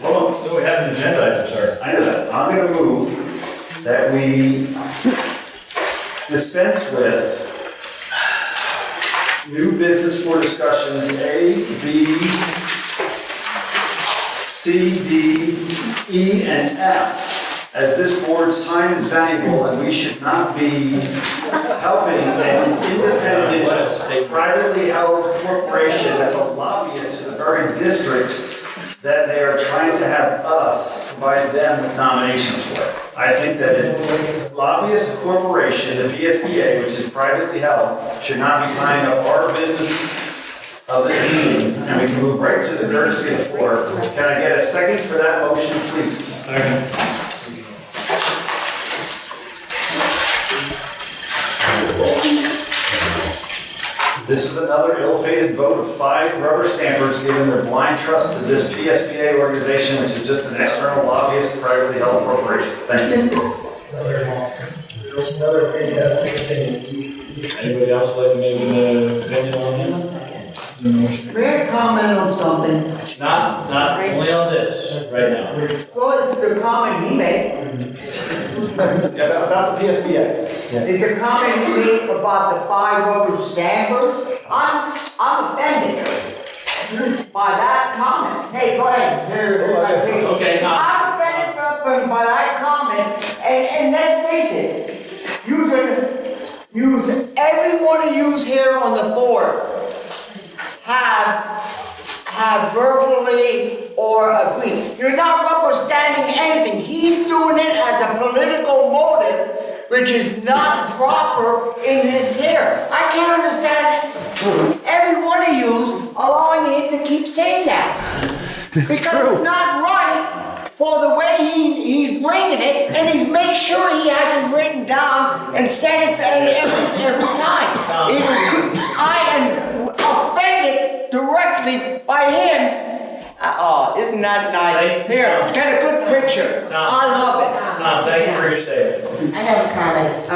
hold on, no, we have an agenda item, sir. I know that, I'm gonna move that we dispense with new business for discussions A, B, C, D, E, and F, as this board's time is valuable and we should not be helping an independent, privately held corporation that's a lobbyist to the very district that they are trying to have us provide them with nominations for. I think that a lobbyist corporation, the PSBA, which is privately held, should not be tying up our business of this meeting, and we can move right to the courtesy of the floor. Can I get a second for that motion, please? This is another ill-fated vote of 5 rubber stampers giving their blind trust to this PSBA organization, which is just an external lobbyist, privately held corporation. Thank you. Another fantastic opinion. Anybody else like to make an opinion on him? May I comment on something? Not only on this, right now. Well, it's the comment he made. Yes, about the PSBA. It's a comment he made about the 5 rubber stampers. I'm offended by that comment. Hey, go ahead. Okay, I'm offended by that comment, and let's face it, every one of yous here on the board have verbally or agreed. You're not rubber stamping anything. He's doing it as a political motive, which is not proper in his here. I can't understand every one of yous allowing him to keep saying that. Because it's not right for the way he's bringing it, and he's make sure he has it written down and said it every time. I am offended directly by him. Oh, isn't that nice? Here, get a good picture. I love it. Tom, thank you for your statement. I have a comment.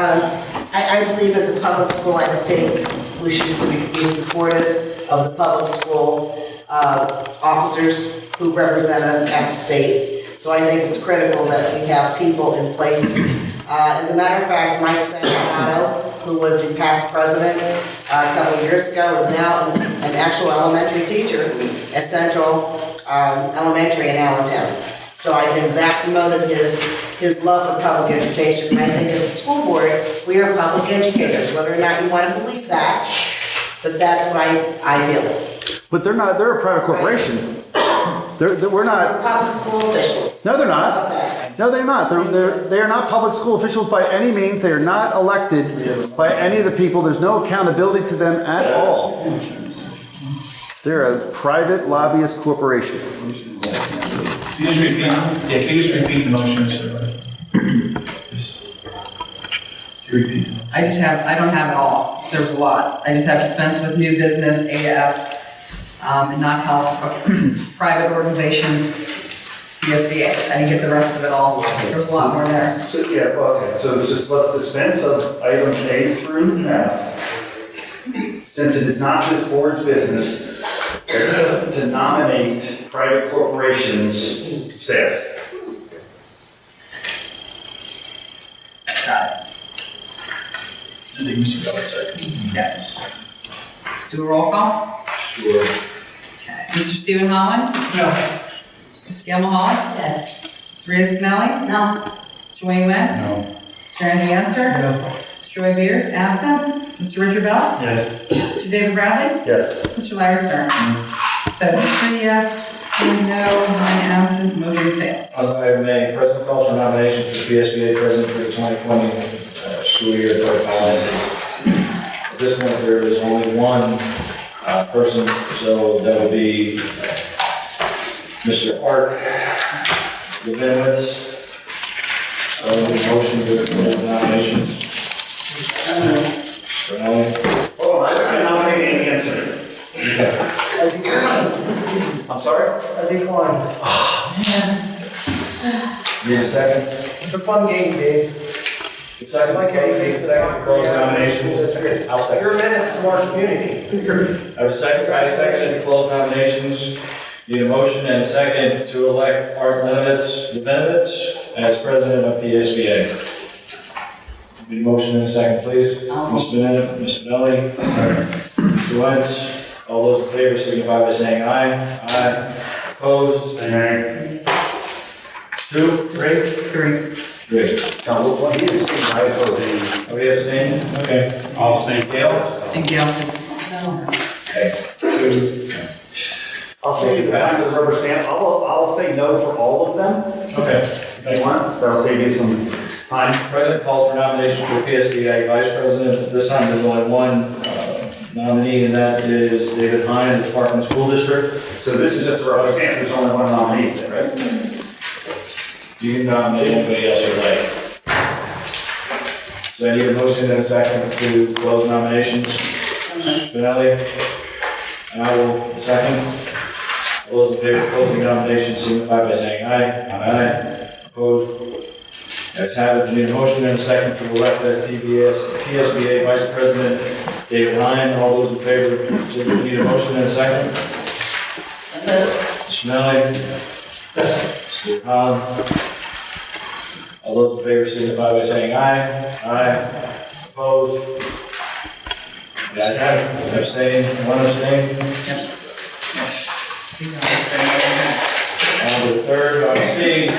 I believe as a public school entity, we should be supportive of the public school officers who represent us at the state. So I think it's critical that we have people in place. As a matter of fact, Mike Fantinato, who was the past president a couple of years ago, is now an actual elementary teacher at Central Elementary in Allentown. So I think that promoted his love for public education. And I think as a school board, we are public educators, whether or not you want to believe that, but that's what I feel. But they're a private corporation. We're not. Public school officials. No, they're not. No, they're not. They are not public school officials by any means. They are not elected by any of the people. There's no accountability to them at all. They're a private lobbyist corporation. Can you just repeat the motion, sir? I don't have it all, 'cause there was a lot. I just have dispense with new business, A to F, and not help a private organization PSBA. I didn't get the rest of it all. There's a lot more there. So, yeah, well, okay, so it's just, let's dispense of items A through F. Since it is not this board's business to nominate private corporations' staff. I think Mr. Bell second. Yes. Do a roll call? Sure. Okay. Mr. Stephen Holland? No. Ms. Gail Mahoney? Yes. Ms. Rita Scannelli? No. Mr. Wayne Wentz? No. Mr. Andrew Answer? No. Mr. Joy Beers, absent. Mr. Richard Belz? Yes. Mr. David Bradley? Yes. Mr. Larry Stern? So it's 3 yes, 2 no, 1 absent, motion fails. Item A, President calls for nominations for PSBA President for the 2020 school year for policy. At this point, there is only one person, so that would be Mr. Art Levinowitz. Motion to close the nominations. Oh, I nominate Amy Answer. I'm sorry? I decline. Need a second? It's a fun game, Dave. Second, okay, second, close nominations. I'll second. You're a menace to our community. I have a second to close nominations. Need a motion and a second to elect Art Levinowitz as president of the SBA. Need a motion and a second, please. Mr. Bennett, Mr. Belli, Mr. Wentz. All those in favor signify by saying aye. Aye. Opposed? Nay. 2, 3? 3. Now, what he is saying, I voted. Are we abstaining? Okay. I'll abstain. Gail? Thank you, Elsie. Okay. 2. I'll say the time of the rubber stamp, I'll say no for all of them. Okay. If you want, that'll save you some time. President calls for nomination for PSBA Vice President. This time there's only one nominee, and that is David Hine of the Parkland School District. So this is just a rubber stamp, there's only one nominee, is that right? You can nominate anybody else you like. So I need a motion and a second to close nominations. Spinelli, and I will second. All those in favor of closing nominations signify by saying aye. Aye. Opposed? Ayes have it. I need a motion and a second to elect the PSBA Vice President David Hine. All those in favor, need a motion and a second. Spinelli. Steve Holland. All those in favor signify by saying aye. Aye. Opposed? The ayes have it. Abstain. One abstain. On to the third, on C.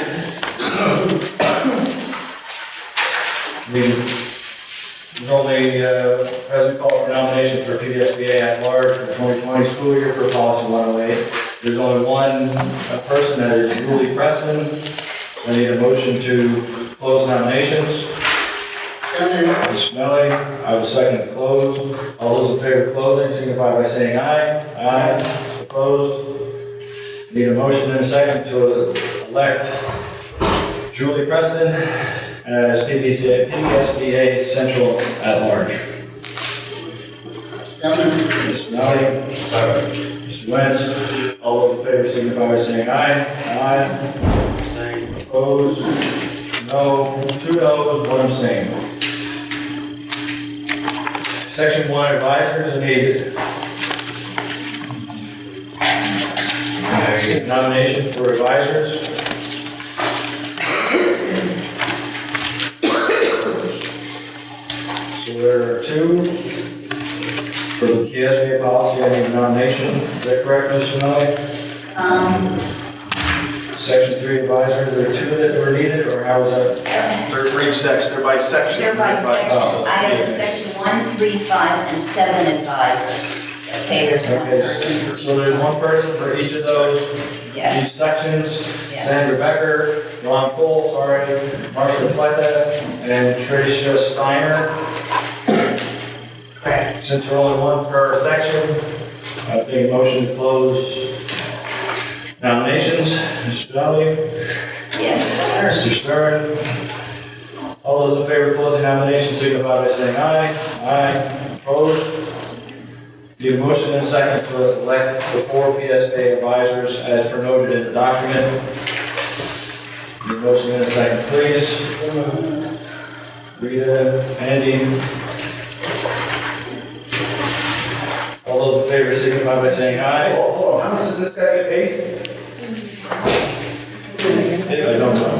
There's only, President called for nomination for PSBA at large for the 2020 school year for policy 108. There's only one person, that is Julie Preston. I need a motion to close nominations. Ms. Smelly, I will second to close. All those in favor of closing signify by saying aye. Aye. Opposed? Need a motion and a second to elect Julie Preston as PSBA Central at Large. Ms. Smelly. Mr. Wentz. All those in favor signify by saying aye. Aye. Opposed? No. 2 noes, 1 abstain. Section 1, advisors are needed. Nomination for advisors. So there are 2 for the PSBA policy. I need a nomination. Is that correct, Mr. Malley? Section 3 advisors, there are 2 that were needed, or how is that? They're for each section, they're by section. They're by section. Oh, I have yes. section 1, 3, 5, and 7 advisors. Okay, there's one person for each. So there's 1 person for each of those, Yes. these sections. Yeah. Sandra Becker, Ron Cole, sorry, Marcia Pleta, and Tricia Steiner. Correct. Since we're only 1 per section, I think a motion to close nominations. Mr. Donnelly? Yes. Mr. Stern? All those in favor of closing nominations signify by saying aye. Aye. Opposed? Need a motion and a second to elect the 4 PSBA advisors as per noted in the document. Motion in a second, please. Rita, Andy. All those in favor signify by saying aye. Hold on, how much does this guy get paid? I don't know.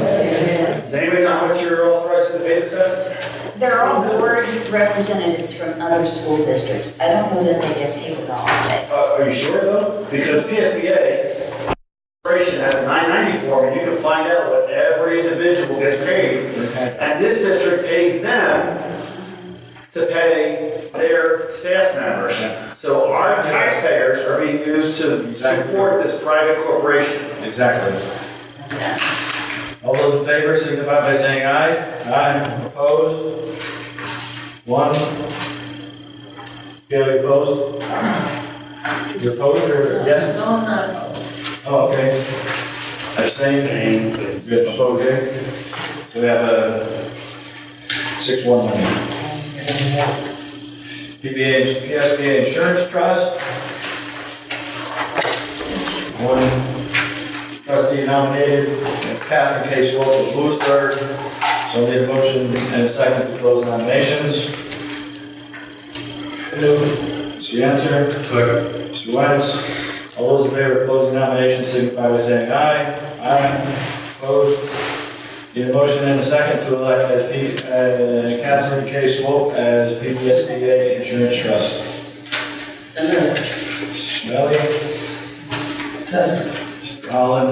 Does anybody know how much you're authorized to pay this guy? They're all board representatives from other school districts. I don't know that they get paid at all. Are you sure though? Because PSBA Corporation has a 990 form and you can find out what every individual gets paid. And this district pays them to pay their staff members. So our taxpayers are being used to support this private corporation. Exactly. All those in favor signify by saying aye. Aye. Opposed? One. Gail, you opposed? You're opposed or yes? No, I'm not opposed. Oh, okay. Abstain? Good. Opposed, okay? So we have a 6-1 money. PSBA Insurance Trust. One trustee nominated is Catherine K. Swope of Lewisburg. So I need a motion and a second to close nominations. Mr. Yancer. Second. Mr. Wentz. All those in favor of closing nominations signify by saying aye. Aye. Opposed? Need a motion and a second to elect as Catherine K. Swope as PPSBA Insurance Trust. Smelly. Second. Collin.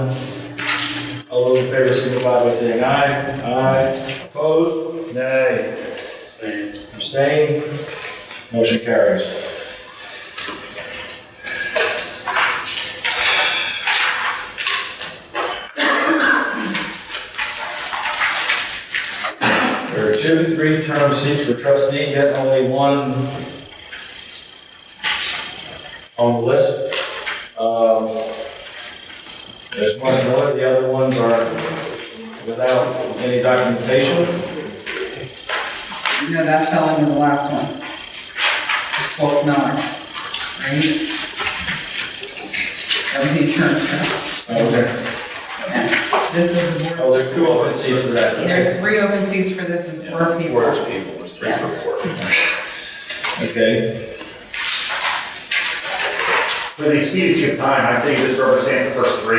All those in favor signify by saying aye. Aye. Opposed? Nay. Abstain. Motion carries. There are 2 3-term seats for trustee, yet only one on the list. There's one more, the other ones are without any documentation. No, that fell into the last one. The Swope Miller, right? That was the insurance trust. Okay. Yeah. This is the board. Oh, there's 2 open seats for that. There's 3 open seats for this and 4 people. There's 3 for 4. Okay. For the expediency of time, I say just represent the first 3.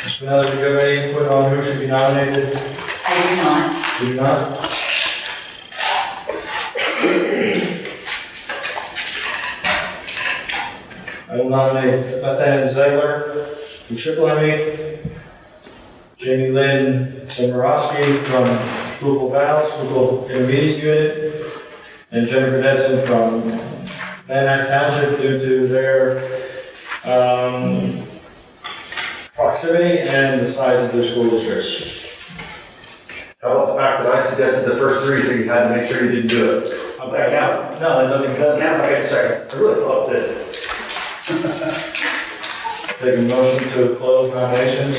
Mr. Miller, do you have any input on who should be nominated? I do not. Do you not? I will nominate Beth Ann Ziegler from Shipley, Jamie Lynn Somorowski from Schuylkill Valley, Schuylkill Intermediate Unit, and Jennifer Denson from Manhattan Township due to their proximity and the size of their school districts. How about the fact that I suggested the first 3, so you had to make sure you didn't do it? Does that count? No, that doesn't Doesn't count? Okay, second. I really thought it did. Take a motion to close nominations.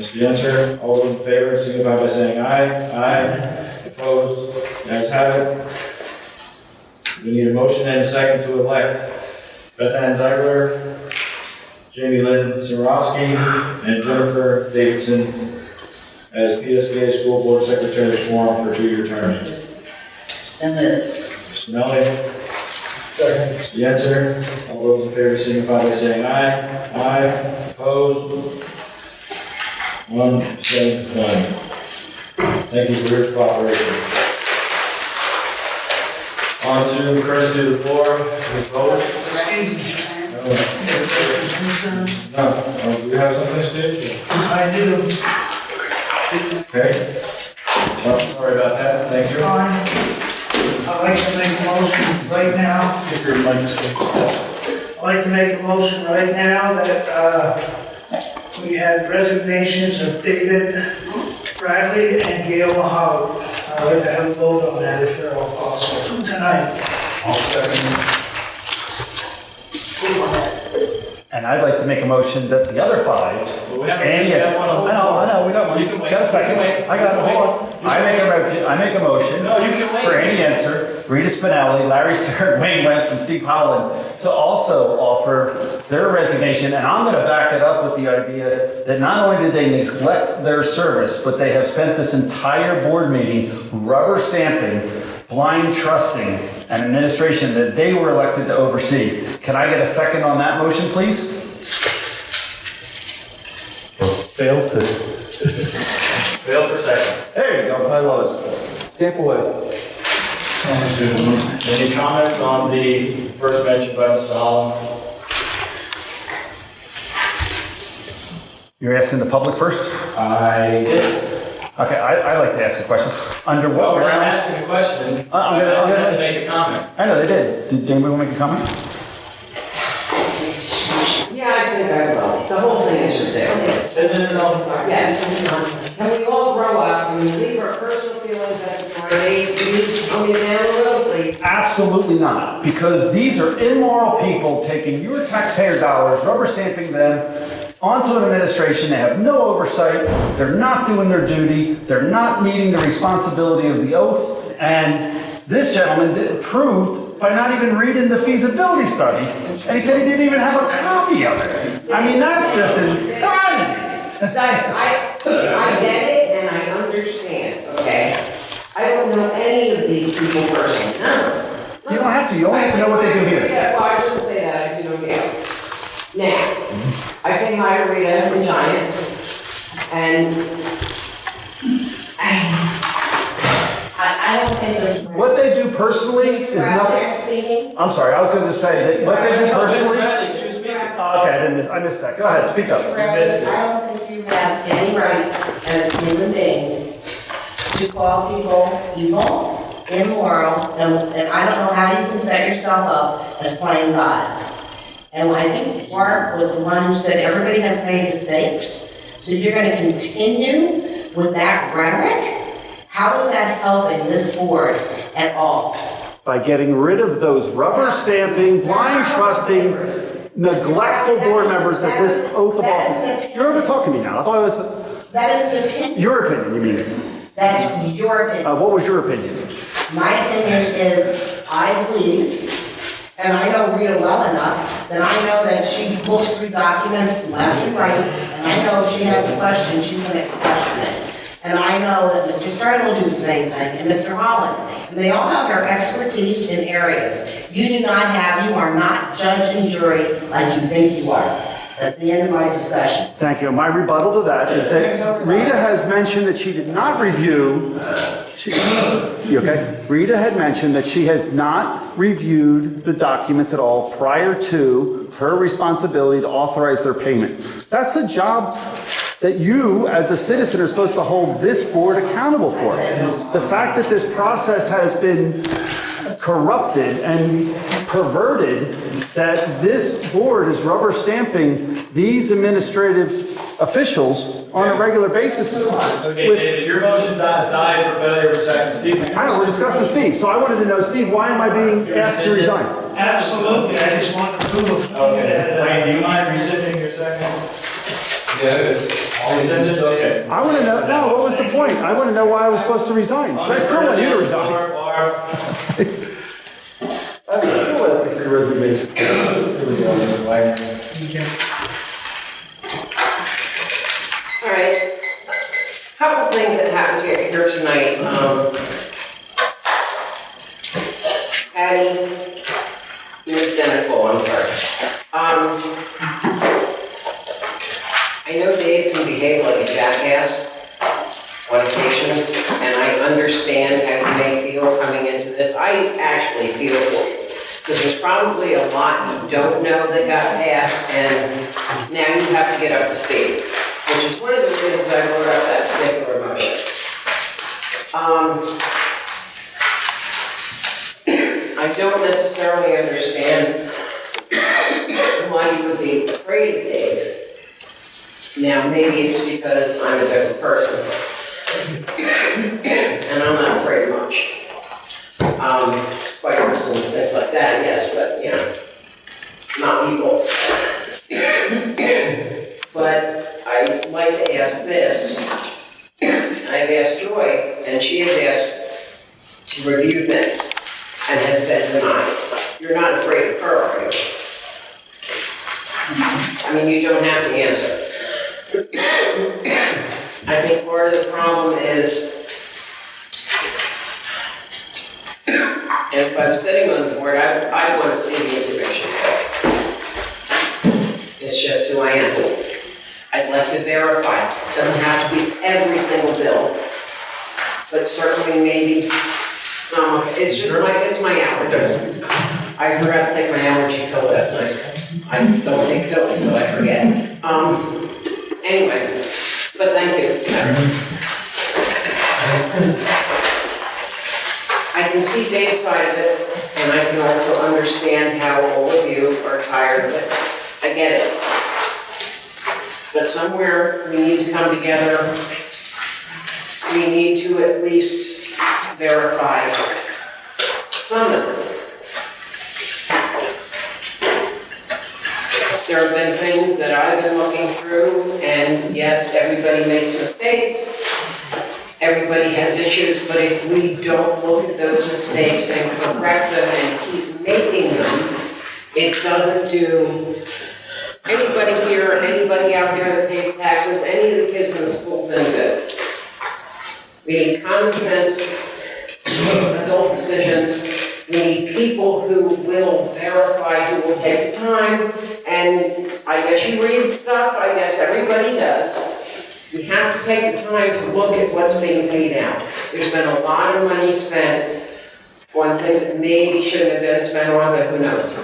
Mr. Yancer, all those in favor, signify by saying aye. Aye. Opposed? The ayes have it. We need a motion and a second to elect Beth Ann Ziegler, Jamie Lynn Sorowski, and Jennifer Davidson as PSBA School Board Secretary Forum for 2-year terms. Send it. Mr. Melly. Second. Mr. Yancer, all those in favor signify by saying aye. Aye. Opposed? 1, abstained, 1. Thank you for your cooperation. On to courtesy of the floor, Ms. Bowles. No, do we have something, Steve? I do. Okay. Well, sorry about that, thank you. Fine. I'd like to make a motion right now. If your mic's good. I'd like to make a motion right now that, we had resignations of David Bradley and Gail Mahalo. I'd like to have a vote on that if at all possible tonight. I'll second. And I'd like to make a motion that the other 5. Well, we have and we got one on the I know, we got one. You can wait. Got a second. You can wait. I got it, hold on. You can I make a motion. No, you can wait. For Andy Answer, Rita Spinelli, Larry Stern, Wayne Wentz, and Steve Holland to also offer their resignation. And I'm gonna back it up with the idea that not only did they neglect their service, but they have spent this entire board meeting rubber stamping, blind trusting an administration that they were elected to oversee. Can I get a second on that motion, please? Fail to. Fail for second. There you go, I was. Stamp away. Any comments on the first mention by Mr. Holland? You're asking the public first? I did. Okay, I'd like to ask a question. Under Well, what we're not grounds? asking a question. I'm I'm asking them gonna- to make a comment. I know they did. Did anybody want to make a comment? Yeah, I think I will. The whole thing is ridiculous. Isn't it all? Yes. Can we all grow up and leave our personal feelings at the door? They leave on the down the road, please. Absolutely not, because these are immoral people taking your taxpayer dollars, rubber stamping them onto an administration. They have no oversight. They're not doing their duty. They're not meeting the responsibility of the oath. And this gentleman proved by not even reading the feasibility study. And he said he didn't even have a copy of it. I mean, that's just insanity. I get it and I understand, okay? I don't know any of these people personally, no. You don't have to, you only have to know what they do here. Yeah, well, I shouldn't say that, I do know Gail. Now, I say hi to Rita and Giant, and I don't think this. What they do personally is nothing. Speaking. I'm sorry, I was going to say that what they do personally. Oh, okay, I missed that. Go ahead, speak up. Mr. Bradley, I don't think you have any right as a human being to call people evil, immoral, and I don't know how you can set yourself up as playing God. And I think Mark was the one who said everybody has made mistakes, so you're going to continue with that rhetoric? How is that helping this board at all? By getting rid of those rubber stamping, blind trusting, neglectful board members that this oath of office. You're over talking to me now. I thought it was. That is an opinion. Your opinion, you mean? That's your opinion. What was your opinion? My opinion is, I believe, and I know Rita well enough, that I know that she looks through documents left and right, and I know if she has a question, she's gonna question it. And I know that Mr. Stern will do the same thing, and Mr. Holland. And they all have their expertise in areas. You do not have, you are not judge and jury like you think you are. That's the end of my discussion. Thank you. My rebuttal to that is that Rita has mentioned that she did not review. You okay? Rita had mentioned that she has not reviewed the documents at all prior to her responsibility to authorize their payment. That's a job that you, as a citizen, are supposed to hold this board accountable for. The fact that this process has been corrupted and perverted, that this board is rubber stamping these administrative officials on a regular basis. Okay, David, your motion died for failure of a second. Steve? I know, we're discussing Steve, so I wanted to know, Steve, why am I being asked to resign? Absolutely, I just want to prove. Okay, Wayne, do you mind rescinding your second? Yeah, it's rescinded, okay. I want to know, no, what was the point? I want to know why I was supposed to resign. I still want you to resign. I'm still asking for your resignation. All right, couple things that happened here tonight. Patty, Ms. Denico, I'm sorry. I know Dave can behave like a jackass on occasion, and I understand how you may feel coming into this. I actually feel for you, because there's probably a lot you don't know that got passed, and now you have to get up to speed, which is one of the reasons I wrote up that particular motion. I don't necessarily understand why you would be afraid of Dave. Now, maybe it's because I'm a different person, and I'm not afraid of much. Spiders and things like that, yes, but, you know, not people. but I'd like to ask this. I've asked Joy, and she has asked to review things and has been denied. You're not afraid of her, are you? I mean, you don't have to answer. I think part of the problem is, and if I'm sitting on the board, I want to see the information. It's just who I am. I'd like to verify. It doesn't have to be every single bill, but certainly maybe, it's just it's my allergies. I forgot to take my allergy pill last night. I don't take pills, so I forget. Anyway, but thank you. I can see Dave's side of it, and I can also understand how all of you are tired of it. I get it. But somewhere we need to come together. We need to at least verify some of it. There have been things that I've been looking through, and yes, everybody makes mistakes. Everybody has issues, but if we don't look at those mistakes and correct them and keep making them, it doesn't do anybody here, anybody out there that pays taxes, any of the kids in the schools any good. We need common sense, adult decisions. We need people who will verify, who will take the time, and I guess you read stuff, I guess everybody does. You have to take the time to look at what's being paid out. There's been a lot of money spent on things that maybe shouldn't have been spent on, but who knows?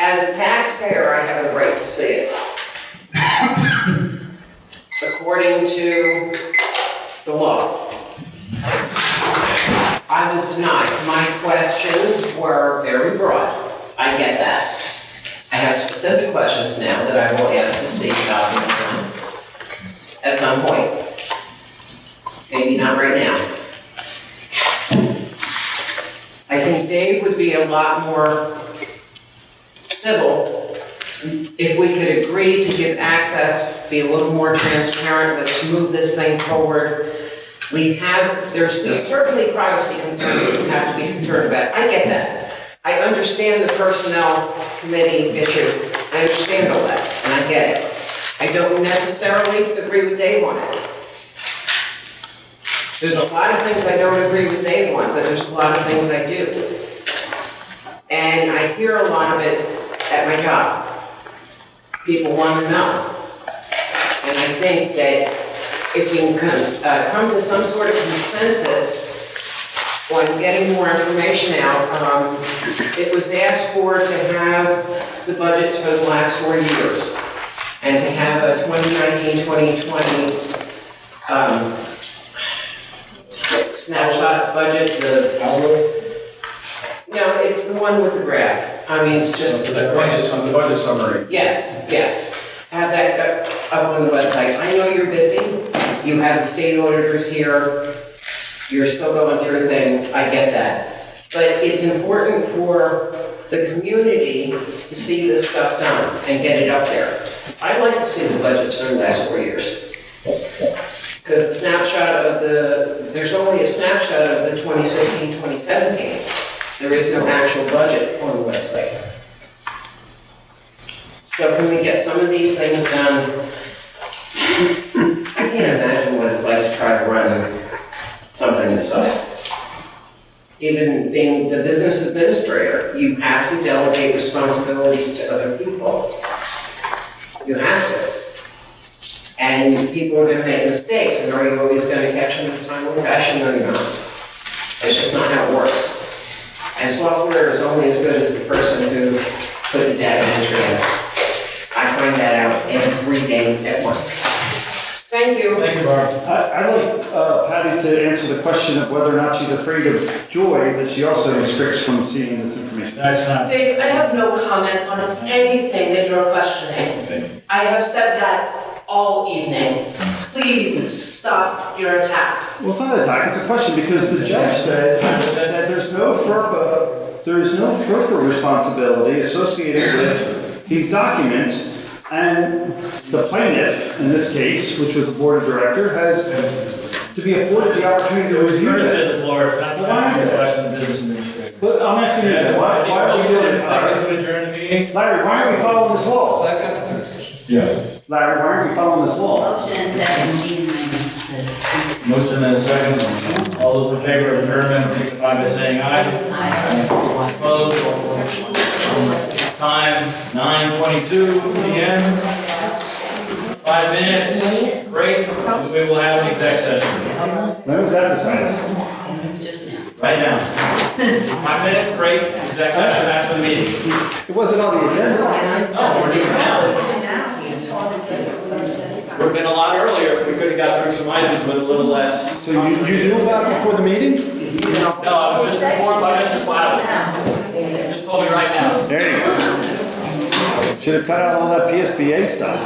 As a taxpayer, I have the right to see it. According to the law. I was denied. My questions were very broad. I get that. I have specific questions now that I will ask to see documents on at some point. Maybe not right now. I think Dave would be a lot more civil if we could agree to give access, be a little more transparent, let's move this thing forward. There's certainly privacy concerns that we have to be concerned about. I get that. I understand the personnel committee issue. I understand all that, and I get it. I don't necessarily agree with Dave on it. There's a lot of things I don't agree with Dave on, but there's a lot of things I do. And I hear a lot of it at my job. People want to know. And I think that if we can come to some sort of consensus on getting more information out, it was asked for to have the budgets for the last 4 years and to have a 2019-2020 snapshot budget. No, it's the one with the graph. I mean, it's just The budget summary. Yes. Have that up on the website. I know you're busy. You have the state auditors here. You're still going through things. I get that. But it's important for the community to see this stuff done and get it up there. I'd like to see the budgets for the last 4 years. Because the snapshot of there's only a snapshot of the 2016-2017. There is no actual budget on the website. So can we get some of these things done? I can't imagine what it's like to try to run something this size. Even being the business administrator, you have to delegate responsibilities to other people. You have to. And people are going to make mistakes, and are you always going to catch them in a timely fashion? No, you're not. It's just not how it works. And software is only as good as the person who put the data entry in. I find that out every day at work. Thank you. Thank you, Barb. I'd like Patty to answer the question of whether or not she's afraid of Joy, that she also restricts from seeing this information. That's not. Dave, I have no comment on anything that you're questioning. I have said that all evening. Please stop your attacks. Well, it's not an attack, it's a question, because the judge said that there's no FERPA responsibility associated with these documents, And the plaintiff, in this case, which was the board of director, has to be afforded the opportunity to review Yours that. is the floor, it's not Well, why time for not? your question, the business administrator. But I'm asking you, why are we doing this, Second Larry? to adjourn the meeting? Larry, why aren't we following this law? Yes. Larry, why aren't we following this law? Motion and second, meeting minutes. Motion and a second. All those in favor of adjournment, signify by saying aye. Aye. Opposed? Time 9:22 PM. 5 minutes, break, and we will have an exec session When was that decided? Just now. right now. 5-minute break, exec session after the meeting. It wasn't on the agenda. No, we're doing it now. Would have been a lot earlier if we could have got through some items with a little less. So you knew about it before the meeting? No, I was just informed by Mr. Cloud. Just told me right now. There you go. Should have cut out all that PSBA stuff.